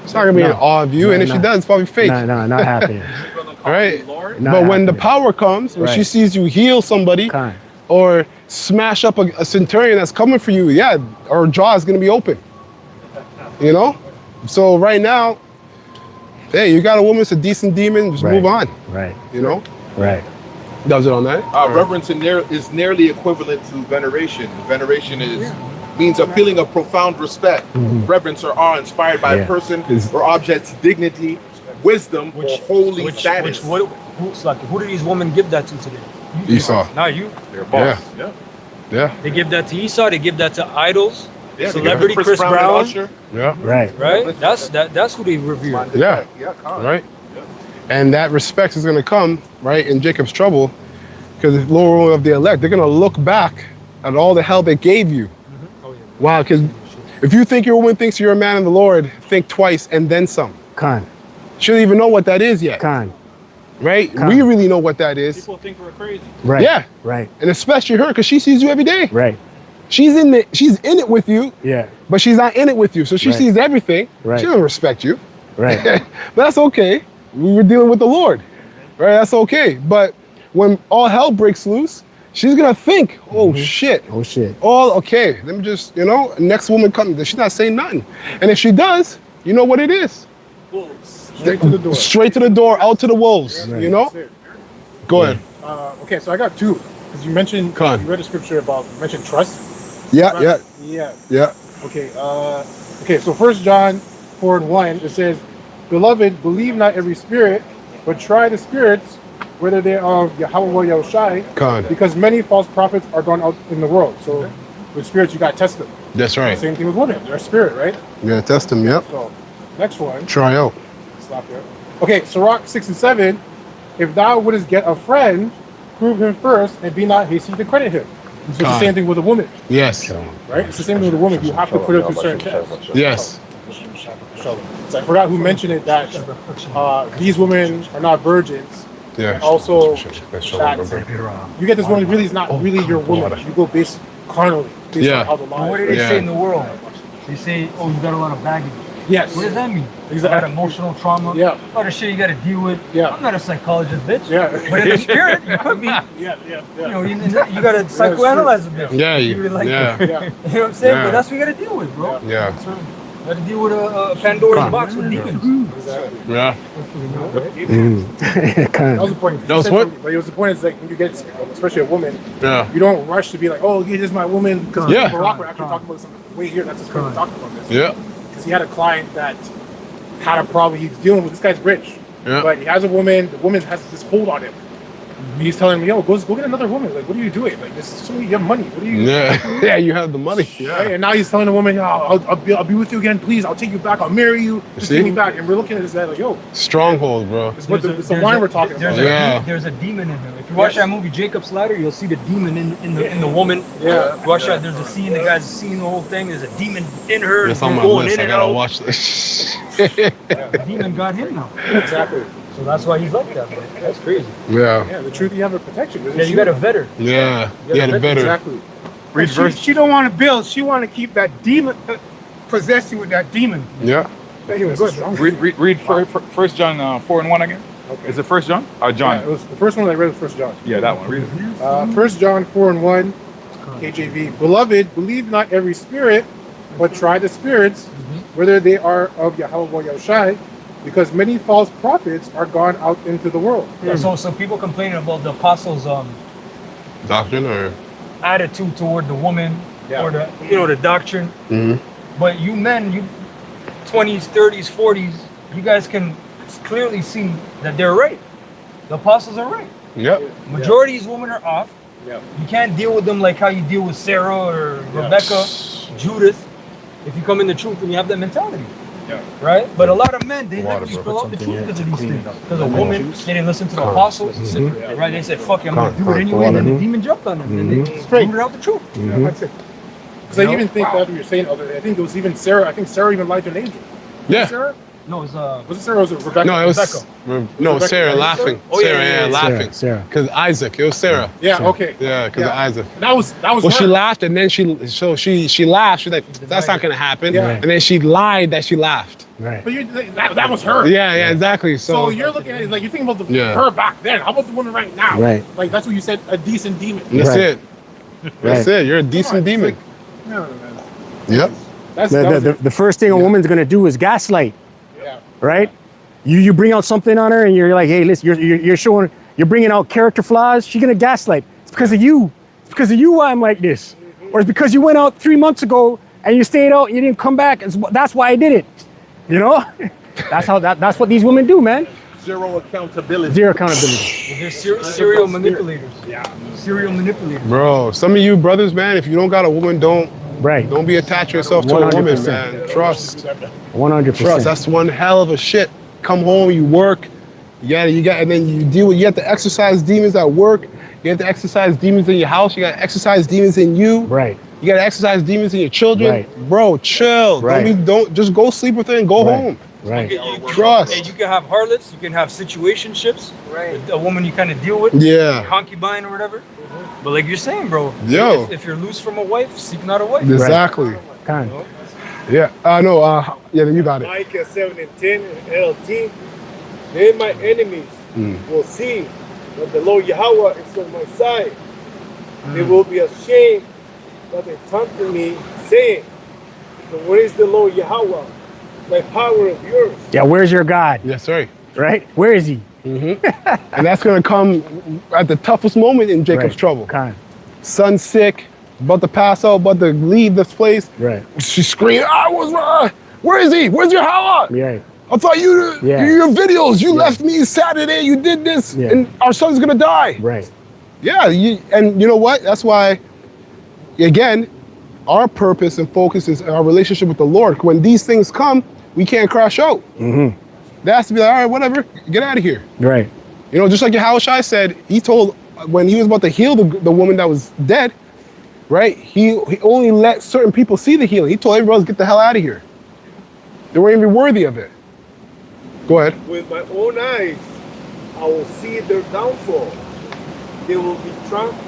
[SPEAKER 1] It's not gonna be in awe of you,
[SPEAKER 4] No,
[SPEAKER 1] and if
[SPEAKER 4] no.
[SPEAKER 1] she does, it's probably fake.
[SPEAKER 4] No, not happening.
[SPEAKER 1] Right?
[SPEAKER 10] Lord.
[SPEAKER 4] Not
[SPEAKER 1] But when the
[SPEAKER 4] happening.
[SPEAKER 1] power comes, when she
[SPEAKER 4] Right.
[SPEAKER 1] sees you heal somebody
[SPEAKER 4] Kind.
[SPEAKER 1] or smash up a centurion that's coming for you, yeah, our jaw is gonna be open. You know? So right now, hey, you got a woman, it's a decent demon, just
[SPEAKER 4] Right.
[SPEAKER 1] move on.
[SPEAKER 4] Right.
[SPEAKER 1] You know?
[SPEAKER 4] Right.
[SPEAKER 1] That was it on that?
[SPEAKER 9] Reverence is nearly equivalent to veneration. Veneration means a feeling of profound respect, reverence or awe inspired by
[SPEAKER 4] Yeah.
[SPEAKER 9] a person or object's dignity, wisdom, or holy status.
[SPEAKER 5] Who do these women give that to today?
[SPEAKER 1] Esau.
[SPEAKER 5] Not you.
[SPEAKER 9] Their boss.
[SPEAKER 1] Yeah.
[SPEAKER 9] Yeah.
[SPEAKER 1] Yeah.
[SPEAKER 5] They give that to Esau. They give that to idols.
[SPEAKER 9] Yeah,
[SPEAKER 5] Celebrity
[SPEAKER 9] they got
[SPEAKER 5] Chris
[SPEAKER 9] and
[SPEAKER 5] Brown.
[SPEAKER 9] Usher.
[SPEAKER 1] Yeah.
[SPEAKER 4] Right.
[SPEAKER 5] Right? That's who they revere.
[SPEAKER 1] Yeah.
[SPEAKER 9] Yeah,
[SPEAKER 1] Right? And that respect is gonna come, right, in Jacob's trouble, because the Lord of the elect, they're gonna look back at all the hell they gave you. Wow, because if you think your woman thinks you're a man of the Lord, think twice and then some.
[SPEAKER 4] Con.
[SPEAKER 1] She doesn't even know what that is yet,
[SPEAKER 4] Con.
[SPEAKER 1] right?
[SPEAKER 4] Con.
[SPEAKER 1] We really know what that is.
[SPEAKER 10] People think we're crazy.
[SPEAKER 4] Right.
[SPEAKER 1] Yeah,
[SPEAKER 4] Right.
[SPEAKER 1] and especially her, because she sees you every day.
[SPEAKER 4] Right.
[SPEAKER 1] She's in it with you,
[SPEAKER 4] Yeah.
[SPEAKER 1] but she's not in it with you. So she
[SPEAKER 4] Right.
[SPEAKER 1] sees everything.
[SPEAKER 4] Right.
[SPEAKER 1] She doesn't respect you.
[SPEAKER 4] Right.
[SPEAKER 1] But that's okay. We were dealing with the Lord, right? That's okay. But when all hell breaks loose, she's gonna think, oh shit.
[SPEAKER 4] Oh shit.
[SPEAKER 1] Oh, okay. Let me just, next woman comes. She's not saying nothing. And if she does, you know what it is.
[SPEAKER 3] Straight to the door.
[SPEAKER 1] Straight to the door, out to the wolves.
[SPEAKER 4] Right.
[SPEAKER 1] You know?
[SPEAKER 11] That's it.
[SPEAKER 1] Go ahead.
[SPEAKER 11] Okay, so I got two. Because you mentioned,
[SPEAKER 1] Con.
[SPEAKER 11] you read a scripture about, you mentioned trust.
[SPEAKER 1] Yeah,
[SPEAKER 11] Right?
[SPEAKER 1] yeah,
[SPEAKER 11] Yeah.
[SPEAKER 1] yeah.
[SPEAKER 11] Okay, so 1 John 4:1, it says, Beloved, believe not every spirit, but try the spirits, whether they are of Yahweh or Yahushai,
[SPEAKER 1] Con.
[SPEAKER 11] because many false prophets are gone out in the world. So with spirits, you got to test them.
[SPEAKER 1] That's right.
[SPEAKER 11] Same thing with women. They're a spirit, right?
[SPEAKER 1] Yeah, test them, yep.
[SPEAKER 11] So next one.
[SPEAKER 1] Try out.
[SPEAKER 11] Slap here. Okay, Sirach 6:7. If thou wouldest get a friend, prove him first, and be not hasty to credit him. So it's the
[SPEAKER 1] God.
[SPEAKER 11] same thing with a woman,
[SPEAKER 1] Yes.
[SPEAKER 11] right? It's the same thing with a woman. You have to put her through certain tests.
[SPEAKER 1] Yes.
[SPEAKER 11] So I forgot who mentioned it that these women are not virgins.
[SPEAKER 1] Yeah.
[SPEAKER 11] And also, that you get this woman really is not really your woman. You go based carnally, based
[SPEAKER 1] Yeah.
[SPEAKER 11] on how the
[SPEAKER 5] What
[SPEAKER 11] lie.
[SPEAKER 5] do they
[SPEAKER 1] Yeah.
[SPEAKER 5] say in the world? They say, oh, you got a lot of baggage.
[SPEAKER 11] Yes.
[SPEAKER 5] What does that mean?
[SPEAKER 11] Exactly.
[SPEAKER 5] A lot of emotional trauma.
[SPEAKER 11] Yeah.
[SPEAKER 5] A lot of shit you got to deal with.
[SPEAKER 11] Yeah.
[SPEAKER 5] I'm not a psychologist, bitch.
[SPEAKER 11] Yeah.
[SPEAKER 5] But in the spirit, you could be.
[SPEAKER 11] Yeah.
[SPEAKER 5] You know, you got to psychoanalyze a bitch.
[SPEAKER 1] Yeah,
[SPEAKER 5] You really like
[SPEAKER 1] yeah.
[SPEAKER 5] it.
[SPEAKER 11] Yeah.
[SPEAKER 5] You know what I'm saying?
[SPEAKER 1] Yeah.
[SPEAKER 5] But that's what you got to deal with, bro.
[SPEAKER 1] Yeah.
[SPEAKER 5] You got to deal with a Pandora's box with demons.
[SPEAKER 11] Exactly.
[SPEAKER 1] Yeah.
[SPEAKER 11] That was the point.
[SPEAKER 1] That was
[SPEAKER 11] You said
[SPEAKER 1] what?
[SPEAKER 11] something, but it was the point is like when you get, especially a woman,
[SPEAKER 1] Yeah.
[SPEAKER 11] you don't rush to be like, oh, yeah, this is my woman. Because
[SPEAKER 1] Yeah.
[SPEAKER 11] Barack, we're actually talking about something way here. That's his friend talking about this.
[SPEAKER 1] Yeah.
[SPEAKER 11] Because he had a client that had a problem. He's dealing with this guy's rich,
[SPEAKER 1] Yeah.
[SPEAKER 11] but he has a woman. The woman has this hold on him. And he's telling me, yo, go get another woman. Like, what are you doing? Like, this is so you have money. What are you?
[SPEAKER 1] Yeah. Yeah, you have the money.
[SPEAKER 11] Right?
[SPEAKER 1] Yeah.
[SPEAKER 11] And now he's telling the woman, oh, I'll be with you again, please. I'll take you back. I'll marry you. Just
[SPEAKER 1] see?
[SPEAKER 11] take me back. And we're looking at this guy like, yo,
[SPEAKER 1] Stronghold, bro.
[SPEAKER 11] it's what it's the wine we're talking about.
[SPEAKER 1] Yeah.
[SPEAKER 5] There's a demon in him. If you watch that movie Jacob's Ladder, you'll see the demon in the woman.
[SPEAKER 11] Yeah.
[SPEAKER 5] Watch that. There's a scene. The guy's seeing the whole thing. There's a demon in her.
[SPEAKER 1] It's on my
[SPEAKER 5] going
[SPEAKER 1] list.
[SPEAKER 5] in
[SPEAKER 1] I
[SPEAKER 5] and
[SPEAKER 1] gotta
[SPEAKER 5] out.
[SPEAKER 1] watch this.
[SPEAKER 5] The demon got him now.
[SPEAKER 11] Exactly.
[SPEAKER 5] So that's why he's like that, man. That's crazy.
[SPEAKER 1] Yeah.
[SPEAKER 11] Yeah, the truth you have a protection.
[SPEAKER 5] Yeah, you got a vetter.
[SPEAKER 1] Yeah. Yeah, the better.
[SPEAKER 11] Exactly.
[SPEAKER 3] Read she don't want to build. She want to keep that demon, possess you with that demon.
[SPEAKER 1] Yeah.
[SPEAKER 11] Anyway, go ahead.
[SPEAKER 2] Read First John 4:1 again.
[SPEAKER 11] Okay.
[SPEAKER 2] Is it First John? John.
[SPEAKER 11] Yeah, it was the first one I read was 1 John.
[SPEAKER 2] Yeah, that one. Read it.
[SPEAKER 11] 1 John 4:1, KJV. Beloved, believe not every spirit, but try the spirits, whether they are of Yahweh or Yahushai, because many false prophets are gone out into the world.
[SPEAKER 5] Yeah, so people complaining about the apostles'
[SPEAKER 1] Doctrine or?
[SPEAKER 5] attitude toward the woman, or the the doctrine.
[SPEAKER 1] Mhm.
[SPEAKER 5] But you men, you 20s, 30s, 40s, you guys can clearly see that they're right. The apostles are right.
[SPEAKER 1] Yep.
[SPEAKER 5] Majority of these women are off.
[SPEAKER 9] Yeah.
[SPEAKER 5] You can't deal with them like how you deal with Sarah or Rebecca, Judith, if you come in the truth and you have that mentality.
[SPEAKER 9] Yeah.
[SPEAKER 5] Right? But a lot of men, they
[SPEAKER 1] Water,
[SPEAKER 5] literally
[SPEAKER 1] bro.
[SPEAKER 5] spill out the
[SPEAKER 1] Something
[SPEAKER 5] truth
[SPEAKER 1] here
[SPEAKER 5] because of these
[SPEAKER 1] to clean
[SPEAKER 5] things.
[SPEAKER 1] it up.
[SPEAKER 5] Because a woman, they didn't listen to the
[SPEAKER 1] Con.
[SPEAKER 5] apostles.
[SPEAKER 1] Mhm.
[SPEAKER 5] Right? They said, fuck it, I'm going to do
[SPEAKER 1] Con.
[SPEAKER 5] it anyway. And then
[SPEAKER 1] Mhm.
[SPEAKER 5] the demon jumped on them. And they
[SPEAKER 11] Straight.
[SPEAKER 5] rooted out the truth.
[SPEAKER 1] Mhm.
[SPEAKER 11] That's it. Because I even think that what you're saying, I think it was even Sarah. I think Sarah even lied to an angel.
[SPEAKER 1] Yeah.
[SPEAKER 11] Sarah?
[SPEAKER 5] No, it's
[SPEAKER 11] Was it Sarah or was it Rebecca?
[SPEAKER 1] No, it was
[SPEAKER 11] Rebecca.
[SPEAKER 1] no
[SPEAKER 11] Rebecca,
[SPEAKER 1] Sarah
[SPEAKER 11] right?
[SPEAKER 1] laughing.
[SPEAKER 5] Oh, yeah,
[SPEAKER 1] Sarah,
[SPEAKER 5] yeah, yeah,
[SPEAKER 1] laughing.
[SPEAKER 4] Sarah.
[SPEAKER 1] Because Isaac, it was Sarah.
[SPEAKER 11] Yeah,
[SPEAKER 4] Sarah.
[SPEAKER 11] okay.
[SPEAKER 1] Yeah, because of Isaac.
[SPEAKER 11] That was
[SPEAKER 1] Well,
[SPEAKER 11] her.
[SPEAKER 1] she laughed and then she laughed. She's like, that's not gonna happen.
[SPEAKER 11] Yeah.
[SPEAKER 1] And then she lied that she laughed.
[SPEAKER 4] Right.
[SPEAKER 11] But that was her.
[SPEAKER 1] Yeah, exactly.
[SPEAKER 11] So you're looking at it like you're thinking about
[SPEAKER 1] Yeah.
[SPEAKER 11] her back then. How about the woman right now?
[SPEAKER 4] Right.
[SPEAKER 11] Like that's what you said, a decent demon.
[SPEAKER 1] That's
[SPEAKER 4] Right.
[SPEAKER 1] it. That's it. You're a decent demon.
[SPEAKER 11] No, man.
[SPEAKER 1] Yep.
[SPEAKER 4] The first thing a woman's gonna do is gaslight.
[SPEAKER 11] Yeah.
[SPEAKER 4] Right? You bring out something on her and you're like, hey, listen, you're bringing out character flaws. She's gonna gaslight. It's because of you. It's because of you why I'm like this. Or it's because you went out 3 months ago and you stayed out and you didn't come back. That's why I did it. You know? That's what these women do, man.
[SPEAKER 9] Zero accountability.
[SPEAKER 4] Zero accountability.
[SPEAKER 5] They're serial manipulators. Yeah. Serial manipulators.
[SPEAKER 1] Bro, some of you brothers, man, if you don't got a woman, don't be attached yourself to a woman,
[SPEAKER 4] 100%.
[SPEAKER 1] man. Trust.
[SPEAKER 4] 100%.
[SPEAKER 1] Trust. That's one hell of a shit. Come home, you work, and then you have to exercise demons at work. You have to exercise demons in your house. You got to exercise demons in you.
[SPEAKER 4] Right.
[SPEAKER 1] You got to exercise demons in your children.
[SPEAKER 4] Right.
[SPEAKER 1] Bro, chill.
[SPEAKER 4] Right.
[SPEAKER 1] Don't just go sleep with her and go home.
[SPEAKER 4] Right.
[SPEAKER 1] Trust.
[SPEAKER 5] And you can have harlots, you can have situationships. Right. With a woman you kind of deal with.
[SPEAKER 1] Yeah.
[SPEAKER 5] Concubine or whatever. But like you're saying, bro.
[SPEAKER 1] Yo.
[SPEAKER 5] If you're loose from a wife, seek not a wife.
[SPEAKER 1] Exactly.
[SPEAKER 4] Kind.
[SPEAKER 1] Yeah. Yeah, you got it.
[SPEAKER 13] Micah 7:10 and LT. Then my enemies will see that the Lord Yahweh is on my side. They will be ashamed that they taunted me, saying, so where is the Lord Yahweh? My power of yours.
[SPEAKER 4] Yeah, where's your God?
[SPEAKER 1] Yes, sir.
[SPEAKER 4] Right? Where is he?
[SPEAKER 1] And that's going to come at the toughest moment in Jacob's
[SPEAKER 4] Right.
[SPEAKER 1] trouble.
[SPEAKER 4] Kind.
[SPEAKER 1] Son's sick, about to pass out, about to leave this place.
[SPEAKER 4] Right.
[SPEAKER 1] She screamed, where is he? Where's your Yahweh?
[SPEAKER 4] Yeah.
[SPEAKER 1] I thought your videos, you left me Saturday, you did this, and our son's gonna die.
[SPEAKER 4] Right.
[SPEAKER 1] Yeah, and you know what? That's why, again, our purpose and focus is our relationship with the Lord. When these things come, we can't crash out.
[SPEAKER 4] Mm-hmm.
[SPEAKER 1] They has to be like, all right, whatever, get out of here.
[SPEAKER 4] Right.
[SPEAKER 1] You know, just like Yahushua said, he told, when he was about to heal the woman that was dead, right? He only let certain people see the healing. He told everybody else, get the hell out of here. They weren't even worthy of it. Go ahead.
[SPEAKER 13] With my own eyes, I will see their downfall. They will be trampled.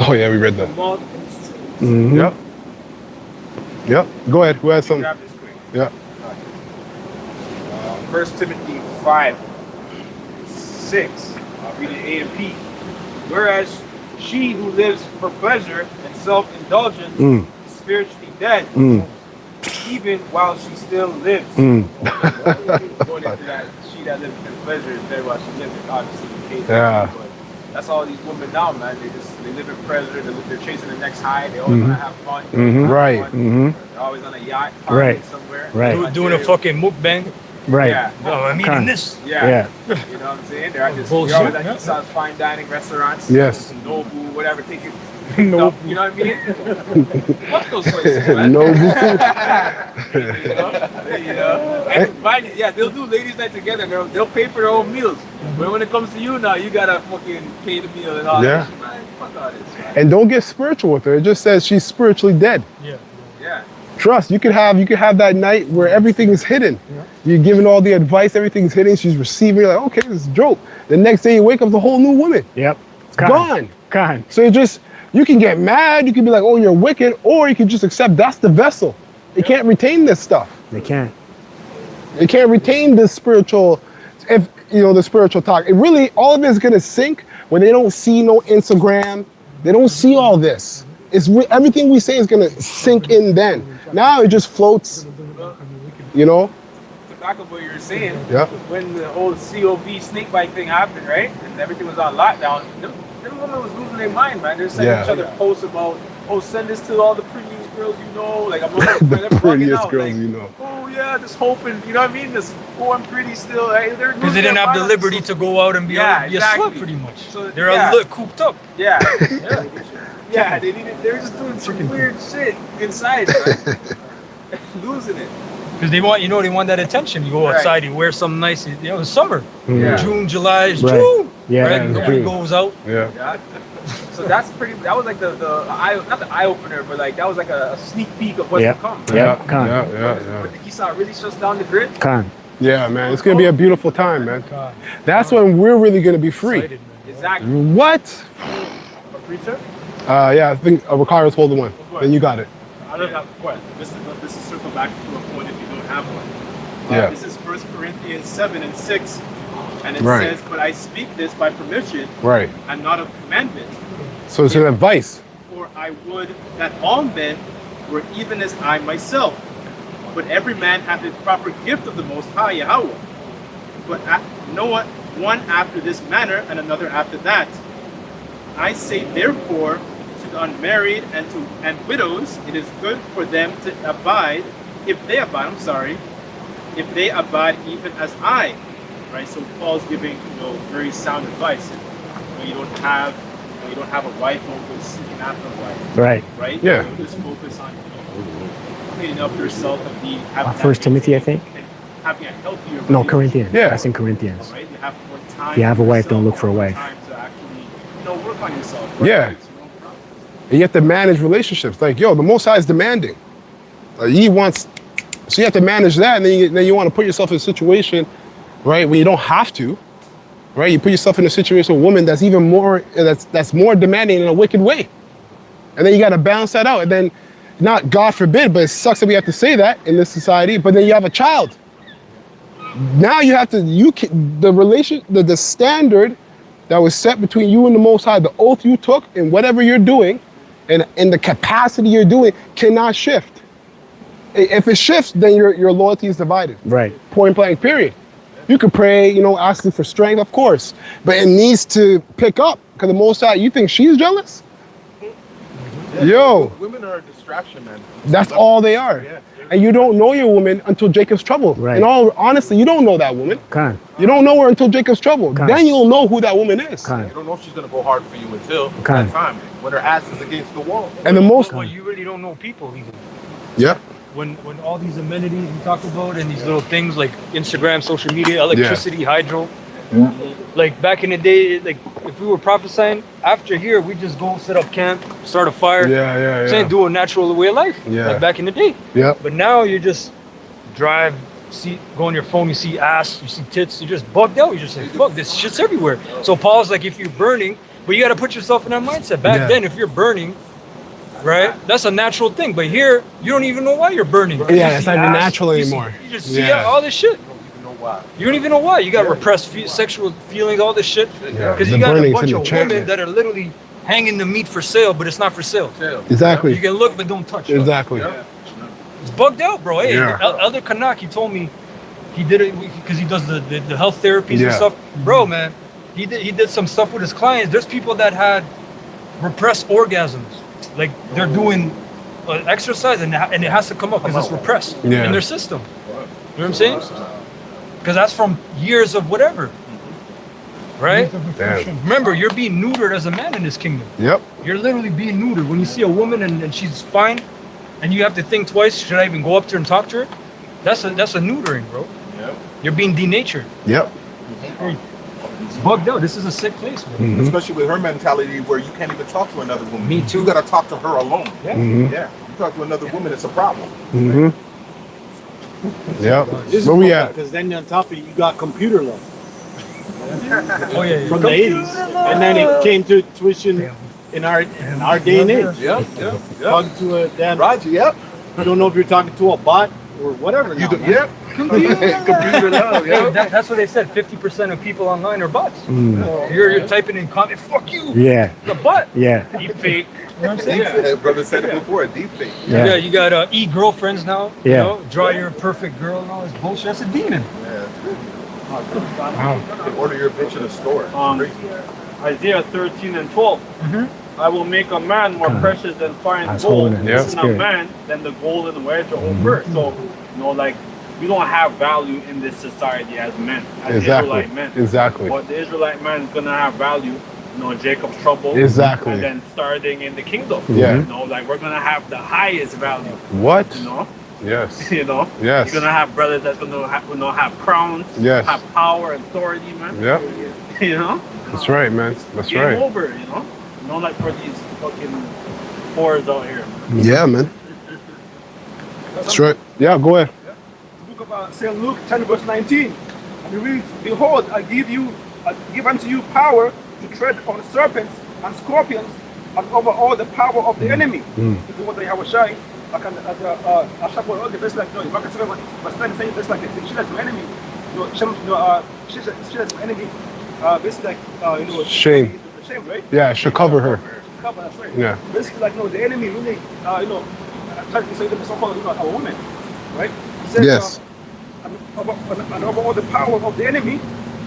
[SPEAKER 1] Oh yeah, we read that.
[SPEAKER 13] Among the streets.
[SPEAKER 1] Mm-hmm. Yep. Yep. Go ahead. Who has something?
[SPEAKER 8] Grab this quick.
[SPEAKER 1] Yeah.
[SPEAKER 8] 1 Timothy 5:6. I'll read it A and P. Whereas she who lives for pleasure and self-indulgence is spiritually dead, even while she still lives.
[SPEAKER 1] Mm.
[SPEAKER 8] Going into that, she that lives in pleasure is dead while she lives. Obviously, the case.
[SPEAKER 1] Yeah.
[SPEAKER 8] But that's all these women now, man. They live in pleasure. They're chasing the next high. They always want to have fun.
[SPEAKER 1] Right.
[SPEAKER 8] They're always on a yacht,
[SPEAKER 4] Right.
[SPEAKER 8] somewhere.
[SPEAKER 4] Right.
[SPEAKER 5] Doing a fucking mukbang.
[SPEAKER 4] Right.
[SPEAKER 8] Yeah.
[SPEAKER 5] Oh, I'm eating this.
[SPEAKER 8] Yeah. You know what I'm saying? They're at this,
[SPEAKER 5] Bullshit.
[SPEAKER 8] you're always at these fine dining restaurants.
[SPEAKER 1] Yes.
[SPEAKER 8] Nobu, whatever, take it.
[SPEAKER 1] Nobu.
[SPEAKER 8] You know what I mean? Fuck those places, man.
[SPEAKER 1] Nobu.
[SPEAKER 8] And mind you, yeah, they'll do ladies' night together. They'll pay for their own meals. But when it comes to you now, you gotta fucking pay the meal and all
[SPEAKER 1] Yeah.
[SPEAKER 8] that shit, man. Fuck all this, man.
[SPEAKER 1] And don't get spiritual with her. It just says she's spiritually dead.
[SPEAKER 5] Yeah.
[SPEAKER 8] Yeah.
[SPEAKER 1] Trust. You could have that night where everything is hidden. You're giving all the advice, everything's hidden. She's receiving. You're like, okay, this is a joke. The next day you wake up, it's a whole new woman.
[SPEAKER 4] Yep.
[SPEAKER 1] It's gone.
[SPEAKER 4] Gone.
[SPEAKER 1] So you can get mad. You can be like, oh, you're wicked, or you can just accept that's the vessel. It can't retain this stuff.
[SPEAKER 4] They can't.
[SPEAKER 1] It can't retain the spiritual, the spiritual talk. It really, all of it is gonna sink when they don't see no Instagram. They don't see all this. Everything we say is gonna sink in then. Now it just floats, you know?
[SPEAKER 8] To back up what you were saying,
[SPEAKER 1] Yeah.
[SPEAKER 8] when the whole COV snake bite thing happened, right? And everything was on lockdown, them women was losing their mind, man. They're sending
[SPEAKER 1] Yeah.
[SPEAKER 8] each other posts about oh, send this to all the prettiest girls you know. Like, I'm not
[SPEAKER 1] The prettiest girls you know.
[SPEAKER 8] Oh yeah, just hoping. You know what I mean? This. Oh, I'm pretty still. Hey, they're
[SPEAKER 5] Because they didn't have the liberty to go out and be a slut, pretty much.
[SPEAKER 8] So,
[SPEAKER 5] They're a little cooped up.
[SPEAKER 8] Yeah. Yeah, they're just doing some weird shit inside, right? Losing it.
[SPEAKER 5] Because they want that attention. You go outside, you wear something nice. It's summer.
[SPEAKER 8] Yeah.
[SPEAKER 5] June, July is
[SPEAKER 4] Right.
[SPEAKER 5] June.
[SPEAKER 4] Yeah,
[SPEAKER 5] Right?
[SPEAKER 4] that's
[SPEAKER 5] Nobody
[SPEAKER 4] true.
[SPEAKER 5] goes out.
[SPEAKER 1] Yeah.
[SPEAKER 8] So that was like the eye, not the eye opener, but like that was like a sneak peek of what's
[SPEAKER 4] Yeah.
[SPEAKER 8] to come.
[SPEAKER 4] Yeah. Con.
[SPEAKER 8] But the Esau really shuts down the grid.
[SPEAKER 4] Con.
[SPEAKER 1] Yeah, man. It's gonna be a beautiful time, man. That's when we're really gonna be free.
[SPEAKER 8] Exactly.
[SPEAKER 1] What?
[SPEAKER 12] A preacher?
[SPEAKER 1] Yeah, I think Ricardo's holding one. Then you got it.
[SPEAKER 12] I don't have a question. This is circle back to a point if you don't have one.
[SPEAKER 1] Yeah.
[SPEAKER 12] This is 1 Corinthians 7:6. And it
[SPEAKER 1] Right.
[SPEAKER 12] says, but I speak this by permission
[SPEAKER 1] Right.
[SPEAKER 12] and not of commandment.
[SPEAKER 1] So it's an advice.
[SPEAKER 12] For I would that all men were even as I myself. But every man hath the proper gift of the Most High Yahweh. But one after this manner and another after that. I say therefore to the unmarried and widows, it is good for them to abide, if they abide even as I. Right, so Paul's giving very sound advice. If you don't have a wife, don't go seeking after a wife.
[SPEAKER 4] Right.
[SPEAKER 12] Right.
[SPEAKER 1] Yeah.
[SPEAKER 12] Just focus on cleaning up yourself and having
[SPEAKER 4] First Timothy, I think.
[SPEAKER 12] having a healthier.
[SPEAKER 4] No,
[SPEAKER 12] relationship,
[SPEAKER 4] Corinthians.
[SPEAKER 1] Yeah.
[SPEAKER 4] That's in Corinthians.
[SPEAKER 12] Right. You have more time.
[SPEAKER 4] If you have a
[SPEAKER 12] for
[SPEAKER 4] wife, don't
[SPEAKER 12] yourself,
[SPEAKER 4] look for a
[SPEAKER 12] more
[SPEAKER 4] wife.
[SPEAKER 12] Time to actually, work on yourself.
[SPEAKER 1] Yeah. And you have to manage relationships. Like, the Most High is demanding. He wants, so you have to manage that, and then you want to put yourself in a situation, right, when you don't have to, right? You put yourself in a situation with a woman that's even more, that's more demanding in a wicked way. And then you got to balance that out. And then, not God forbid, but it sucks that we have to say that in this society, but then you have a child. Now you have to, the standard that was set between you and the Most High, the oath you took and whatever you're doing, and the capacity you're doing cannot shift. If it shifts, then your loyalty is divided.
[SPEAKER 4] Right.
[SPEAKER 1] Point blank, period. You could pray, asking for strength, of course, but it needs to pick up because the Most High, you think she's jealous? Yo.
[SPEAKER 9] Women are a distraction, man.
[SPEAKER 1] That's all they are.
[SPEAKER 9] Yeah.
[SPEAKER 1] And you don't know your woman until Jacob's trouble.
[SPEAKER 4] Right.
[SPEAKER 1] In all honesty, you don't know that woman.
[SPEAKER 4] Con.
[SPEAKER 1] You don't know her until Jacob's trouble.
[SPEAKER 4] Con.
[SPEAKER 1] Then you'll know who that woman is.
[SPEAKER 4] Con.
[SPEAKER 9] You don't know if she's gonna go hard for you until
[SPEAKER 1] Kind.
[SPEAKER 9] that time when her ass is against the wall.
[SPEAKER 1] And the most.
[SPEAKER 5] Well, you really don't know people either.
[SPEAKER 1] Yeah.
[SPEAKER 5] When all these amenities we talk about and these little things like Instagram, social media, electricity, hydro. Like back in the day, like if we were prophesying, after here we just go set up camp, start a fire.
[SPEAKER 1] Yeah.
[SPEAKER 5] Saying do a natural way of life.
[SPEAKER 1] Yeah.
[SPEAKER 5] Like back in the day.
[SPEAKER 1] Yep.
[SPEAKER 5] But now you just drive, go on your phone, you see ass, you see tits, you're just bugged out. You're just like, fuck, this shit's everywhere. So Paul's like, if you're burning, but you got to put yourself in that mindset. Back then, if you're burning, right, that's a natural thing. But here, you don't even know why you're burning.
[SPEAKER 1] Yeah, it's not even natural anymore.
[SPEAKER 5] You just see all this shit. You don't even know why. You got repressed sexual feelings, all this shit.
[SPEAKER 1] Yeah.
[SPEAKER 5] Because
[SPEAKER 1] The
[SPEAKER 5] you got a
[SPEAKER 1] burning's
[SPEAKER 5] bunch
[SPEAKER 1] an
[SPEAKER 5] of
[SPEAKER 1] enchantment.
[SPEAKER 5] women that are literally hanging the meat for sale, but it's not for sale.
[SPEAKER 1] Exactly.
[SPEAKER 5] You can look, but don't touch.
[SPEAKER 1] Exactly.
[SPEAKER 5] It's bugged out, bro. Hey,
[SPEAKER 1] Yeah.
[SPEAKER 5] Elder Kanak, he told me he did it because he does the health therapies
[SPEAKER 1] Yeah.
[SPEAKER 5] and stuff. Bro, man, he did some stuff with his clients. There's people that had repressed orgasms. Like they're doing exercise and it has to come up because it's repressed in their system. You know what I'm saying? Because that's from years of whatever. Right?
[SPEAKER 1] Damn.
[SPEAKER 5] Remember, you're being neutered as a man in this kingdom.
[SPEAKER 1] Yep.
[SPEAKER 5] You're literally being neutered. When you see a woman and she's fine, and you have to think twice, should I even go up to her and talk to her? That's a neutering, bro.
[SPEAKER 9] Yep.
[SPEAKER 5] You're being denatured.
[SPEAKER 1] Yep.
[SPEAKER 5] It's bugged out. This is a sick place, man.
[SPEAKER 9] Especially with her mentality where you can't even talk to another woman.
[SPEAKER 5] Me too.
[SPEAKER 9] You gotta talk to her alone.
[SPEAKER 5] Yeah.
[SPEAKER 9] Yeah. You talk to another woman, it's a problem.
[SPEAKER 1] Mm-hmm. Yep. Where we at?
[SPEAKER 13] Because then on top of it, you got computer love.
[SPEAKER 5] Oh yeah.
[SPEAKER 13] From the 80s. And then it came to tuition in our day and age.
[SPEAKER 9] Yeah.
[SPEAKER 13] Talking to a damn.
[SPEAKER 9] Roger, yep.
[SPEAKER 13] You don't know if you're talking to a bot or whatever.
[SPEAKER 9] You
[SPEAKER 13] now.
[SPEAKER 9] do, yep. Computer love, yeah.
[SPEAKER 5] That's what they said. 50% of people online are bots. You're typing in comment, fuck you.
[SPEAKER 4] Yeah.
[SPEAKER 5] The bot.
[SPEAKER 4] Yeah.
[SPEAKER 5] Deep fake. You know what I'm saying?
[SPEAKER 9] That brother said it before, a deep fake.
[SPEAKER 4] Yeah.
[SPEAKER 5] Yeah, you got e-girlfriends now.
[SPEAKER 4] Yeah.
[SPEAKER 5] You know, draw your perfect girl and all this bullshit. That's a demon.
[SPEAKER 9] They order your bitch in a store.
[SPEAKER 10] Isaiah 13 and 12. I will make a man more precious than fine
[SPEAKER 4] That's
[SPEAKER 10] gold,
[SPEAKER 4] holding
[SPEAKER 1] it.
[SPEAKER 10] and a man than the gold and wedge or fur. So, you know, like, we don't have value in this society as men, as Israelite men.
[SPEAKER 1] Exactly.
[SPEAKER 10] But the Israelite man is gonna have value, you know, Jacob's trouble.
[SPEAKER 1] Exactly.
[SPEAKER 10] And then starting in the kingdom.
[SPEAKER 1] Yeah.
[SPEAKER 10] You know, like, we're gonna have the highest value.
[SPEAKER 1] What?
[SPEAKER 10] You know?
[SPEAKER 1] Yes.
[SPEAKER 10] You know?
[SPEAKER 1] Yes.
[SPEAKER 10] You're gonna have brothers that's gonna have, you know, have crowns,
[SPEAKER 1] Yes.
[SPEAKER 10] have power and authority, man.
[SPEAKER 1] Yep.
[SPEAKER 10] You know?
[SPEAKER 1] That's right, man. That's
[SPEAKER 10] Game
[SPEAKER 1] right.
[SPEAKER 10] over, you know? Not like for these fucking whores out here.
[SPEAKER 1] Yeah, man. That's right. Yeah, go ahead.
[SPEAKER 12] The book of St. Luke 10 verse 19. And it reads, Behold, I give unto you power to tread on serpents and scorpions and over all the power of the enemy. This is what they have a shy. I can a shop or the best like no, you can say but saying this like the shield to enemy. Shield to enemy. Basically like you know
[SPEAKER 1] Shame.
[SPEAKER 12] Shame, right?
[SPEAKER 1] Yeah, it should cover her.
[SPEAKER 12] Cover, that's right.
[SPEAKER 1] Yeah.
[SPEAKER 12] Basically like no, the enemy really you know trying to say the so-called a woman, right? He says,
[SPEAKER 1] Yes.
[SPEAKER 12] And over all the power of the enemy,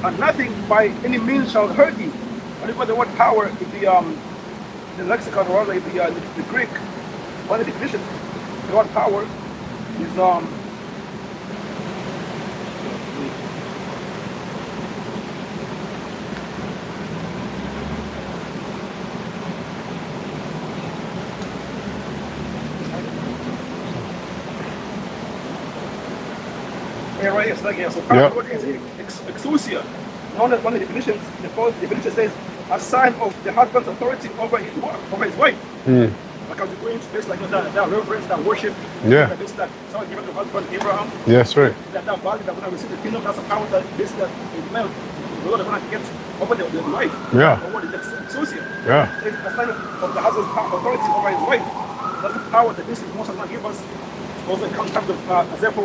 [SPEAKER 12] and nothing by any means shall hurt you. And look at the word power in the lexicon, or like the Greek, one of the definitions. The word power is yeah, right. It's like so power is exousia. One of the definitions, the fourth definition says a sign of the husband's authority over his wife. Like I'm going to place like that reverence, that worship.
[SPEAKER 1] Yeah.
[SPEAKER 12] This that someone given to husband Abraham.
[SPEAKER 1] Yes, right.
[SPEAKER 12] That body that when I receive the kingdom, that's a power that this that the man, the Lord is going to get over the wife.
[SPEAKER 1] Yeah.
[SPEAKER 12] Over the exousia.
[SPEAKER 1] Yeah.
[SPEAKER 12] It's a sign of the husband's authority over his wife. That's the power that this is most of not give us. Also comes from Isaiah 4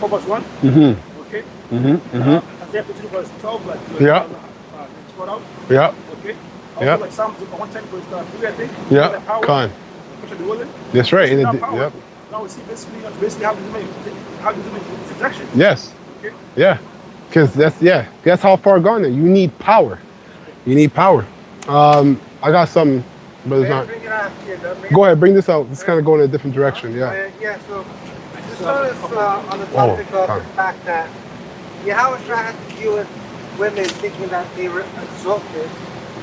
[SPEAKER 12] verse 1. Okay. Isaiah 2 verse 12. Like,
[SPEAKER 1] Yeah. Yeah.
[SPEAKER 12] Okay. Also,
[SPEAKER 1] Yeah.
[SPEAKER 12] like Psalms 110 verse 3, I think.
[SPEAKER 1] Yeah.
[SPEAKER 12] The power,
[SPEAKER 1] Con.
[SPEAKER 12] which are the willing.
[SPEAKER 1] That's right.
[SPEAKER 12] It's
[SPEAKER 1] And
[SPEAKER 12] not
[SPEAKER 1] it-
[SPEAKER 12] power.
[SPEAKER 1] yep.
[SPEAKER 12] Now we see basically how do you make subjection.
[SPEAKER 1] Yes.
[SPEAKER 12] Okay.
[SPEAKER 1] Yeah. Because that's how far gone it. You need power. You need power. I got something, but it's not.
[SPEAKER 7] Bring it out here, though.
[SPEAKER 1] Go ahead, bring this out. It's kind of going in a different direction. Yeah.
[SPEAKER 7] Yeah, so just notice on the topic of the fact that Yahweh had to deal with women thinking that they were exalted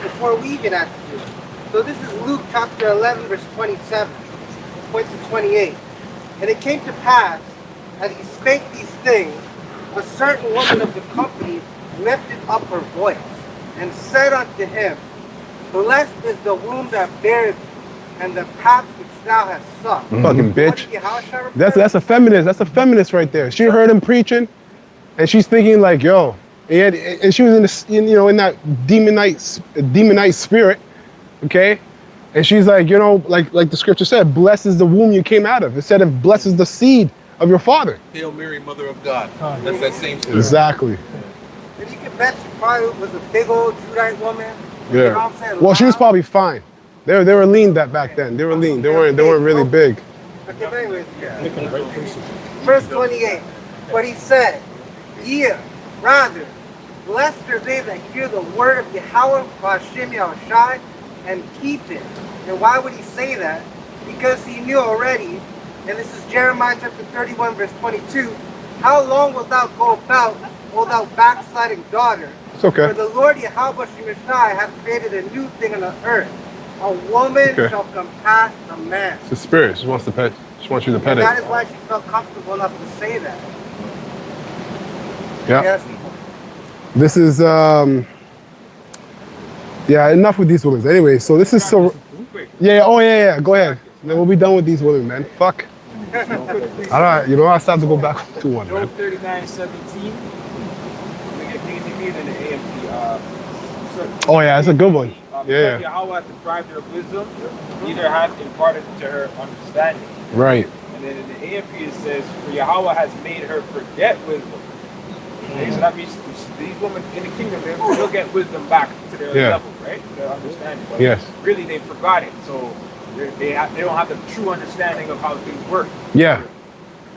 [SPEAKER 7] before we even had to do it. So this is Luke chapter 11, verse 27. It points to 28. And it came to pass, as he spake these things, a certain woman of the company lifted up her voice and said unto him, Blessed is the womb that bears thee, and the paps which thou hast sucked.
[SPEAKER 1] Fucking bitch.
[SPEAKER 7] What did Yahweh represent?
[SPEAKER 1] That's a feminist. That's a feminist right there. She heard him preaching, and she's thinking like, yo, and she was in in that demonite spirit, okay? And she's like, like the scripture said, blessed is the womb you came out of. It said, it blesses the seed of your father.
[SPEAKER 9] Hail Mary, Mother of God. That's that same spirit.
[SPEAKER 1] Exactly.
[SPEAKER 7] And you can bet she probably was a big old Judite woman.
[SPEAKER 1] Yeah.
[SPEAKER 7] You know what I'm saying?
[SPEAKER 1] Well, she was probably fine. They were lean back then. They were lean. They weren't really big.
[SPEAKER 7] Okay, but anyways, verse 28. But he said, Yea, rather, blessed are they that hear the word of Yahweh, Hashem Yahushai, and keep it. And why would he say that? Because he knew already, and this is Jeremiah chapter 31, verse 22, how long wilt thou go about, O thou backsliding daughter?
[SPEAKER 1] It's okay.
[SPEAKER 7] For the Lord Yahweh Shemeshai hath created a new thing on the earth. A woman
[SPEAKER 1] Okay.
[SPEAKER 7] shall compass a man.
[SPEAKER 1] It's a spirit. She wants to pet. She wants you to pet
[SPEAKER 7] And that
[SPEAKER 1] it.
[SPEAKER 7] is why she felt comfortable enough to say that.
[SPEAKER 1] Yeah.
[SPEAKER 7] Yes.
[SPEAKER 1] This is yeah. Enough with these women. Anyway, so this is so. Yeah. Oh yeah. Go ahead. Then we'll be done with these women, man. Fuck. All right. I still have to go back to one, man.
[SPEAKER 8] Job 39:17. We get KJV and the AMP.
[SPEAKER 1] Oh yeah, it's a good one. Yeah.
[SPEAKER 8] Yahweh hath deprived her of wisdom, neither hath imparted to her understanding.
[SPEAKER 1] Right.
[SPEAKER 8] And then in the AMP it says, for Yahweh has made her forget wisdom. Okay, so that means these women in the kingdom, they'll get wisdom back to their level, right? To their understanding. But
[SPEAKER 1] Yes.
[SPEAKER 8] really, they forgot it. So they don't have the true understanding of how things work.
[SPEAKER 1] Yeah.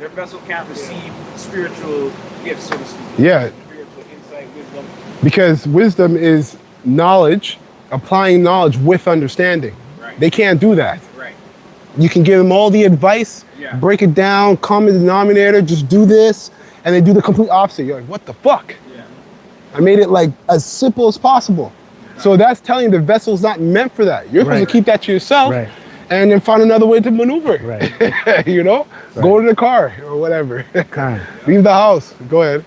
[SPEAKER 8] Their vessel can't receive spiritual gifts, so to speak.
[SPEAKER 1] Yeah.
[SPEAKER 8] Spiritual insight, wisdom.
[SPEAKER 1] Because wisdom is knowledge applying knowledge with understanding.
[SPEAKER 8] Right.
[SPEAKER 1] They can't do that.
[SPEAKER 8] Right.
[SPEAKER 1] You can give them all the advice,
[SPEAKER 8] Yeah.
[SPEAKER 1] break it down, common denominator, just do this, and they do the complete opposite. You're like, what the fuck?
[SPEAKER 8] Yeah.
[SPEAKER 1] I made it like as simple as possible. So that's telling you the vessel's not meant for that. You're supposed
[SPEAKER 4] Right.
[SPEAKER 1] to keep that to yourself
[SPEAKER 4] Right.
[SPEAKER 1] and then find another way to maneuver.
[SPEAKER 4] Right.
[SPEAKER 1] You know? Go to the car or whatever.
[SPEAKER 4] Kind.
[SPEAKER 1] Leave the house. Go ahead.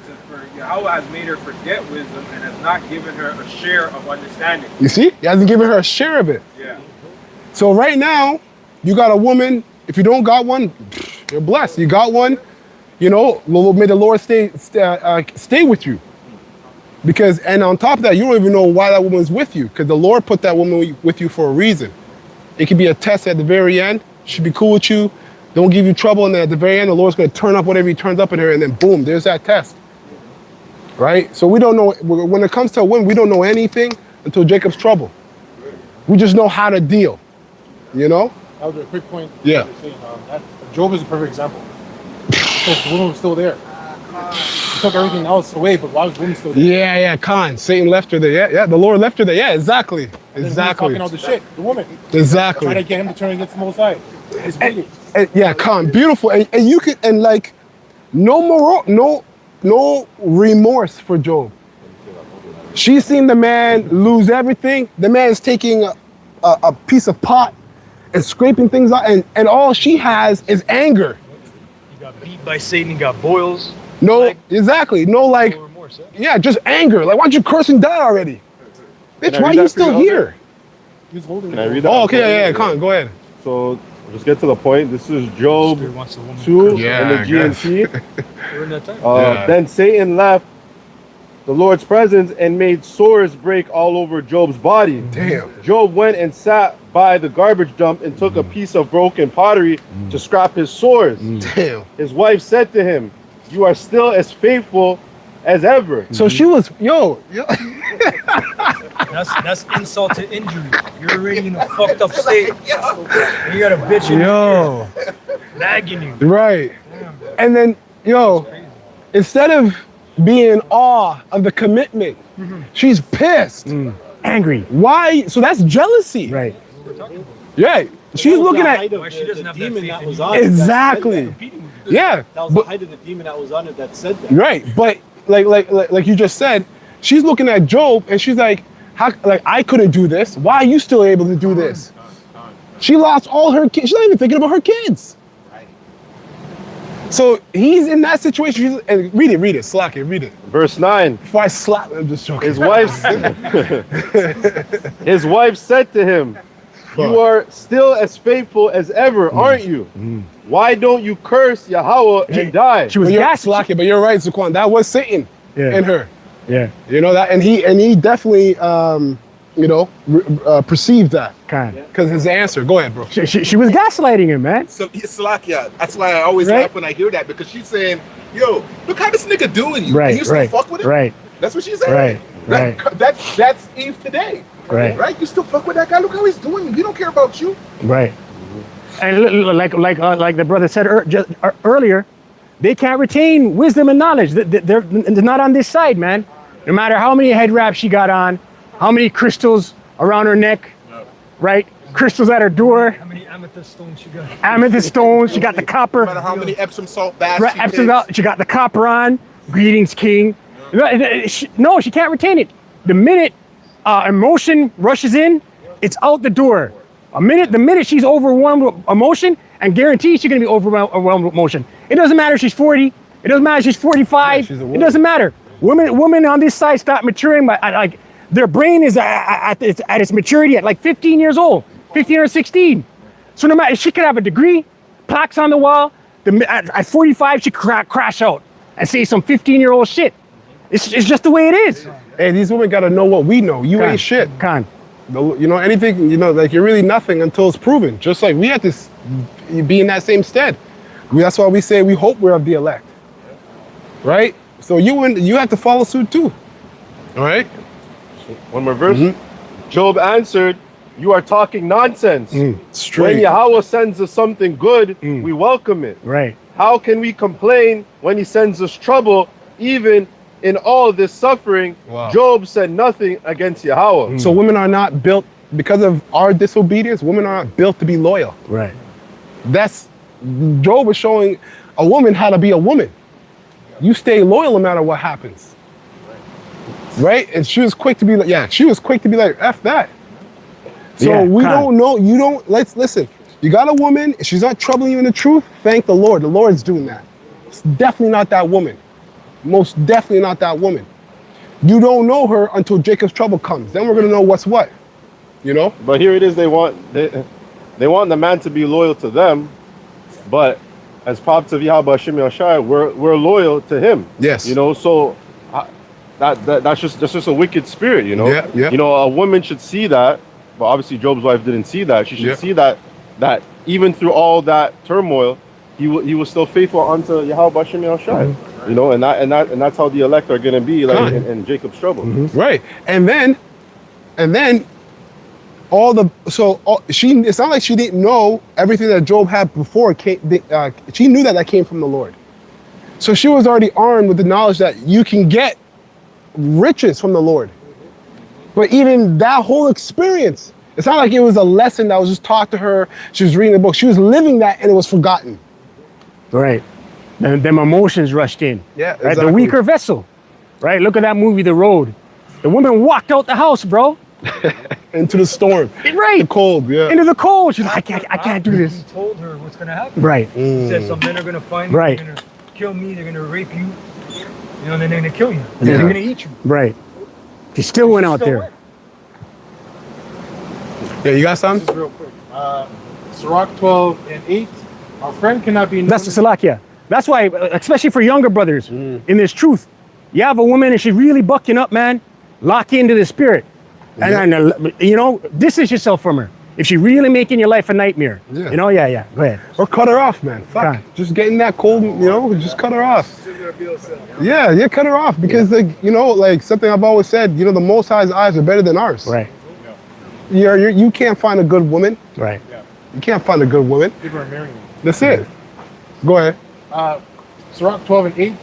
[SPEAKER 8] Says, for Yahweh has made her forget wisdom and has not given her a share of understanding.
[SPEAKER 1] You see? He hasn't given her a share of it.
[SPEAKER 8] Yeah.
[SPEAKER 1] So right now, you got a woman. If you don't got one, you're blessed. You got one. You know, may the Lord stay with you. Because, and on top of that, you don't even know why that woman's with you, because the Lord put that woman with you for a reason. It could be a test at the very end. She'd be cool with you, don't give you trouble, and then at the very end, the Lord's going to turn up whatever he turns up in her, and then boom, there's that test. Right? So we don't know, when it comes to a woman, we don't know anything until Jacob's trouble. We just know how to deal. You know?
[SPEAKER 11] Elder, a quick point.
[SPEAKER 1] Yeah.
[SPEAKER 11] You're saying, Job is a perfect example. Because the woman was still there. He took everything else away, but why was the woman still there?
[SPEAKER 1] Yeah, Khan. Satan left her there. Yeah, the Lord left her there. Yeah, exactly.
[SPEAKER 11] And then
[SPEAKER 1] Exactly.
[SPEAKER 11] Talking all the shit, the woman.
[SPEAKER 1] Exactly.
[SPEAKER 11] Trying to get him to turn against the Most High. It's wicked.
[SPEAKER 1] Yeah, Khan, beautiful. And you could, and like, no remorse for Job. She's seen the man lose everything. The man is taking a piece of pot and scraping things out, and all she has is anger.
[SPEAKER 5] He got beat by Satan. He got boils.
[SPEAKER 1] No, exactly. No, like,
[SPEAKER 5] remorse,
[SPEAKER 1] yeah, just anger. Like, why don't you curse and die already? Bitch,
[SPEAKER 6] Can I
[SPEAKER 1] why
[SPEAKER 6] read
[SPEAKER 1] are you
[SPEAKER 6] that for
[SPEAKER 1] still
[SPEAKER 6] you, Elder?
[SPEAKER 1] here?
[SPEAKER 11] He's holding
[SPEAKER 6] Can I
[SPEAKER 11] it.
[SPEAKER 6] read that?
[SPEAKER 1] Oh, okay, yeah, Khan, go ahead.
[SPEAKER 6] So let's get to the point. This is Job
[SPEAKER 5] Spirit wants the woman
[SPEAKER 6] 2
[SPEAKER 1] Yeah,
[SPEAKER 6] in the
[SPEAKER 1] I guess.
[SPEAKER 6] GNT.
[SPEAKER 5] We're in that time.
[SPEAKER 1] Yeah.
[SPEAKER 6] Then Satan left the Lord's presence and made sores break all over Job's body.
[SPEAKER 1] Damn.
[SPEAKER 6] Job went and sat by the garbage dump and took a piece of broken pottery to scrap his sores.
[SPEAKER 1] Damn.
[SPEAKER 6] His wife said to him, "You are still as faithful as ever."
[SPEAKER 1] So she was, yo.
[SPEAKER 5] That's insult to injury. You're already in a fucked up state. You got a bitch in
[SPEAKER 1] Yo.
[SPEAKER 5] your ear, nagging you.
[SPEAKER 1] Right. And then, yo, instead of being in awe of the commitment, she's pissed.
[SPEAKER 4] Angry.
[SPEAKER 1] Why? So that's jealousy.
[SPEAKER 4] Right.
[SPEAKER 1] Yeah. She's looking at,
[SPEAKER 5] Why she doesn't have that
[SPEAKER 14] demon
[SPEAKER 5] faith
[SPEAKER 14] that
[SPEAKER 5] in
[SPEAKER 14] was
[SPEAKER 5] you.
[SPEAKER 14] on it that
[SPEAKER 1] exactly.
[SPEAKER 14] said that.
[SPEAKER 1] Yeah.
[SPEAKER 14] That was
[SPEAKER 1] But-
[SPEAKER 14] the height of the demon that was on it that said that.
[SPEAKER 1] Right, but like you just said, she's looking at Job and she's like, how? Like I couldn't do this. Why are you still able to do this? She lost all her kids. She's not even thinking about her kids. So he's in that situation. And read it, slack it, read it.
[SPEAKER 6] Verse 9.
[SPEAKER 1] Before I slap, I'm just joking.
[SPEAKER 6] His wife said to him, "You are still as faithful as ever, aren't you? Why don't you curse Yahweh and die?"
[SPEAKER 4] She was
[SPEAKER 1] slack it, but you're right, Zaquan. That was Satan in her.
[SPEAKER 4] Yeah.
[SPEAKER 1] You know that, and he definitely perceived that.
[SPEAKER 4] Kind.
[SPEAKER 1] Because his answer. Go ahead, bro.
[SPEAKER 4] She was gaslighting him, man.
[SPEAKER 9] So it's like, yeah, that's why I always
[SPEAKER 4] Right.
[SPEAKER 9] laugh when I hear that, because she's saying, "Yo, look how this nigga doing you,
[SPEAKER 4] Right,
[SPEAKER 9] and you still
[SPEAKER 4] right,
[SPEAKER 9] fuck with him."
[SPEAKER 4] right.
[SPEAKER 9] That's what she's saying.
[SPEAKER 4] Right,
[SPEAKER 9] That- That's Eve today.
[SPEAKER 4] Right.
[SPEAKER 9] Right. You still fuck with that guy. Look how he's doing you. We don't care about you.
[SPEAKER 4] Right. And like the brother said earlier, they can't retain wisdom and knowledge. They're not on this side, man. No matter how many head wraps she got on, how many crystals around her neck, right? Crystals at her door.
[SPEAKER 5] How many amethyst stones she got?
[SPEAKER 4] Amethyst stones. She got the copper.
[SPEAKER 9] No matter how many Epsom salt baths
[SPEAKER 4] Right,
[SPEAKER 9] she
[SPEAKER 4] Epsom
[SPEAKER 9] takes.
[SPEAKER 4] salt, she got the copper on. Greetings, King. No, she can't retain it. The minute emotion rushes in, it's out the door. The minute she's overwhelmed with emotion, and guaranteed she's gonna be overwhelmed with emotion. It doesn't matter if she's 40. It doesn't matter if she's 45. It doesn't matter. Women on this side start maturing, but like their brain is at its maturity at like 15 years old, 15 or 16. So no matter, she could have a degree, plaques on the wall. At 45, she could crash out and say some 15-year-old shit. It's just the way it is.
[SPEAKER 1] Hey, these women gotta know what we know. You ain't shit. You know, anything, like you're really nothing until it's proven. Just like we have to be in that same stead. That's why we say we hope we're of the elect. Right? So you have to follow suit too. All right?
[SPEAKER 6] One more verse. Job answered, "You are talking nonsense.
[SPEAKER 1] Straight.
[SPEAKER 6] When Yahweh sends us something good, we welcome it.
[SPEAKER 4] Right.
[SPEAKER 6] How can we complain when he sends us trouble, even in all this suffering,
[SPEAKER 1] Wow.
[SPEAKER 6] Job said nothing against Yahweh.
[SPEAKER 1] So women are not built because of our disobedience. Women are not built to be loyal.
[SPEAKER 4] Right.
[SPEAKER 1] That's Job was showing a woman how to be a woman. You stay loyal no matter what happens. Right? And she was quick to be like, she was quick to be like, F that. So
[SPEAKER 4] Yeah,
[SPEAKER 1] we
[SPEAKER 4] kinda.
[SPEAKER 1] don't know, let's listen. You got a woman, she's not troubling you in the truth, thank the Lord. The Lord's doing that. It's definitely not that woman. Most definitely not that woman. You don't know her until Jacob's trouble comes. Then we're gonna know what's what. You know?
[SPEAKER 6] But here it is, they want the man to be loyal to them, but as prophets of Yahweh Hashem Yahshai, we're loyal to him.
[SPEAKER 1] Yes.
[SPEAKER 6] You know, so that's just a wicked spirit, you know.
[SPEAKER 1] Yeah, yeah.
[SPEAKER 6] You know, a woman should see that, but obviously Job's wife didn't see that. She should see that even through all that turmoil, he was still faithful unto Yahweh Hashem Yahshai. You know, and that's how the elect are gonna be like in Jacob's trouble.
[SPEAKER 1] Right. And then it's not like she didn't know everything that Job had before she knew that came from the Lord. So she was already armed with the knowledge that you can get riches from the Lord. But even that whole experience, it's not like it was a lesson that was just taught to her. She was reading the book. She was living that and it was forgotten.
[SPEAKER 4] Right. Them emotions rushed in.
[SPEAKER 1] Yeah,
[SPEAKER 4] Right? The
[SPEAKER 1] exactly.
[SPEAKER 4] weaker vessel. Right? Look at that movie, The Road. The woman walked out the house, bro.
[SPEAKER 1] Into the storm.
[SPEAKER 4] Right.
[SPEAKER 1] The cold, yeah.
[SPEAKER 4] Into the cold. She's like, I can't do this.
[SPEAKER 5] He told her what's gonna happen.
[SPEAKER 4] Right.
[SPEAKER 5] He said some men are gonna find you,
[SPEAKER 4] Right.
[SPEAKER 5] they're gonna kill me, they're gonna rape you, you know, and then they're gonna kill you. And
[SPEAKER 4] Yeah.
[SPEAKER 5] they're gonna eat you.
[SPEAKER 4] Right. She still went out there.
[SPEAKER 1] Yeah, you got something?
[SPEAKER 11] Just real quick. Sirach 12:8. Our friend cannot be known.
[SPEAKER 4] That's the Salakia. That's why, especially for younger brothers, in this truth, you have a woman and she's really bucking up, man, lock into the spirit. And you know, distance yourself from her. If she really making your life a nightmare,
[SPEAKER 1] Yeah.
[SPEAKER 4] you know, yeah, go ahead.
[SPEAKER 1] Or cut her off, man. Fuck.
[SPEAKER 4] Okay.
[SPEAKER 1] Just getting that cold, just cut her off. Yeah, cut her off because, like something I've always said, the Most High's eyes are better than ours.
[SPEAKER 4] Right.
[SPEAKER 1] You can't find a good woman.
[SPEAKER 4] Right.
[SPEAKER 1] You can't find a good woman.
[SPEAKER 11] People are marrying.
[SPEAKER 1] That's it. Go ahead.
[SPEAKER 11] Sirach 12:8.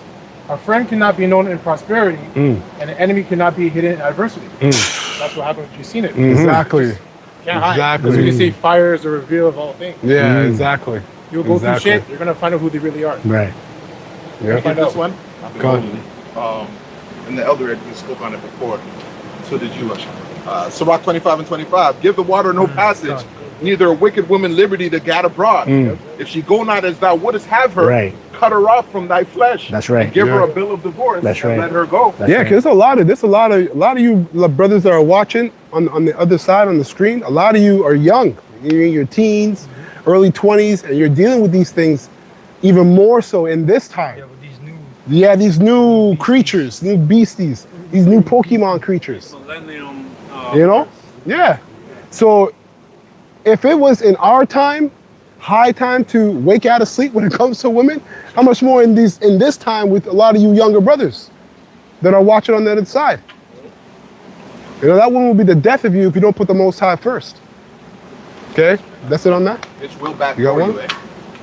[SPEAKER 11] A friend cannot be known in prosperity, and an enemy cannot be hidden in adversity. That's what happens when you've seen it.
[SPEAKER 1] Exactly.
[SPEAKER 11] Can't hide.
[SPEAKER 1] Exactly.
[SPEAKER 11] That's when you say fire is the reveal of all things.
[SPEAKER 1] Yeah, exactly.
[SPEAKER 11] You'll go
[SPEAKER 1] Exactly.
[SPEAKER 11] through shit, you're gonna find out who they really are.
[SPEAKER 4] Right.
[SPEAKER 1] Yeah.
[SPEAKER 11] Find
[SPEAKER 9] This
[SPEAKER 11] out.
[SPEAKER 9] one,
[SPEAKER 1] Go on.
[SPEAKER 9] and the elder had spoke on it before. So did you, Sirach 25:25. Give the water no passage, neither a wicked woman liberty to gad abroad. If she go not as thou wouldest have her,
[SPEAKER 4] Right.
[SPEAKER 9] cut her off from thy flesh.
[SPEAKER 4] That's right.
[SPEAKER 9] And give her
[SPEAKER 1] Yeah.
[SPEAKER 9] a bill of divorce.
[SPEAKER 4] That's
[SPEAKER 9] and
[SPEAKER 4] right.
[SPEAKER 9] let her go.
[SPEAKER 4] That's
[SPEAKER 1] Yeah,
[SPEAKER 4] right.
[SPEAKER 1] because there's a lot of you brothers that are watching on the other side on the screen. A lot of you are young. You're in your teens, early 20s, and you're dealing with these things even more so in this time.
[SPEAKER 5] Yeah, with these new
[SPEAKER 1] These new creatures, new beasties, these new Pokemon creatures.
[SPEAKER 10] Millennium.
[SPEAKER 1] Yeah. So if it was in our time, high time to wake out of sleep when it comes to women, how much more in this time with a lot of you younger brothers that are watching on the other side? That one will be the death of you if you don't put the Most High first. Okay, that's it on that.
[SPEAKER 9] It's real bad
[SPEAKER 1] You got
[SPEAKER 9] for
[SPEAKER 1] one?
[SPEAKER 9] you, eh?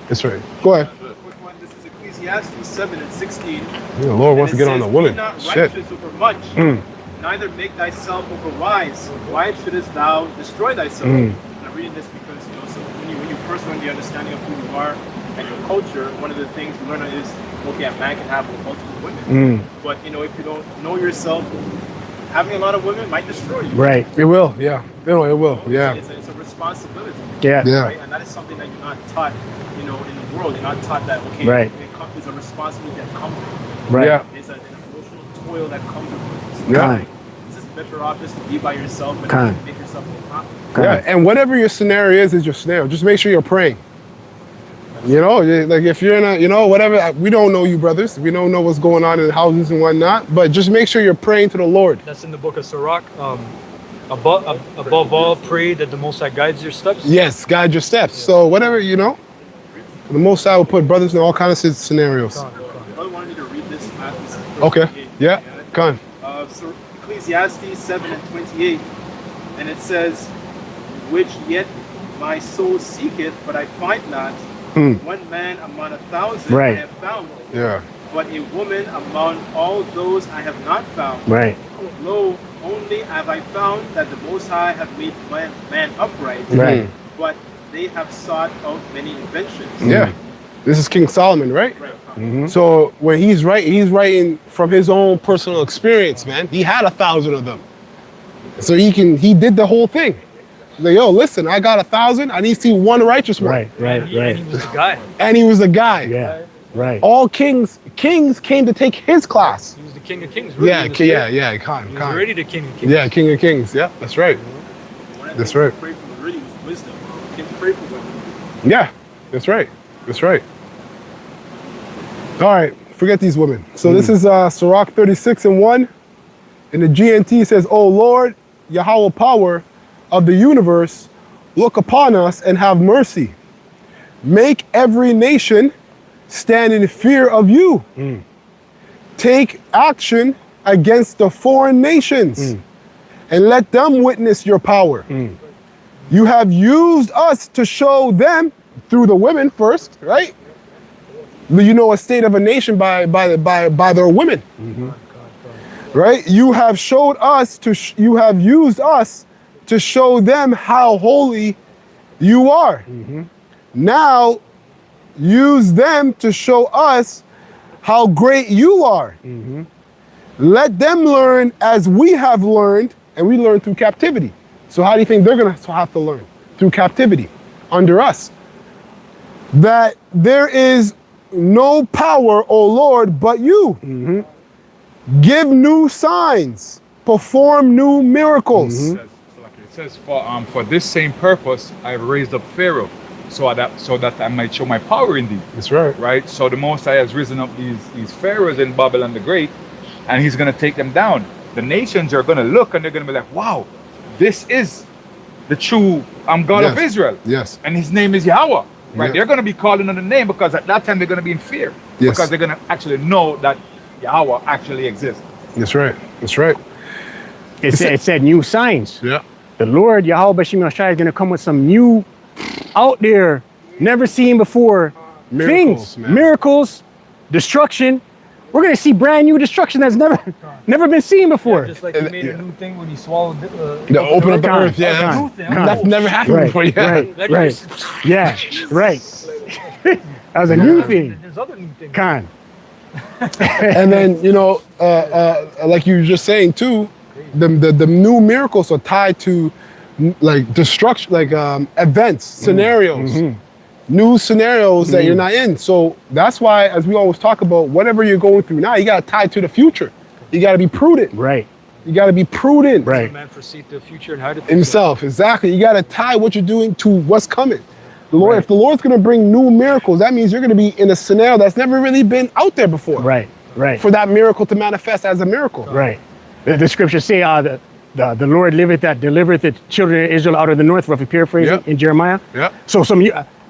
[SPEAKER 1] That's right. Go ahead.
[SPEAKER 12] Quick one. This is Ecclesiastes 7:16.
[SPEAKER 1] The Lord wants to
[SPEAKER 12] And it
[SPEAKER 1] get on the
[SPEAKER 12] says,
[SPEAKER 1] woman.
[SPEAKER 12] Be not
[SPEAKER 1] Shit.
[SPEAKER 12] righteous over much, neither make thyself over wise. Why shouldest thou destroy thyself?
[SPEAKER 1] Mm.
[SPEAKER 12] I'm reading this because so when you first learn the understanding of who you are and your culture, one of the things we learn is okay, a man can have multiple women, but if you don't know yourself, having a lot of women might destroy you.
[SPEAKER 4] Right.
[SPEAKER 1] It will. Yeah. It will. Yeah.
[SPEAKER 12] It's a responsibility.
[SPEAKER 4] Yeah.
[SPEAKER 1] Yeah.
[SPEAKER 12] Right? And that is something that you're not taught, in the world. You're not taught that, okay,
[SPEAKER 4] Right.
[SPEAKER 12] it's a responsibility that comes with it.
[SPEAKER 4] Right.
[SPEAKER 1] Yeah.
[SPEAKER 12] It's an emotional toil that comes with it. So
[SPEAKER 1] Yeah.
[SPEAKER 12] it's just better off just to be by yourself and
[SPEAKER 4] Kind.
[SPEAKER 12] make yourself happy.
[SPEAKER 1] Yeah. And whatever your scenario is your scenario. Just make sure you're praying. Like if you're in a, whatever, we don't know you brothers. We don't know what's going on in the houses and whatnot, but just make sure you're praying to the Lord.
[SPEAKER 5] That's in the book of Sirach. Above all, pray that the Most High guides your steps.
[SPEAKER 1] Yes, guide your steps. So whatever, the Most High will put brothers in all kinds of scenarios.
[SPEAKER 12] I really wanted me to read this Matthew.
[SPEAKER 1] Okay. Yeah. Come on.
[SPEAKER 12] So Ecclesiastes 7:28, and it says, "Which yet my soul seeketh, but I find not. One man among 1,000
[SPEAKER 4] Right.
[SPEAKER 12] I have found."
[SPEAKER 1] Yeah.
[SPEAKER 12] but a woman among all those I have not found.
[SPEAKER 4] Right.
[SPEAKER 12] Lo, only have I found that the Most High have made man upright,
[SPEAKER 4] Right.
[SPEAKER 12] but they have sought out many inventions.
[SPEAKER 1] Yeah. This is King Solomon, right?
[SPEAKER 12] Right.
[SPEAKER 1] So when he's writing from his own personal experience, man. He had 1,000 of them. So he did the whole thing. He's like, yo, listen, I got 1,000. I need to see one righteous one.
[SPEAKER 4] Right.
[SPEAKER 5] And he was the guy.
[SPEAKER 1] And he was the guy.
[SPEAKER 4] Yeah. Right.
[SPEAKER 1] All kings came to take his class.
[SPEAKER 5] He was the king of kings. Really,
[SPEAKER 1] Yeah,
[SPEAKER 5] in the spirit.
[SPEAKER 1] yeah,
[SPEAKER 5] He
[SPEAKER 1] Khan.
[SPEAKER 5] was already the king of kings.
[SPEAKER 1] Yeah, King of Kings. Yeah, that's right. That's right.
[SPEAKER 12] Pray for really was wisdom. You can pray for women.
[SPEAKER 1] Yeah, that's right. That's right. All right, forget these women. So this is Sirach 36:1. And the GNT says, "O Lord, Yahweh power of the universe, look upon us and have mercy. Make every nation stand in fear of you. Take action against the foreign nations and let them witness your power. You have used us to show them," through the women first, right? You know a state of a nation by their women, right? You have you have used us to show them how holy you are. Now use them to show us how great you are. Let them learn as we have learned, and we learn through captivity. So how do you think they're gonna have to learn? Through captivity, under us. That there is no power, O Lord, but you. Give new signs, perform new miracles.
[SPEAKER 2] It says, for this same purpose, I've raised up Pharaoh, so that I might show my power in thee.
[SPEAKER 1] That's right.
[SPEAKER 2] Right? So the Most High has risen up these pharaohs in Babylon the Great, and he's going to take them down. The nations are going to look and they're going to be like, wow, this is the true God of Israel.
[SPEAKER 1] Yes.
[SPEAKER 2] And his name is Yahweh. Right?
[SPEAKER 1] Yeah.
[SPEAKER 2] They're going to be calling on the name, because at that time they're going to be in fear.
[SPEAKER 1] Yes.
[SPEAKER 2] Because they're going to actually know that Yahweh actually exists.
[SPEAKER 1] That's right. That's right.
[SPEAKER 4] It said new signs.
[SPEAKER 1] Yeah.
[SPEAKER 4] The Lord Yahweh Bashim Yahshai is going to come with some new, out there, never seen before
[SPEAKER 1] Miracles,
[SPEAKER 4] things,
[SPEAKER 1] man.
[SPEAKER 4] miracles, destruction. We're going to see brand new destruction that's never been seen before.
[SPEAKER 5] Just like he made a new thing when he swallowed
[SPEAKER 1] Open up the
[SPEAKER 4] Con,
[SPEAKER 1] earth. Yeah.
[SPEAKER 4] Con,
[SPEAKER 1] That's, that's never happened
[SPEAKER 4] Right,
[SPEAKER 1] before. Yeah.
[SPEAKER 4] right. Yeah, right. That was a new thing.
[SPEAKER 5] There's other new things.
[SPEAKER 4] Con.
[SPEAKER 1] And then, like you were just saying too, the new miracles are tied to like destruction, like events, scenarios, new scenarios that you're not in. So that's why, as we always talk about, whatever you're going through now, you got to tie it to the future. You got to be prudent.
[SPEAKER 4] Right.
[SPEAKER 1] You got to be prudent.
[SPEAKER 4] Right.
[SPEAKER 5] Man foresee the future and how to
[SPEAKER 1] Himself, exactly. You got to tie what you're doing to what's coming. The Lord, if the Lord's going to bring new miracles, that means you're going to be in a scenario that's never really been out there before.
[SPEAKER 4] Right. Right.
[SPEAKER 1] For that miracle to manifest as a miracle.
[SPEAKER 4] Right. The scriptures say the Lord liveth that delivereth the children of Israel out of the north, roughly paraphrasing,
[SPEAKER 1] Yep.
[SPEAKER 4] in Jeremiah.
[SPEAKER 1] Yep.
[SPEAKER 4] So some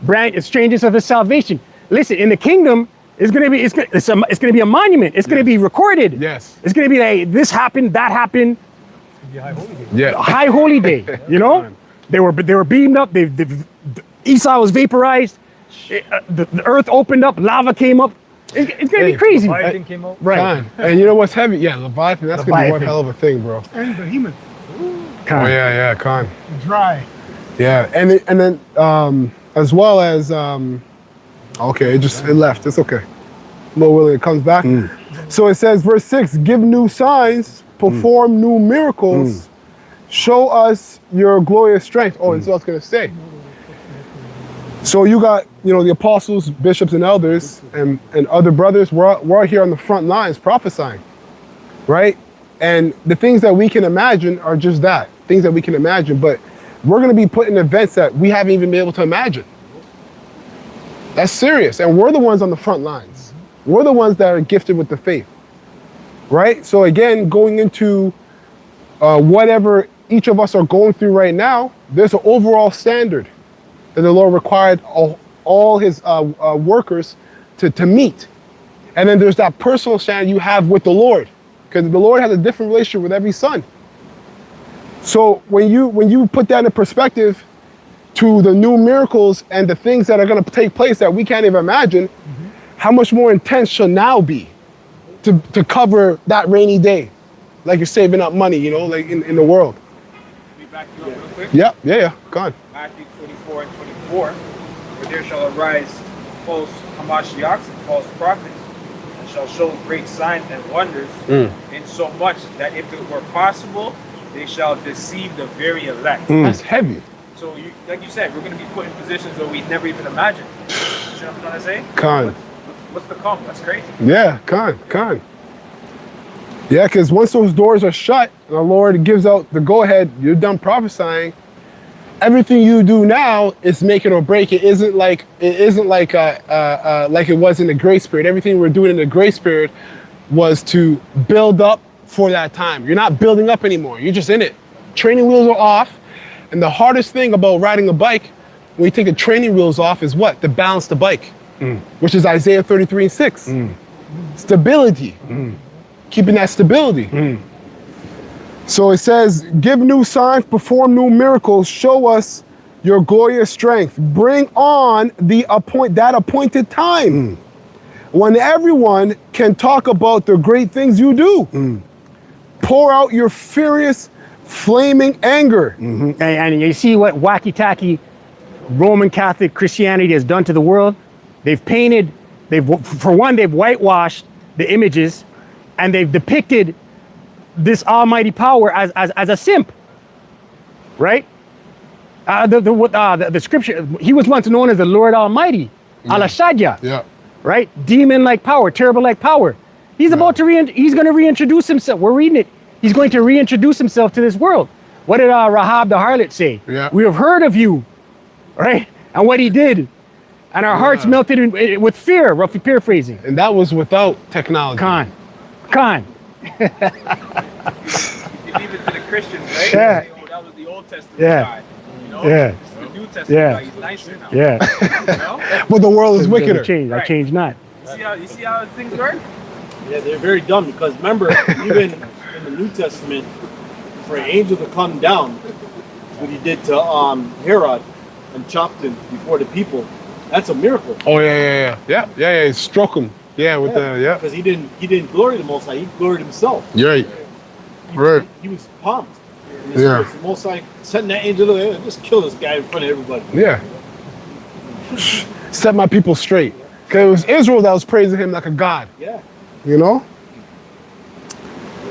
[SPEAKER 4] brand changes of his salvation. Listen, in the kingdom, it's gonna be a monument. It's gonna be recorded.
[SPEAKER 1] Yes.
[SPEAKER 4] It's gonna be like this happened, that happened.
[SPEAKER 1] Yeah.
[SPEAKER 4] High holy day. You know, they were beamed up. Esau was vaporized. The earth opened up. Lava came up. It's gonna be crazy.
[SPEAKER 5] Leviathan came out.
[SPEAKER 4] Right.
[SPEAKER 1] Con. And you know what's heavy? Yeah, Leviathan. That's gonna be one
[SPEAKER 4] Leviathan.
[SPEAKER 1] hell of a thing, bro.
[SPEAKER 3] And behemoth.
[SPEAKER 4] Con.
[SPEAKER 1] Oh yeah, Con.
[SPEAKER 3] Dry.
[SPEAKER 1] Yeah, and then as well as okay, it left. It's okay. Lord willing, it comes back. So it says, verse 6: Give new signs, perform new miracles, show us your glorious strength. Oh, and so I was gonna say. So you got, the apostles, bishops, and elders, and other brothers. We're here on the front lines prophesying, right? And the things that we can imagine are just that, things that we can imagine. But we're going to be put in events that we haven't even been able to imagine. That's serious. And we're the ones on the front lines. We're the ones that are gifted with the faith, right? So again, going into whatever each of us are going through right now, there's an overall standard that the Lord required all his workers to meet. And then there's that personal standard you have with the Lord, because the Lord has a different relationship with every son. So when you put that in perspective to the new miracles and the things that are going to take place that we can't even imagine, how much more intense shall now be to cover that rainy day? Like you're saving up money, you know, like in the world.
[SPEAKER 8] Let me back you up real quick.
[SPEAKER 1] Yeah. Go on.
[SPEAKER 8] Matthew 24 and 24. For there shall arise false Hamashiachs and false prophets, and shall show great signs and wonders, insomuch that if it were possible, they shall deceive the very elect.
[SPEAKER 1] That's heavy.
[SPEAKER 8] So, like you said, we're going to be put in positions where we never even imagined. You see what I'm trying to say?
[SPEAKER 1] Con.
[SPEAKER 8] What's to come? That's crazy.
[SPEAKER 1] Yeah, con. Yeah, because once those doors are shut and the Lord gives out the go-ahead, you're done prophesying. Everything you do now is make it or break it. It isn't like it was in the grace period. Everything we're doing in the grace period was to build up for that time. You're not building up anymore. You're just in it. Training wheels are off. And the hardest thing about riding a bike when you take the training wheels off is what? To balance the bike, which is Isaiah 33:6. Stability. Keeping that stability. So it says, give new signs, perform new miracles, show us your glorious strength. Bring on that appointed time when everyone can talk about the great things you do. Pour out your furious, flaming anger.
[SPEAKER 4] And you see what wacky-tacky Roman Catholic Christianity has done to the world? They've whitewashed the images, and they've depicted this almighty power as a simp, right? The scripture, he was once known as the Lord Almighty, Al-Ashadya, right? Demon-like power, terrible-like power. He's about to he's going to reintroduce himself. We're reading it. He's going to reintroduce himself to this world. What did Rahab the harlot say? We have heard of you, right? And what he did. And our hearts melted with fear, roughly paraphrasing.
[SPEAKER 1] And that was without technology.
[SPEAKER 4] Con.
[SPEAKER 8] You leave it to the Christians, right?
[SPEAKER 4] Yeah.
[SPEAKER 8] They say, oh, that was the Old Testament
[SPEAKER 4] Yeah.
[SPEAKER 8] guy. You know?
[SPEAKER 4] Yeah.
[SPEAKER 8] This is the New Testament
[SPEAKER 4] Yeah.
[SPEAKER 8] guy. He's nicer now.
[SPEAKER 4] Yeah.
[SPEAKER 8] You know?
[SPEAKER 1] But the world is wickeder.
[SPEAKER 4] I change not.
[SPEAKER 8] You see how things work?
[SPEAKER 14] Yeah, they're very dumb because remember, even in the New Testament, for an angel to come down, what he did to Herod and chopped him before the people, that's a miracle.
[SPEAKER 1] Oh yeah. He struck him.
[SPEAKER 14] Because he didn't glory the Most High, he gloried himself.
[SPEAKER 1] Right.
[SPEAKER 14] He was pumped. And
[SPEAKER 1] Yeah.
[SPEAKER 14] the Most High sent that angel, just kill this guy in front of everybody.
[SPEAKER 1] Yeah. Set my people straight. Because it was Israel that was praising him like a god.
[SPEAKER 14] Yeah.
[SPEAKER 1] You know?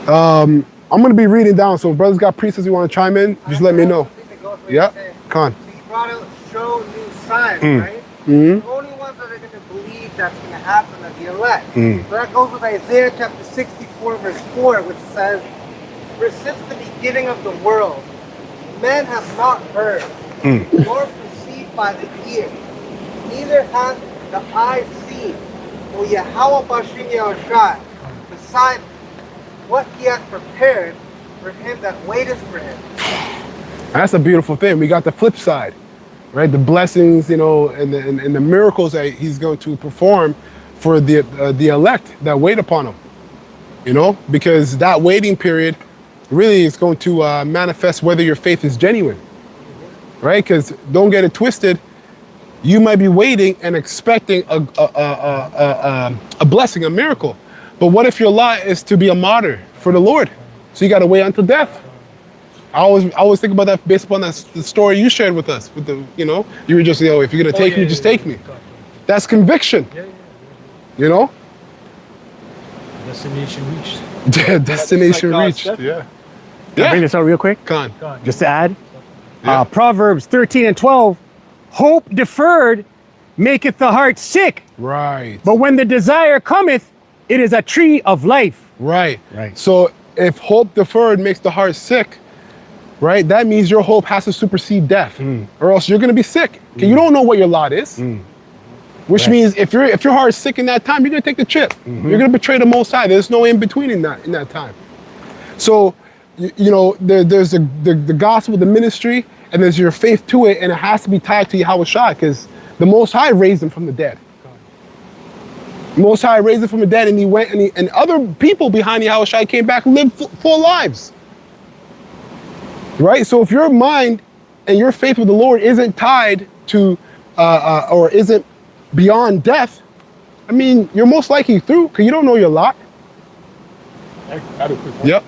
[SPEAKER 1] I'm going to be reading down, so if brothers got priests you want to chime in, just let me know. Yeah, Con.
[SPEAKER 7] So you brought out show new signs, right?
[SPEAKER 1] Mm-hmm.
[SPEAKER 7] The only ones that are going to believe that's going to happen are the elect.
[SPEAKER 1] Mm.
[SPEAKER 7] So that goes with Isaiah chapter 64, verse 4, which says, for since the beginning of the world, men have not heard, nor perceived by the ear, neither hath the eye seen, O Yahweh Bashim Yahushai, beside what he has prepared for him that waiteth for him.
[SPEAKER 1] That's a beautiful thing. We got the flip side, right? The blessings, you know, and the miracles that he's going to perform for the elect that wait upon him, you know, because that waiting period really is going to manifest whether your faith is genuine, right? Because don't get it twisted. You might be waiting and expecting a blessing, a miracle. But what if your lot is to be a martyr for the Lord? So you got to wait until death. I always think about that based upon the story you shared with us. With the, you know, you were just, if you're gonna take me, just take me. That's conviction. You know.
[SPEAKER 5] Destination reached.
[SPEAKER 1] Destination reached. Yeah.
[SPEAKER 4] Can I bring this out real quick?
[SPEAKER 1] Con.
[SPEAKER 4] Just to add, Proverbs 13 and 12. Hope deferred maketh the heart sick.
[SPEAKER 1] Right.
[SPEAKER 4] But when the desire cometh, it is a tree of life.
[SPEAKER 1] Right.
[SPEAKER 4] Right.
[SPEAKER 1] So if hope deferred makes the heart sick, right, that means your hope has to supersede death, or else you're going to be sick. Okay, you don't know what your lot is, which means if your heart is sick in that time, you're going to take the chip. You're going to betray the Most High. There's no in between in that time. So, you know, there's the gospel, the ministry, and there's your faith to it, and it has to be tied to Yahweh Shai, because the Most High raised him from the dead. Most High raised him from the dead, and he went and other people behind Yahweh Shai came back and lived full lives. Right? So if your mind and your faith with the Lord isn't tied to or isn't beyond death, I mean, you're most likely through because you don't know your lot.
[SPEAKER 11] I had a quick one.
[SPEAKER 1] Yep.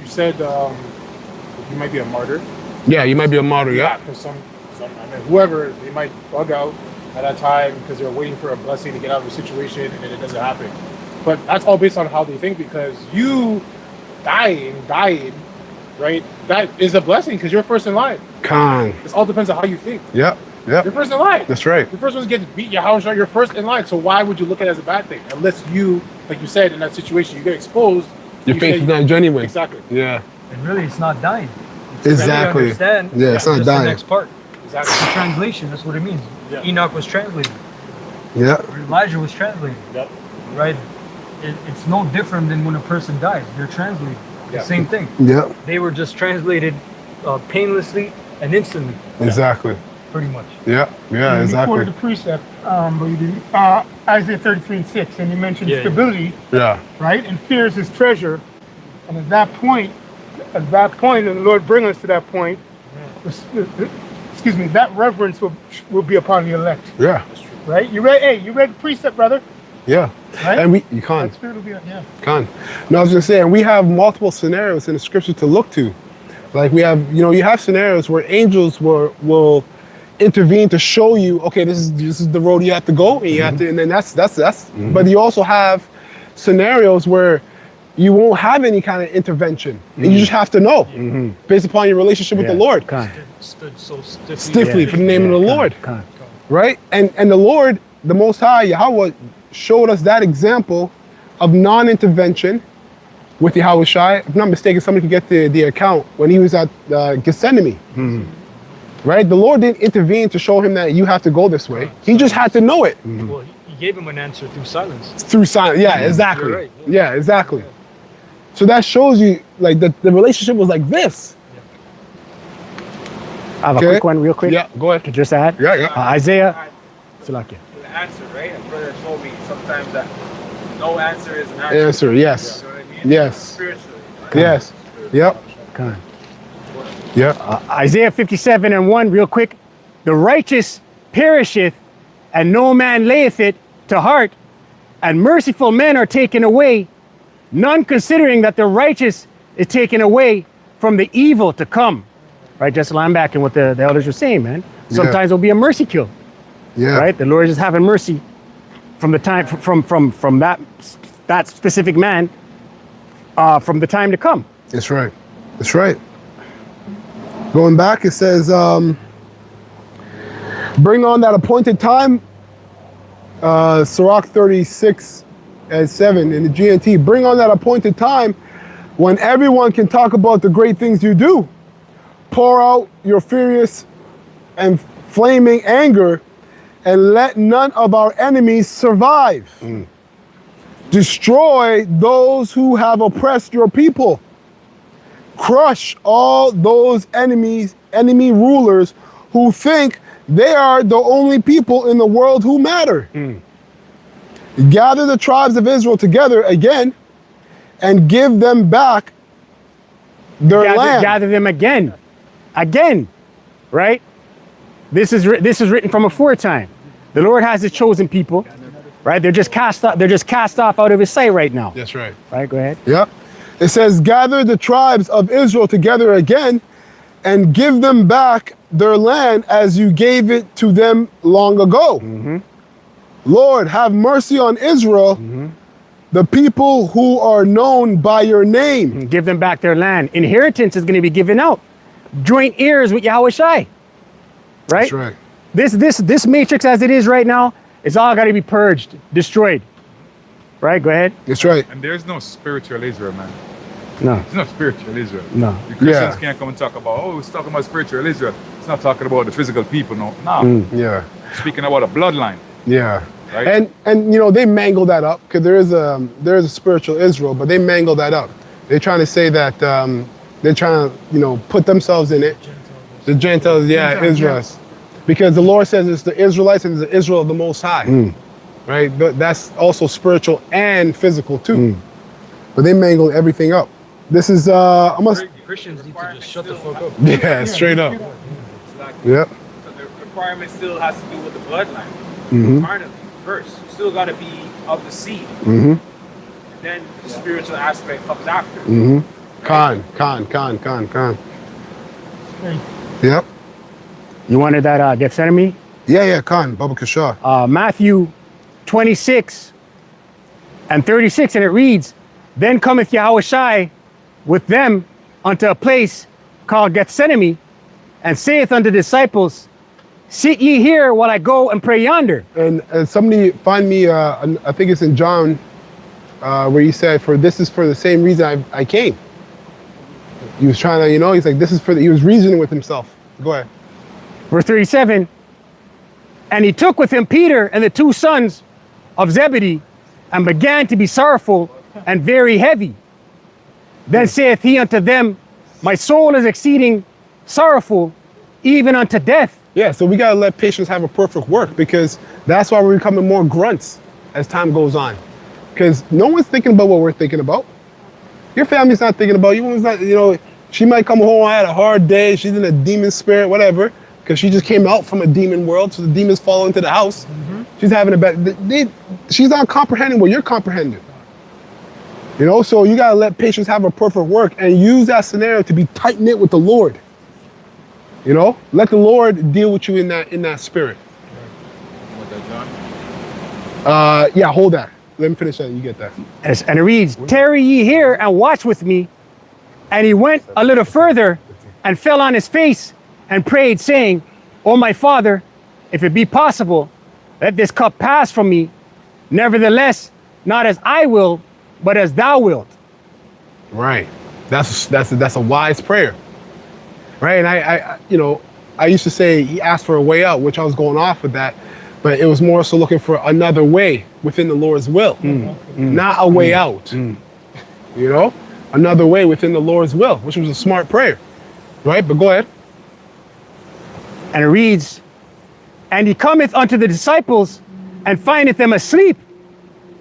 [SPEAKER 11] You said you might be a martyr.
[SPEAKER 1] Yeah, you might be a martyr. Yeah.
[SPEAKER 11] Because some, I mean, whoever, they might bug out at that time because they're waiting for a blessing to get out of a situation and then it doesn't happen. But that's all based on how they think because you dying, right? That is a blessing because you're first in line.
[SPEAKER 1] Con.
[SPEAKER 11] This all depends on how you think.
[SPEAKER 1] Yep. Yep.
[SPEAKER 11] You're first in line.
[SPEAKER 1] That's right.
[SPEAKER 11] The first one gets beat your house shot, you're first in line. So why would you look at it as a bad thing? Unless you, like you said, in that situation, you get exposed.
[SPEAKER 1] Your faith is not genuine.
[SPEAKER 11] Exactly.
[SPEAKER 1] Yeah.
[SPEAKER 5] And really, it's not dying.
[SPEAKER 1] Exactly.
[SPEAKER 5] Understand?
[SPEAKER 1] Yeah, it's not
[SPEAKER 5] just
[SPEAKER 1] dying.
[SPEAKER 5] The next part.
[SPEAKER 11] Exactly.
[SPEAKER 5] It's a translation. That's what it means.
[SPEAKER 11] Yeah.
[SPEAKER 5] Enoch was translated.
[SPEAKER 1] Yeah.
[SPEAKER 5] Elijah was translated.
[SPEAKER 11] Yep.
[SPEAKER 5] Right. It's no different than when a person dies. They're translated.
[SPEAKER 11] Yeah.
[SPEAKER 5] The same thing.
[SPEAKER 1] Yep.
[SPEAKER 5] They were just translated painlessly and instantly.
[SPEAKER 1] Exactly.
[SPEAKER 5] Pretty much.
[SPEAKER 1] Yeah. Yeah.
[SPEAKER 3] You
[SPEAKER 1] Exactly.
[SPEAKER 3] quoted the precept, but you didn't. Isaiah 33:6, and you mentioned
[SPEAKER 5] Yeah.
[SPEAKER 3] stability,
[SPEAKER 1] Yeah.
[SPEAKER 3] right? And fear is his treasure. And at that point, and the Lord bring us to that point, excuse me, that reverence will be upon the elect,
[SPEAKER 1] Yeah.
[SPEAKER 3] right? You read? Hey, you read the precept, brother?
[SPEAKER 1] Yeah.
[SPEAKER 3] Right?
[SPEAKER 1] And you can't.
[SPEAKER 3] That spirit will be, yeah.
[SPEAKER 1] Con. No, I was gonna say, and we have multiple scenarios in the scripture to look to. Like we have, you have scenarios where angels will intervene to show you, okay, this is the road you have to go, and you have to, and then that's. But you also have scenarios where you won't have any kind of intervention, and you just have to know based upon your relationship with the Lord.
[SPEAKER 5] Stood so stiffly.
[SPEAKER 1] Stiffly for the name of the Lord, right? And the Lord, the Most High Yahweh, showed us that example of non-intervention with Yahweh Shai. If I'm not mistaken, somebody can get the account when he was at Gethsemane. Right? The Lord didn't intervene to show him that you have to go this way. He just had to know it.
[SPEAKER 5] Well, he gave him an answer through silence.
[SPEAKER 1] Through silence. Yeah, exactly.
[SPEAKER 5] You're right.
[SPEAKER 1] Yeah, exactly. So that shows you like the relationship was like this.
[SPEAKER 4] I have a quick one, real quick.
[SPEAKER 1] Yeah, go ahead.
[SPEAKER 4] To just add.
[SPEAKER 1] Yeah, yeah.
[SPEAKER 4] Isaiah. Salakia.
[SPEAKER 8] The answer, right? A brother told me sometimes that no answer is an answer.
[SPEAKER 1] Answer, yes.
[SPEAKER 8] You know what I mean?
[SPEAKER 1] Yes.
[SPEAKER 8] Spiritually.
[SPEAKER 1] Yes. Yep.
[SPEAKER 4] Con.
[SPEAKER 1] Yep.
[SPEAKER 4] Isaiah 57:1, real quick. The righteous perisheth, and no man layeth it to heart, and merciful men are taken away, none considering that the righteous is taken away from the evil to come. Right, just line back in what the elders were saying, man. Sometimes there'll be a mercy kill.
[SPEAKER 1] Yeah.
[SPEAKER 4] Right? The Lord is having mercy from the time from that specific man from the time to come.
[SPEAKER 1] That's right. That's right. Going back, it says, bring on that appointed time, Sirach 36:7 in the GNT, bring on that appointed time when everyone can talk about the great things you do. Pour out your furious and flaming anger and let none of our enemies survive. Destroy those who have oppressed your people. Crush all those enemy rulers who think they are the only people in the world who matter. Gather the tribes of Israel together again and give them back their land.
[SPEAKER 4] Gather them again, right? This is written from aforetime. The Lord has His chosen people, right? They're just cast off out of His sight right now.
[SPEAKER 1] That's right.
[SPEAKER 4] Right. Go ahead.
[SPEAKER 1] Yep. It says, gather the tribes of Israel together again and give them back their land as you gave it to them long ago. Lord, have mercy on Israel, the people who are known by your name.
[SPEAKER 4] Give them back their land. Inheritance is going to be given out. Joint heirs with Yahweh Shai. Right?
[SPEAKER 1] That's right.
[SPEAKER 4] This matrix as it is right now, it's all got to be purged, destroyed. Right? Go ahead.
[SPEAKER 1] That's right.
[SPEAKER 2] And there's no spiritual Israel, man.
[SPEAKER 4] No.
[SPEAKER 2] There's no spiritual Israel.
[SPEAKER 4] No.
[SPEAKER 2] The Christians can't come and talk about, it's talking about spiritual Israel. It's not talking about the physical people, no. No.
[SPEAKER 1] Yeah.
[SPEAKER 2] Speaking about a bloodline.
[SPEAKER 1] Yeah.
[SPEAKER 2] Right?
[SPEAKER 1] And they mangle that up because there is a spiritual Israel, but they mangle that up. They're trying to say that they're trying to put themselves in it. The Gentiles, Israel. Because the Lord says it's the Israelites and it's the Israel of the Most High. Right? But that's also spiritual and physical too. But they mangle everything up. This is
[SPEAKER 5] Christians need to just shut the fuck up.
[SPEAKER 1] Yeah, straight up.
[SPEAKER 8] Exactly.
[SPEAKER 1] Yep.
[SPEAKER 8] So the requirement still has to do with the bloodline. Carnally. first. You still got to be of the seed.
[SPEAKER 1] Mm-hmm.
[SPEAKER 8] Then the spiritual aspect comes after.
[SPEAKER 1] Mm-hmm. Con. Yep.
[SPEAKER 4] You wanted that Gethsemane?
[SPEAKER 1] Yeah, Con. Baba Kasha.
[SPEAKER 4] Matthew 26 and 36, and it reads, Then cometh Yahushai with them unto a place called Gethsemane, and saith unto the disciples, Sit ye here while I go and pray yonder.
[SPEAKER 1] And somebody find me, I think it's in John, where he said, for this is for the same reason I came. He was trying to, he's like, this is for he was reasoning with himself. Go ahead.
[SPEAKER 4] Verse 37, And he took with him Peter and the two sons of Zebedee, and began to be sorrowful and very heavy. Then saith he unto them, My soul is exceeding sorrowful, even unto death.
[SPEAKER 1] Yeah, so we gotta let patience have a perfect work, because that's why we're becoming more grunts as time goes on. Because no one's thinking about what we're thinking about. Your family's not thinking about you. One's not, she might come home, I had a hard day, she's in a demon spirit, whatever, because she just came out from a demon world, so the demons fall into the house. Mm-hmm. She's having a bad, she's not comprehending what you're comprehending. So you gotta let patience have a perfect work and use that scenario to be tight-knit with the Lord. Let the Lord deal with you in that spirit.
[SPEAKER 9] Want that, John?
[SPEAKER 1] Yeah, hold that. Let me finish that. You get that.
[SPEAKER 4] And it reads, Tarry ye here and watch with me. And he went a little further and fell on his face and prayed, saying, O my Father, if it be possible, let this cup pass from me. Nevertheless, not as I will, but as thou wilt.
[SPEAKER 1] Right. That's a wise prayer. Right. And I used to say he asked for a way out, which I was going off with that, but it was more so looking for another way within the Lord's will, not a way out. Another way within the Lord's will, which was a smart prayer. Right. But go ahead.
[SPEAKER 4] And it reads, And he cometh unto the disciples and findeth them asleep,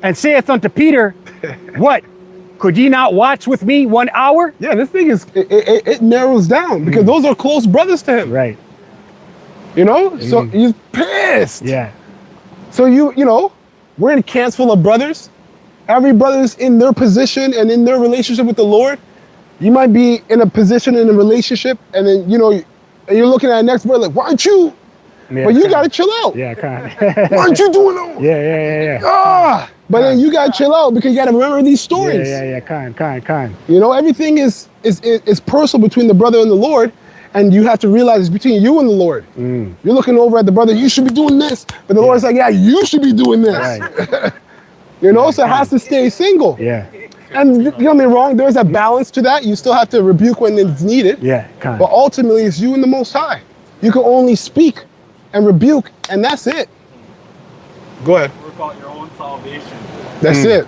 [SPEAKER 4] and saith unto Peter, What? Could ye not watch with me 1 hour?
[SPEAKER 1] Yeah, this thing it narrows down, because those are close brothers to him.
[SPEAKER 4] Right.
[SPEAKER 1] So he's pissed.
[SPEAKER 4] Yeah.
[SPEAKER 1] So we're in camps full of brothers. Every brother's in their position and in their relationship with the Lord. You might be in a position in a relationship, and then and you're looking at the next brother like, why aren't you?
[SPEAKER 4] Yeah,
[SPEAKER 1] but you gotta chill out.
[SPEAKER 4] Yeah, kind.
[SPEAKER 1] Why aren't you doing that?
[SPEAKER 4] Yeah.
[SPEAKER 1] But then you gotta chill out, because you gotta remember these stories.
[SPEAKER 4] Yeah. Kind.
[SPEAKER 1] Everything is personal between the brother and the Lord, and you have to realize it's between you and the Lord. You're looking over at the brother, you should be doing this, but the Lord's like, yeah, you should be doing this.
[SPEAKER 4] Right.
[SPEAKER 1] So it has to stay single.
[SPEAKER 4] Yeah.
[SPEAKER 1] And don't get me wrong, there's a balance to that. You still have to rebuke when it's needed.
[SPEAKER 4] Yeah, kind.
[SPEAKER 1] But ultimately, it's you and the Most High. You can only speak and rebuke, and that's it. Go ahead.
[SPEAKER 10] Work out your own salvation.
[SPEAKER 1] That's it.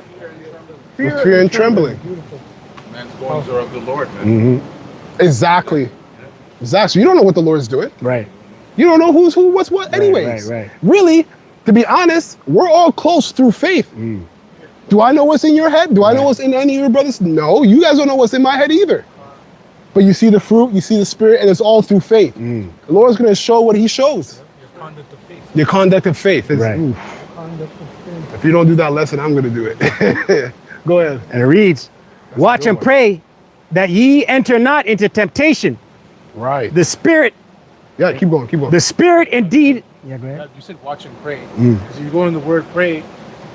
[SPEAKER 1] With fear and trembling.
[SPEAKER 9] Man's goings are of the Lord, man.
[SPEAKER 1] Exactly. So you don't know what the Lord's doing.
[SPEAKER 4] Right.
[SPEAKER 1] You don't know who's who, what's what, anyways.
[SPEAKER 4] Right.
[SPEAKER 1] Really, to be honest, we're all close through faith. Do I know what's in your head? Do I know what's in any of your brothers? No, you guys don't know what's in my head either. But you see the fruit, you see the spirit, and it's all through faith. The Lord's going to show what he shows. Your conduct of faith.
[SPEAKER 4] Right.
[SPEAKER 1] If you don't do that lesson, I'm going to do it. Go ahead.
[SPEAKER 4] And it reads, Watch and pray that ye enter not into temptation.
[SPEAKER 1] Right.
[SPEAKER 4] The spirit.
[SPEAKER 1] Yeah, keep going.
[SPEAKER 4] The spirit indeed. Yeah, go ahead.
[SPEAKER 11] You said watch and pray. Because if you go in the word pray,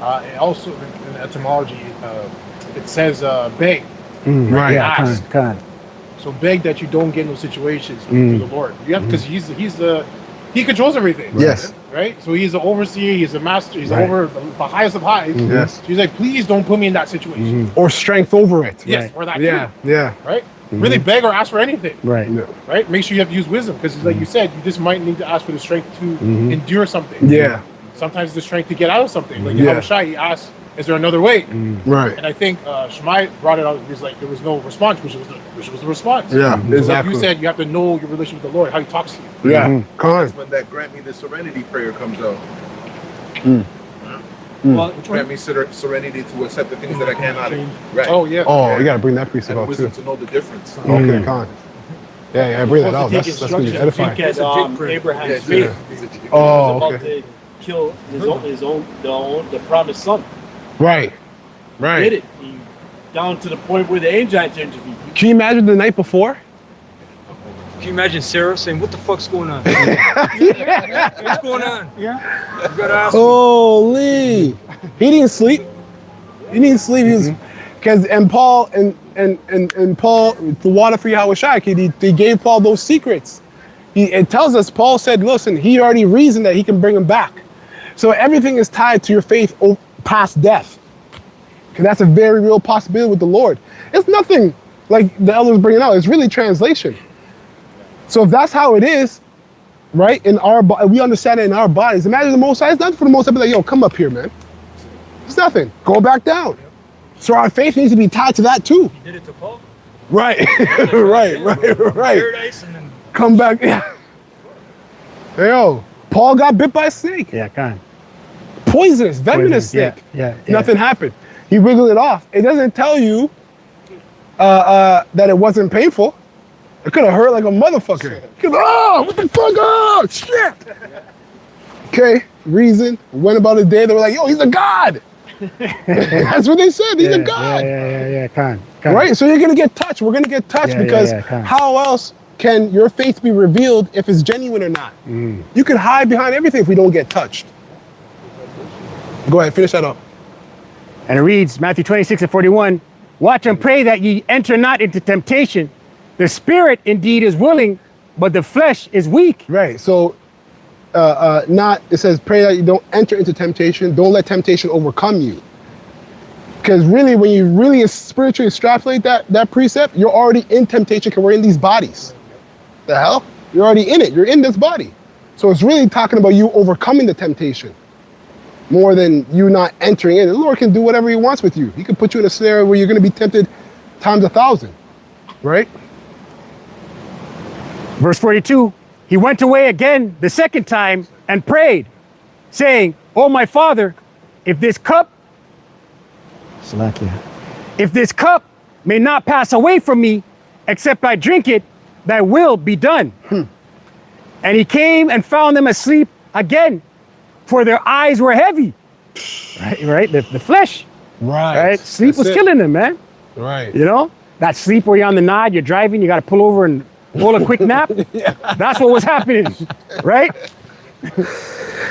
[SPEAKER 11] it also in the etymology, it says beg.
[SPEAKER 1] Right.
[SPEAKER 4] Yeah,
[SPEAKER 11] ask.
[SPEAKER 4] kind.
[SPEAKER 11] So beg that you don't get in those situations through the Lord. You have, because he controls everything.
[SPEAKER 1] Yes.
[SPEAKER 11] Right? So he's the overseer, he's the master, he's
[SPEAKER 4] Right.
[SPEAKER 11] over the highest of highs.
[SPEAKER 1] Yes.
[SPEAKER 11] So he's like, please don't put me in that situation.
[SPEAKER 1] Or strength over it.
[SPEAKER 11] Yes, or that
[SPEAKER 1] Yeah.
[SPEAKER 11] too.
[SPEAKER 1] Yeah.
[SPEAKER 11] Right? Really beg or ask for anything.
[SPEAKER 4] Right.
[SPEAKER 11] Right? Make sure you have to use wisdom, because like you said, you just might need to ask for the strength to endure something.
[SPEAKER 1] Yeah.
[SPEAKER 11] Sometimes the strength to get out of something. Like
[SPEAKER 1] Yeah.
[SPEAKER 11] Yahushua, he asked, is there another way?
[SPEAKER 1] Right.
[SPEAKER 11] And I think Shemai brought it out. He was like, there was no response, which was the response.
[SPEAKER 1] Yeah,
[SPEAKER 11] Like
[SPEAKER 1] exactly.
[SPEAKER 11] you said, you have to know your relationship with the Lord, how he talks to you.
[SPEAKER 1] Yeah. Con.
[SPEAKER 9] That's when that grant me the serenity prayer comes out.
[SPEAKER 10] Well,
[SPEAKER 9] Grant me serenity to accept the things that I cannot. Right.
[SPEAKER 11] Oh, yeah.
[SPEAKER 1] Oh, you got to bring that precept
[SPEAKER 9] And
[SPEAKER 1] out too.
[SPEAKER 9] wisdom to know the difference.
[SPEAKER 1] Okay, con. Yeah, bring that out.
[SPEAKER 14] Supposed to
[SPEAKER 1] That's
[SPEAKER 14] take
[SPEAKER 1] going to be
[SPEAKER 14] instructions.
[SPEAKER 1] edifying.
[SPEAKER 14] Look at Abraham's
[SPEAKER 9] Yeah,
[SPEAKER 14] faith.
[SPEAKER 1] Oh,
[SPEAKER 14] About
[SPEAKER 1] okay.
[SPEAKER 14] to kill the promised son.
[SPEAKER 1] Right. Right.
[SPEAKER 14] Did it. He, down to the point where the angel had to intervene.
[SPEAKER 1] Can you imagine the night before?
[SPEAKER 5] Can you imagine Sarah saying, "What the fuck's going on? What's going on?"
[SPEAKER 3] Yeah.
[SPEAKER 5] You gotta ask.
[SPEAKER 1] Holy. He didn't sleep. He didn't sleep. He was because and Paul and Paul, the water for Yahweh Shai, he gave Paul those secrets. It tells us, Paul said, listen, he already reasoned that he can bring him back. So everything is tied to your faith past death. Because that's a very real possibility with the Lord. It's nothing like the elders bringing out. It's really translation. So if that's how it is, right, we understand it in our bodies. Imagine the Most High. It's nothing for the Most High to be like, yo, come up here, man. It's nothing. Go back down. So our faith needs to be tied to that too.
[SPEAKER 5] He did it to Paul.
[SPEAKER 1] Right. right.
[SPEAKER 5] Paradise and then
[SPEAKER 1] Come back. Yeah. Yo, Paul got bit by a snake.
[SPEAKER 4] Yeah, kind.
[SPEAKER 1] Poisonous, venomous snake.
[SPEAKER 4] Yeah.
[SPEAKER 1] Nothing happened. He wiggled it off. It doesn't tell you that it wasn't painful. It could have hurt like a motherfucker. Oh, what the fuck? Oh, shit. Okay, reason. Went about his day. They were like, yo, he's a god. That's what they said. He's a god.
[SPEAKER 4] Yeah, kind.
[SPEAKER 1] Right? So you're going to get touched. We're going to get touched because how else can your faith be revealed if it's genuine or not? You can hide behind everything if we don't get touched. Go ahead, finish that up.
[SPEAKER 4] And it reads, Matthew 26:41, watch and pray that ye enter not into temptation. The spirit indeed is willing, but the flesh is weak.
[SPEAKER 1] Right, so it says pray that you don't enter into temptation. Don't let temptation overcome you. Because really, when you really spiritually extrapolate that precept, you're already in temptation because we're in these bodies. The hell? You're already in it. You're in this body. So it's really talking about you overcoming the temptation more than you not entering in. The Lord can do whatever he wants with you. He can put you in a scenario where you're going to be tempted times 1,000, right?
[SPEAKER 4] Verse 42, he went away again the second time and prayed, saying, "Oh, my Father, if this cup may not pass away from me, except I drink it, thy will be done." And he came and found them asleep again, for their eyes were heavy. Right? The flesh. Right? Sleep was killing them, man.
[SPEAKER 1] Right.
[SPEAKER 4] You know? That sleep where you're on the nod, you're driving, you got to pull over and pull a quick nap. That's what was happening, right?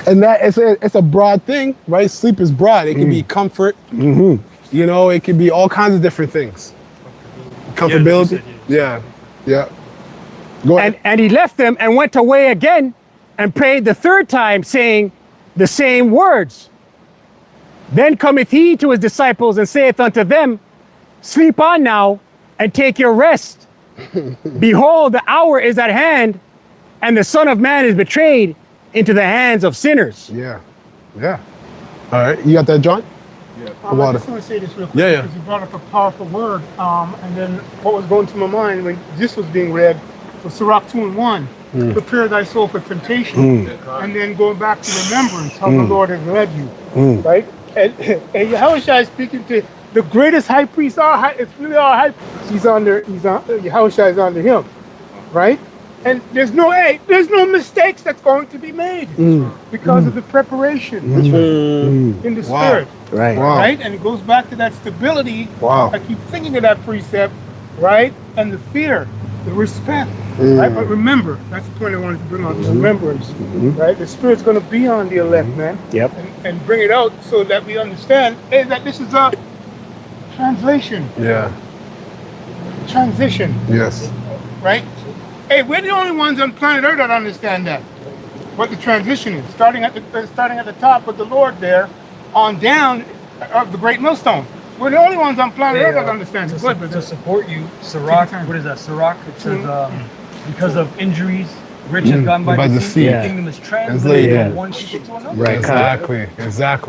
[SPEAKER 1] And that it's a broad thing, right? Sleep is broad. It can be comfort. You know, it can be all kinds of different things. Comfortability. Yeah. Go ahead.
[SPEAKER 4] And he left them and went away again and prayed the third time, saying the same words. Then cometh he to his disciples and saith unto them, sleep on now and take your rest. Behold, the hour is at hand, and the Son of Man is betrayed into the hands of sinners.
[SPEAKER 1] Yeah. All right, you got that, John?
[SPEAKER 3] I just want to say this real quick because you brought up a powerful word. And then what was going through my mind when this was being read was Sirach 2:1. Prepare thy soul for temptation. And then going back to remembrance, how the Lord has led you. Right? And Yahushua is speaking to the greatest high priest. It's really our high priest. Yahushua is under him. Right? And there's no mistakes that's going to be made because of the preparation in the spirit. Right? And it goes back to that stability. I keep thinking of that precept, right? And the fear, the respect. Right? But remember, that's the point I wanted to bring on, remembrance. Right? The spirit's gonna be on the elect, man.
[SPEAKER 4] Yep.
[SPEAKER 3] And bring it out so that we understand that this is a translation.
[SPEAKER 1] Yeah.
[SPEAKER 3] Transition.
[SPEAKER 1] Yes.
[SPEAKER 3] Right? Hey, we're the only ones on planet Earth that understand that. What the transition is. Starting at the top with the Lord there, on down of the Great Millstone. We're the only ones on planet Earth that understand it.
[SPEAKER 5] To support you, Sirach, what is that? Sirach, it says, because of injuries, rich has gone by the sea. The kingdom is translated from one people to another.
[SPEAKER 1] Right. Exactly.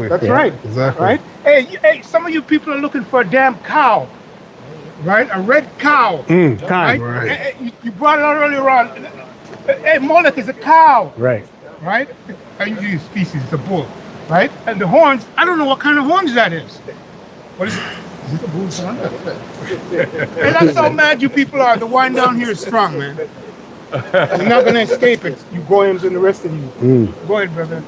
[SPEAKER 3] That's right.
[SPEAKER 1] Exactly.
[SPEAKER 3] Right? Hey, some of you people are looking for a damn cow. Right? A red cow. Right? You brought it out earlier on. Hey, Molech is a cow.
[SPEAKER 4] Right?
[SPEAKER 3] I usually use species, it's a bull. Right? And the horns, I don't know what kind of horns that is. What is it? Is it a bull's horn? Hey, that's how mad you people are. The wine down here is strong, man. You're not gonna escape it. You goyim and the rest of you. Go ahead, brother.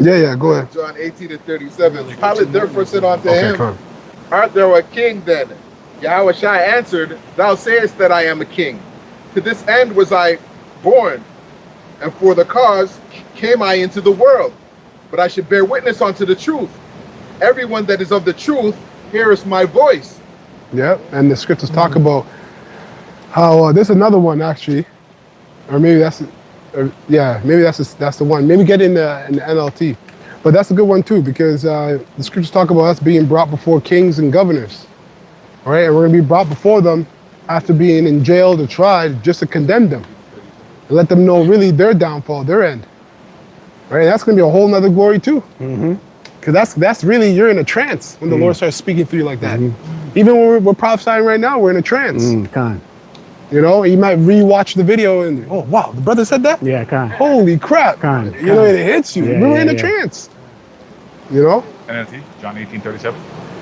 [SPEAKER 1] Yeah, go ahead.
[SPEAKER 9] John 18:37. Pilate therefore said unto
[SPEAKER 1] Okay,
[SPEAKER 9] him,
[SPEAKER 1] come.
[SPEAKER 9] Art thou a king then? Yahushua answered, Thou sayest that I am a king. To this end was I born, and for the cause came I into the world, but I should bear witness unto the truth. Everyone that is of the truth heareth my voice.
[SPEAKER 1] Yeah, and the scriptures talk about how there's another one actually, or maybe that's, maybe that's the one. Maybe get in the NLT, but that's a good one too because the scriptures talk about us being brought before kings and governors, all right, and we're gonna be brought before them after being in jail or tried just to condemn them and let them know really their downfall, their end. All right, that's gonna be a whole nother glory too. Because that's really, you're in a trance when the Lord starts speaking through you like that. Even when we're prophesying right now, we're in a trance. You know, you might re-watch the video and, oh, wow, the brother said that?
[SPEAKER 4] Yeah,
[SPEAKER 1] Holy crap. You know, it hits you.
[SPEAKER 4] Yeah,
[SPEAKER 1] We're
[SPEAKER 4] yeah,
[SPEAKER 1] in a
[SPEAKER 4] yeah.
[SPEAKER 1] trance. You know?
[SPEAKER 2] NLT, John 18:37.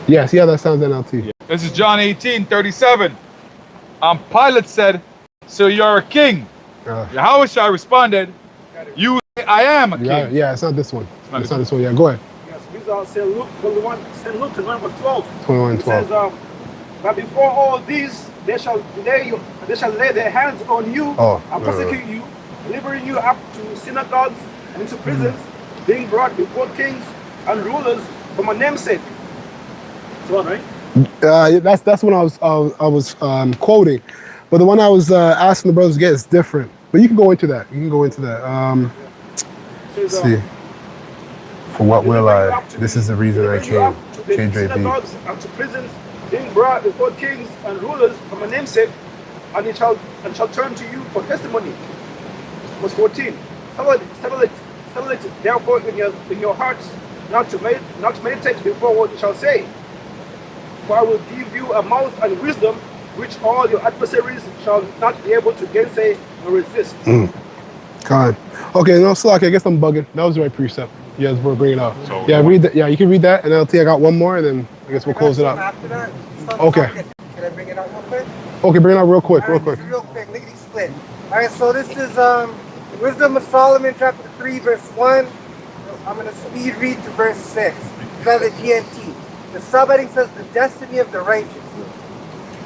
[SPEAKER 1] Yes, yeah, that sounds NLT.
[SPEAKER 2] This is John 18:37. Pilate said, So you're a king? Yahushua responded, You say I am a king.
[SPEAKER 1] Yeah, it's not this one. It's not this one. Yeah, go ahead.
[SPEAKER 15] Yes, these are St. Luke 21, St. Luke 21:12.
[SPEAKER 1] 21:12.
[SPEAKER 15] It says, but before all these, they shall lay their hands on you and persecute you, delivering you up to synagogues and into prisons, being brought before kings and rulers for my name's sake. So on, right?
[SPEAKER 1] That's what I was quoting, but the one I was asking the brothers to get is different. But you can go into that. You can go into that. Let's see. For what will I? This is the reason I came.
[SPEAKER 15] Synagogues and to prisons, being brought before kings and rulers for my name's sake, and it shall turn to you for testimony. Verse 14. Settle it therefore in your hearts, not to meditate before what you shall say. For I will give you a mouth and wisdom, which all your adversaries shall not be able to gainsay or resist.
[SPEAKER 1] God. Okay, no, Slack, I guess I'm bugging. That was the right precept. Yes, we're bringing it up.
[SPEAKER 2] So
[SPEAKER 1] yeah, read that. Yeah, you can read that, and LT, I got one more, and then I guess we'll close it up.
[SPEAKER 7] After that,
[SPEAKER 1] Okay.
[SPEAKER 7] Can I bring it out real quick?
[SPEAKER 1] Okay, bring it out real quick,
[SPEAKER 7] Real quick, lickety split. All right, so this is Wisdom of Solomon, chapter 3, verse 1. I'm going to speed read to verse 6. It's on the GNT. The subheading says, the destiny of the righteous.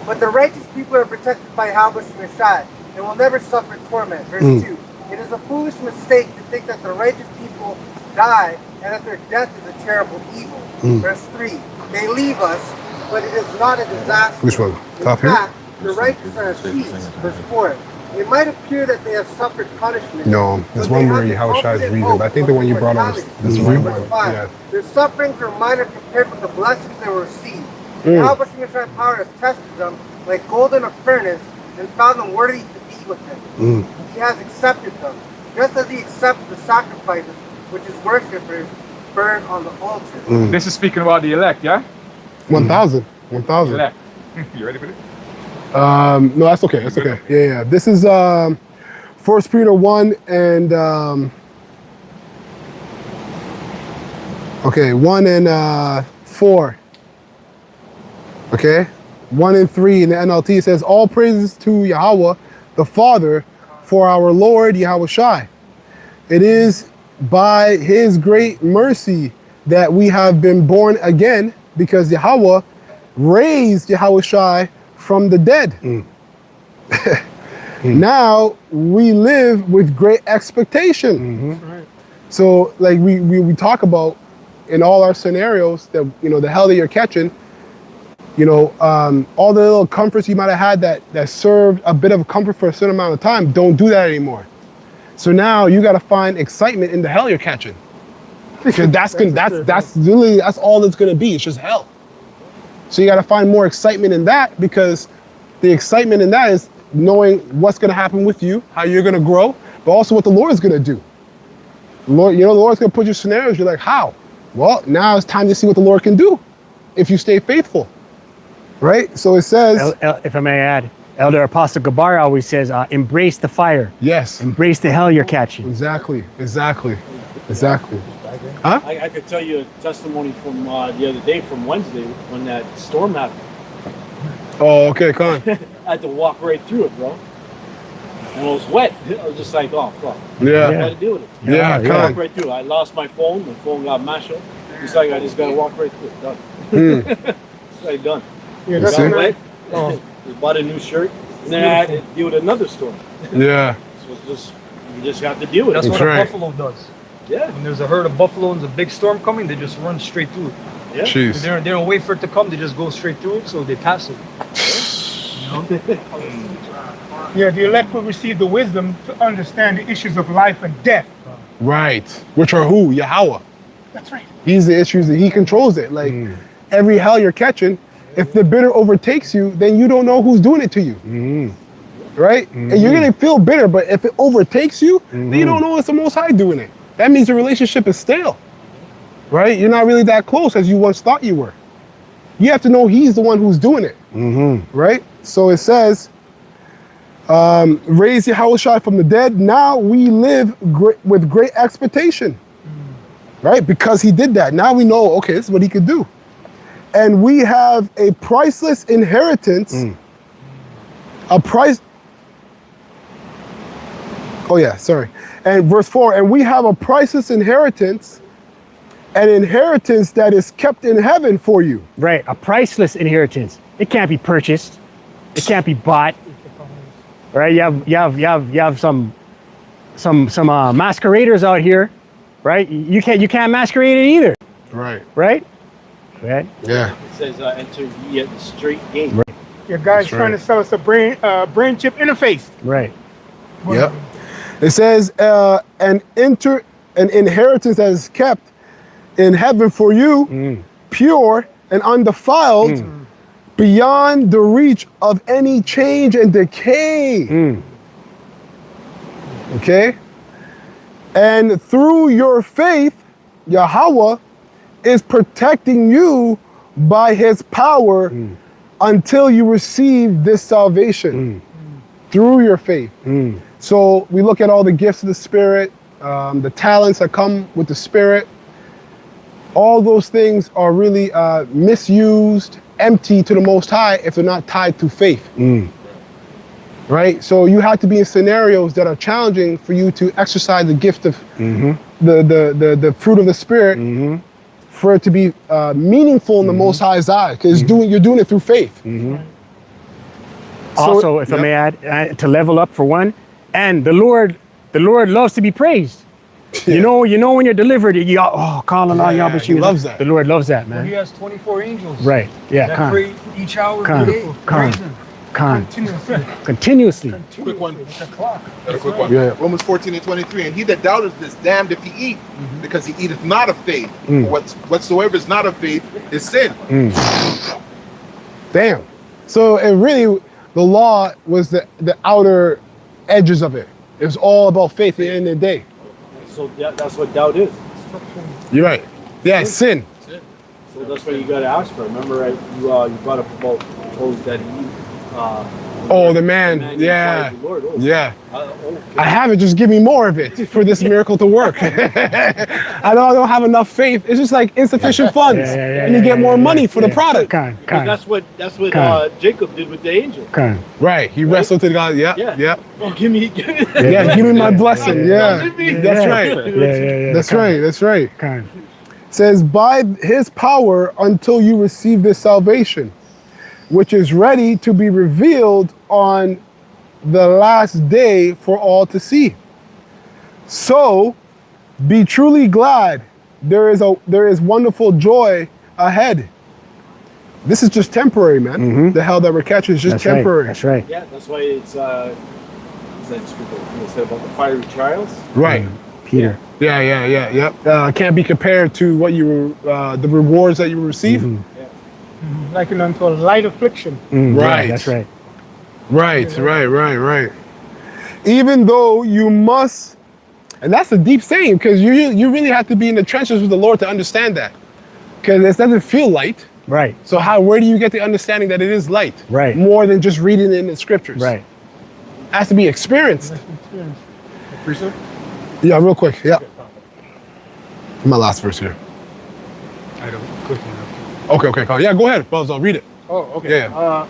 [SPEAKER 7] But the righteous people are protected by Habash Meshai and will never suffer torment. Verse 2. It is a foolish mistake to think that the righteous people die and that their death is a terrible evil. Verse 3. They leave us, but it is not a disaster.
[SPEAKER 1] Which one? Top
[SPEAKER 7] In
[SPEAKER 1] here?
[SPEAKER 7] fact, the righteous are at peace. Verse 4. It might appear that they have suffered punishment.
[SPEAKER 1] No, there's one where Yahushua is reason, but I think the one you brought on was this one. Yeah.
[SPEAKER 7] Their sufferings are minor compared with the blessings they will receive. Habash Meshai power has tested them like gold in a furnace and found them worthy to be with him. He has accepted them, just as he accepts the sacrifices which his worshippers burn on the altar.
[SPEAKER 2] This is speaking about the elect, yeah?
[SPEAKER 1] 1,000. 1,000.
[SPEAKER 2] Elect. You ready for this?
[SPEAKER 1] No, that's okay. That's okay. Yeah. This is 1 Peter 1 and 1 and 4. Okay, 1 and 3 in the NLT says, all praises to Yahweh, the Father, for our Lord Yahushai. It is by his great mercy that we have been born again, because Yahweh raised Yahushai from the dead. Now we live with great expectation. So like we talk about in all our scenarios that, you know, the hell that you're catching, you know, all the little comforts you might have had that served a bit of comfort for a certain amount of time, don't do that anymore. So now you got to find excitement in the hell you're catching. Because that's all it's gonna be. It's just hell. So you got to find more excitement in that, because the excitement in that is knowing what's gonna happen with you, how you're gonna grow, but also what the Lord's gonna do. Lord, you know, the Lord's gonna put you scenarios. You're like, how? Well, now it's time to see what the Lord can do if you stay faithful. Right? So it says,
[SPEAKER 4] if I may add, Elder Apostle Gabar always says, embrace the fire.
[SPEAKER 1] Yes.
[SPEAKER 4] Embrace the hell you're catching.
[SPEAKER 1] Exactly.
[SPEAKER 14] Huh? I could tell you a testimony from the other day, from Wednesday, when that storm happened.
[SPEAKER 1] Oh, okay, come on.
[SPEAKER 14] I had to walk right through it, bro. and it was wet. I was just like, oh fuck.
[SPEAKER 1] Yeah.
[SPEAKER 14] I gotta deal with it.
[SPEAKER 1] Yeah,
[SPEAKER 14] I
[SPEAKER 1] come on.
[SPEAKER 14] walked right through. I lost my phone. My phone got mashed up. It's like I just gotta walk right through it. Done. It's like done.
[SPEAKER 3] Yeah,
[SPEAKER 14] Got
[SPEAKER 3] that's
[SPEAKER 14] wet.
[SPEAKER 3] Oh.
[SPEAKER 14] Just bought a new shirt. And then I had to deal with another storm.
[SPEAKER 1] Yeah.
[SPEAKER 14] So it's just you just have to deal with
[SPEAKER 5] That's
[SPEAKER 14] it.
[SPEAKER 5] what a buffalo does.
[SPEAKER 14] Yeah.
[SPEAKER 5] When there's a herd of buffalo and there's a big storm coming, they just run straight through it.
[SPEAKER 14] Yeah.
[SPEAKER 1] Jeez.
[SPEAKER 5] They don't wait for it to come. They just go straight through it, so they pass it.
[SPEAKER 3] Yeah, the elect will receive the wisdom to understand the issues of life and death.
[SPEAKER 1] Right. Which are who? Yahweh.
[SPEAKER 3] That's right.
[SPEAKER 1] He's the issues that he controls it. Like every hell you're catching, if the bitter overtakes you, then you don't know who's doing it to you. Right? And you're gonna feel bitter, but if it overtakes you, then you don't know it's the Most High doing it. That means the relationship is stale. Right? You're not really that close as you once thought you were. You have to know he's the one who's doing it. Right? So it says, raise Yahushua from the dead. Now we live with great expectation. Right? Because he did that. Now we know, okay, this is what he could do. And we have a priceless inheritance. A price. Oh yeah, sorry. And verse 4, and we have a priceless inheritance, an inheritance that is kept in heaven for you.
[SPEAKER 4] Right, a priceless inheritance. It can't be purchased. It can't be bought. Right? You have some masqueraders out here, right? You can't masquerade it either.
[SPEAKER 1] Right.
[SPEAKER 4] Right? Right?
[SPEAKER 1] Yeah.
[SPEAKER 14] It says enter ye at the straight gate.
[SPEAKER 4] Right.
[SPEAKER 3] Your guy's
[SPEAKER 1] That's
[SPEAKER 3] trying
[SPEAKER 1] right.
[SPEAKER 3] to sell us a brain chip interface.
[SPEAKER 4] Right.
[SPEAKER 1] Yep. It says an inheritance that is kept in heaven for you, pure and undefiled, beyond the reach of any change and decay. Okay? And through your faith, Yahweh is protecting you by his power until you receive this salvation through your faith. So we look at all the gifts of the Spirit, the talents that come with the Spirit. All those things are really misused, empty to the Most High if they're not tied to faith. Right? So you have to be in scenarios that are challenging for you to exercise the gift of the fruit of the Spirit for it to be meaningful in the Most High's eye, because you're doing it through faith.
[SPEAKER 4] Also, if I may add, to level up for one, and the Lord loves to be praised. You know when you're delivered, you call Allah, Yahweh.
[SPEAKER 1] He loves that.
[SPEAKER 4] The Lord loves that,
[SPEAKER 5] Well, he
[SPEAKER 4] man.
[SPEAKER 5] has 24 angels.
[SPEAKER 4] Right. Yeah.
[SPEAKER 5] That
[SPEAKER 4] Con.
[SPEAKER 5] pray each hour
[SPEAKER 4] Con.
[SPEAKER 5] of the day.
[SPEAKER 4] Con.
[SPEAKER 5] Praise him.
[SPEAKER 4] Con.
[SPEAKER 5] Continuously.
[SPEAKER 4] Continuously.
[SPEAKER 9] Quick one.
[SPEAKER 5] It's a clock.
[SPEAKER 9] Got a quick one.
[SPEAKER 1] Yeah.
[SPEAKER 9] Romans 14:23. And he that doubteth is damned if he eat, because he eateth not of faith. For whatsoever is not of faith is sin.
[SPEAKER 1] Damn. So it really, the law was the outer edges of it. It was all about faith at the end of the day.
[SPEAKER 14] So that's what doubt is.
[SPEAKER 1] You're right. Yeah, sin.
[SPEAKER 14] So that's what you got to ask for. Remember, you brought up about those that eat.
[SPEAKER 1] Oh, the man. Yeah.
[SPEAKER 14] The Lord. Oh.
[SPEAKER 1] Yeah.
[SPEAKER 14] Okay.
[SPEAKER 1] I have it. Just give me more of it for this miracle to work. I don't have enough faith. It's just like insufficient funds, and you get more money for the product.
[SPEAKER 14] Because that's what
[SPEAKER 1] Con.
[SPEAKER 14] Jacob did with the angel.
[SPEAKER 1] Right. He wrestled to God. Yeah. Yeah.
[SPEAKER 14] Oh, give me.
[SPEAKER 1] Yeah. Give me my blessing. Yeah. That's right. That's right. That's right. Says by his power until you receive this salvation, which is ready to be revealed on the last day for all to see. So be truly glad. There is wonderful joy ahead. This is just temporary, man. The hell that we're catching is just temporary.
[SPEAKER 4] That's right.
[SPEAKER 14] Yeah, that's why it's said about the fiery trials.
[SPEAKER 1] Right.
[SPEAKER 4] Peter.
[SPEAKER 1] Yeah. Can't be compared to what you the rewards that you receive.
[SPEAKER 3] Likened unto a light affliction.
[SPEAKER 1] Right.
[SPEAKER 4] Yeah, that's right.
[SPEAKER 1] Right. Even though you must, and that's a deep saying, because you really have to be in the trenches with the Lord to understand that. Because it doesn't feel light.
[SPEAKER 4] Right.
[SPEAKER 1] So where do you get the understanding that it is light?
[SPEAKER 4] Right.
[SPEAKER 1] More than just reading it in the scriptures.
[SPEAKER 4] Right.
[SPEAKER 1] It has to be experienced.
[SPEAKER 9] Priesthood?
[SPEAKER 1] Yeah, real quick. Yeah. My last verse here.
[SPEAKER 5] I don't. Quick one.
[SPEAKER 1] Okay. Yeah, go ahead, brothers. I'll read it.
[SPEAKER 11] Oh, okay.
[SPEAKER 1] Yeah.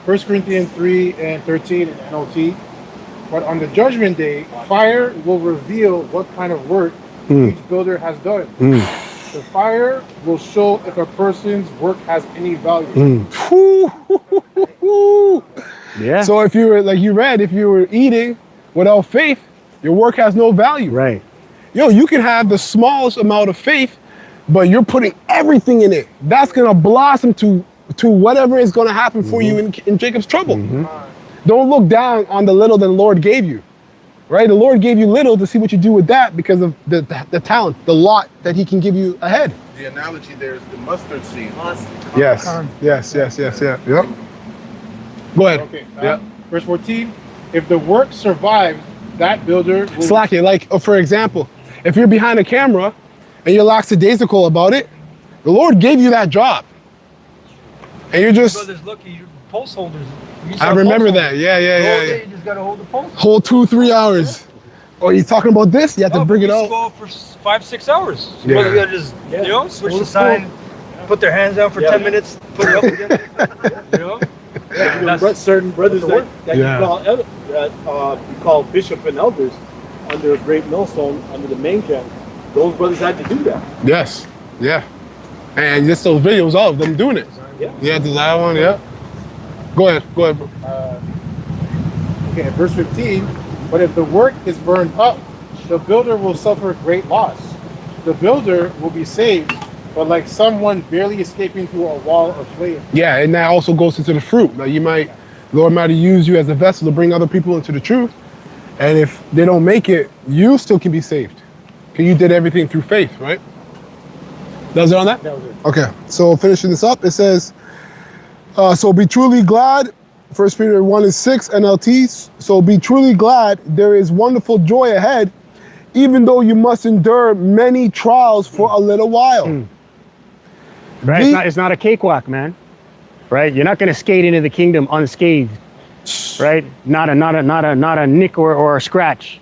[SPEAKER 11] 1 Corinthians 3:13 in NLT. But on the judgment day, fire will reveal what kind of work each builder has done. The fire will show if a person's work has any value.
[SPEAKER 4] Yeah.
[SPEAKER 1] So if you were, like you read, if you were eating without faith, your work has no value.
[SPEAKER 4] Right.
[SPEAKER 1] Yo, you can have the smallest amount of faith, but you're putting everything in it. That's gonna blossom to whatever is gonna happen for you in Jacob's trouble. Don't look down on the little that the Lord gave you, right? The Lord gave you little to see what you do with that because of the talent, the lot that he can give you ahead.
[SPEAKER 9] The analogy there is the mustard seed.
[SPEAKER 1] Yes, yeah. Yep. Go ahead.
[SPEAKER 11] Okay.
[SPEAKER 1] Yeah.
[SPEAKER 11] Verse 14. If the work survives, that builder will
[SPEAKER 1] Slack it. Like, for example, if you're behind a camera and you're lackadaisical about it, the Lord gave you that job. And you're just...
[SPEAKER 5] Brothers, lucky, you post holders.
[SPEAKER 1] I remember that. Yeah.
[SPEAKER 5] You just gotta hold the post.
[SPEAKER 1] Whole 2-3 hours. Oh, you talking about this? You have to bring it out.
[SPEAKER 5] Go for 5-6 hours.
[SPEAKER 1] Yeah.
[SPEAKER 5] Brother, we gotta just, you know, switch the sign, put their hands down for 10 minutes, put it up again. You know?
[SPEAKER 14] Certain brothers that
[SPEAKER 1] Yeah.
[SPEAKER 14] you call bishop and elders under a great millstone, under the main camp, those brothers had to do that.
[SPEAKER 1] Yes. Yeah. And just those videos of them doing it. Yeah, the loud one, yeah. Go ahead, bro.
[SPEAKER 11] Okay, verse 15. But if the work is burned up, the builder will suffer great loss. The builder will be saved, but like someone barely escaping through a wall of flame.
[SPEAKER 1] Yeah, and that also goes into the fruit. Like Lord might use you as a vessel to bring other people into the truth. And if they don't make it, you still can be saved. Because you did everything through faith, right? That was it on that?
[SPEAKER 11] That was it.
[SPEAKER 1] Okay, so finishing this up, it says, so be truly glad, 1 Peter 1:6 NLT, so be truly glad, there is wonderful joy ahead, even though you must endure many trials for a little while.
[SPEAKER 4] Right? It's not a cakewalk, man. Right? You're not gonna skate into the kingdom unscathed. Right? Not a nick or a scratch.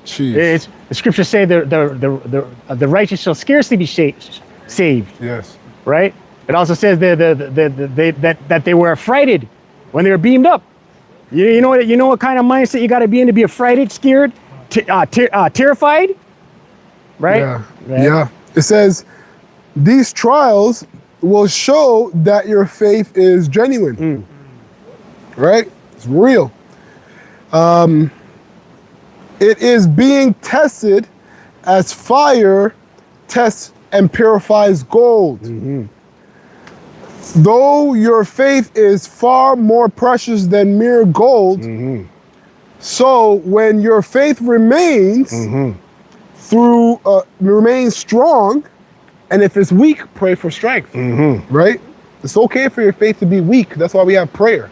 [SPEAKER 1] Jeez.
[SPEAKER 4] The scriptures say the righteous shall scarcely be saved.
[SPEAKER 1] Yes.
[SPEAKER 4] Right? It also says that they were affrighted when they were beamed up. You know what kind of mindset you got to be in to be affrighted, scared, terrified, right?
[SPEAKER 1] Yeah. It says these trials will show that your faith is genuine. Right? It's real. It is being tested as fire tests and purifies gold. Though your faith is far more precious than mere gold, so when your faith remains remains strong, and if it's weak, pray for strength. Right? It's okay for your faith to be weak. That's why we have prayer,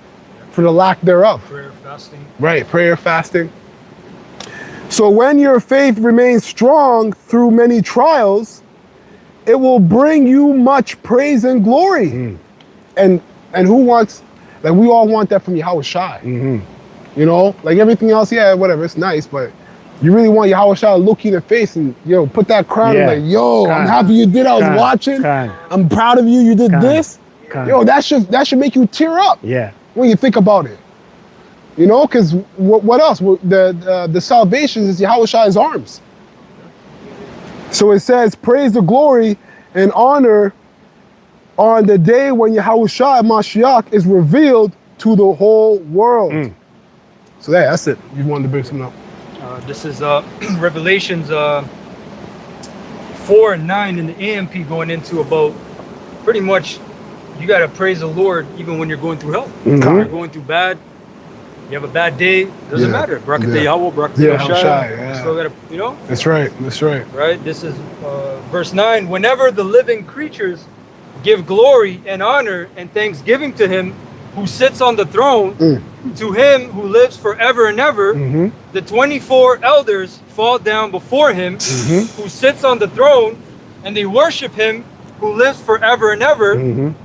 [SPEAKER 1] for the lack thereof.
[SPEAKER 5] Prayer, fasting.
[SPEAKER 1] Right, prayer, fasting. So when your faith remains strong through many trials, it will bring you much praise and glory. And who wants, like we all want that from Yahweh Shai. You know, like everything else, yeah, whatever, it's nice, but you really want Yahweh Shai to look you in the face and, put that crown and like, I'm happy you did, I was watching. I'm proud of you, you did this. Yo, that should make you tear up.
[SPEAKER 4] Yeah.
[SPEAKER 1] When you think about it. You know, because what else? The salvation is Yahweh Shai's arms. So it says, praise the glory and honor on the day when Yahweh Shai Mashiach is revealed to the whole world. So that's it. You wanted to bring something up.
[SPEAKER 5] This is Revelations 4:9 in the AMP, going into about pretty much you got to praise the Lord even when you're going through hell. You're going through bad. You have a bad day, doesn't matter. Barak Yahweh, Barak Yahweh. Still gotta,
[SPEAKER 1] That's right.
[SPEAKER 5] Right? This is verse 9. Whenever the living creatures give glory and honor and thanksgiving to him who sits on the throne, to him who lives forever and ever, the 24 elders fall down before him who sits on the throne, and they worship him who lives forever and ever,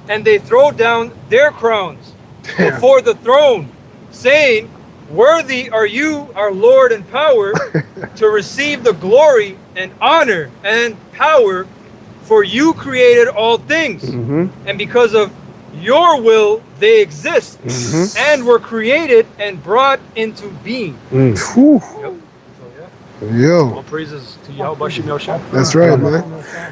[SPEAKER 5] and they throw down their crowns before the throne, saying, worthy are you, our Lord and power, to receive the glory and honor and power, for you created all things, and because of your will they exist
[SPEAKER 1] Mhm.
[SPEAKER 5] and were created and brought into being.
[SPEAKER 1] Whew. Yo.
[SPEAKER 5] All praises to Yahweh Bashem Yahushua.
[SPEAKER 1] That's right, man.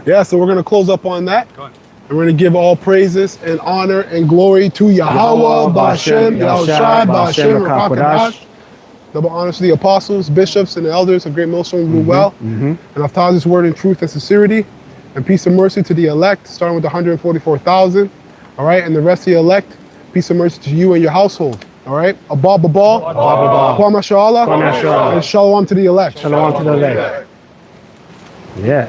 [SPEAKER 1] Yeah, so we're going to close up on that. And we're going to give all praises and honor and glory to Yahweh, Ba'Shem, Yahushai, Ba'Shem, Rakakadash. Double honors to the apostles, bishops, and the elders of Great Millstone who rule well. And I've taught this word in truth and sincerity. And peace and mercy to the elect, starting with the 144,000. All right, and the rest of the elect, peace and mercy to you and your household. All right, Abba Babal, Kwam Mashallah,
[SPEAKER 4] Kwam Mashallah.
[SPEAKER 1] and Shalom to the elect.
[SPEAKER 4] Shalom to the elect. Yeah.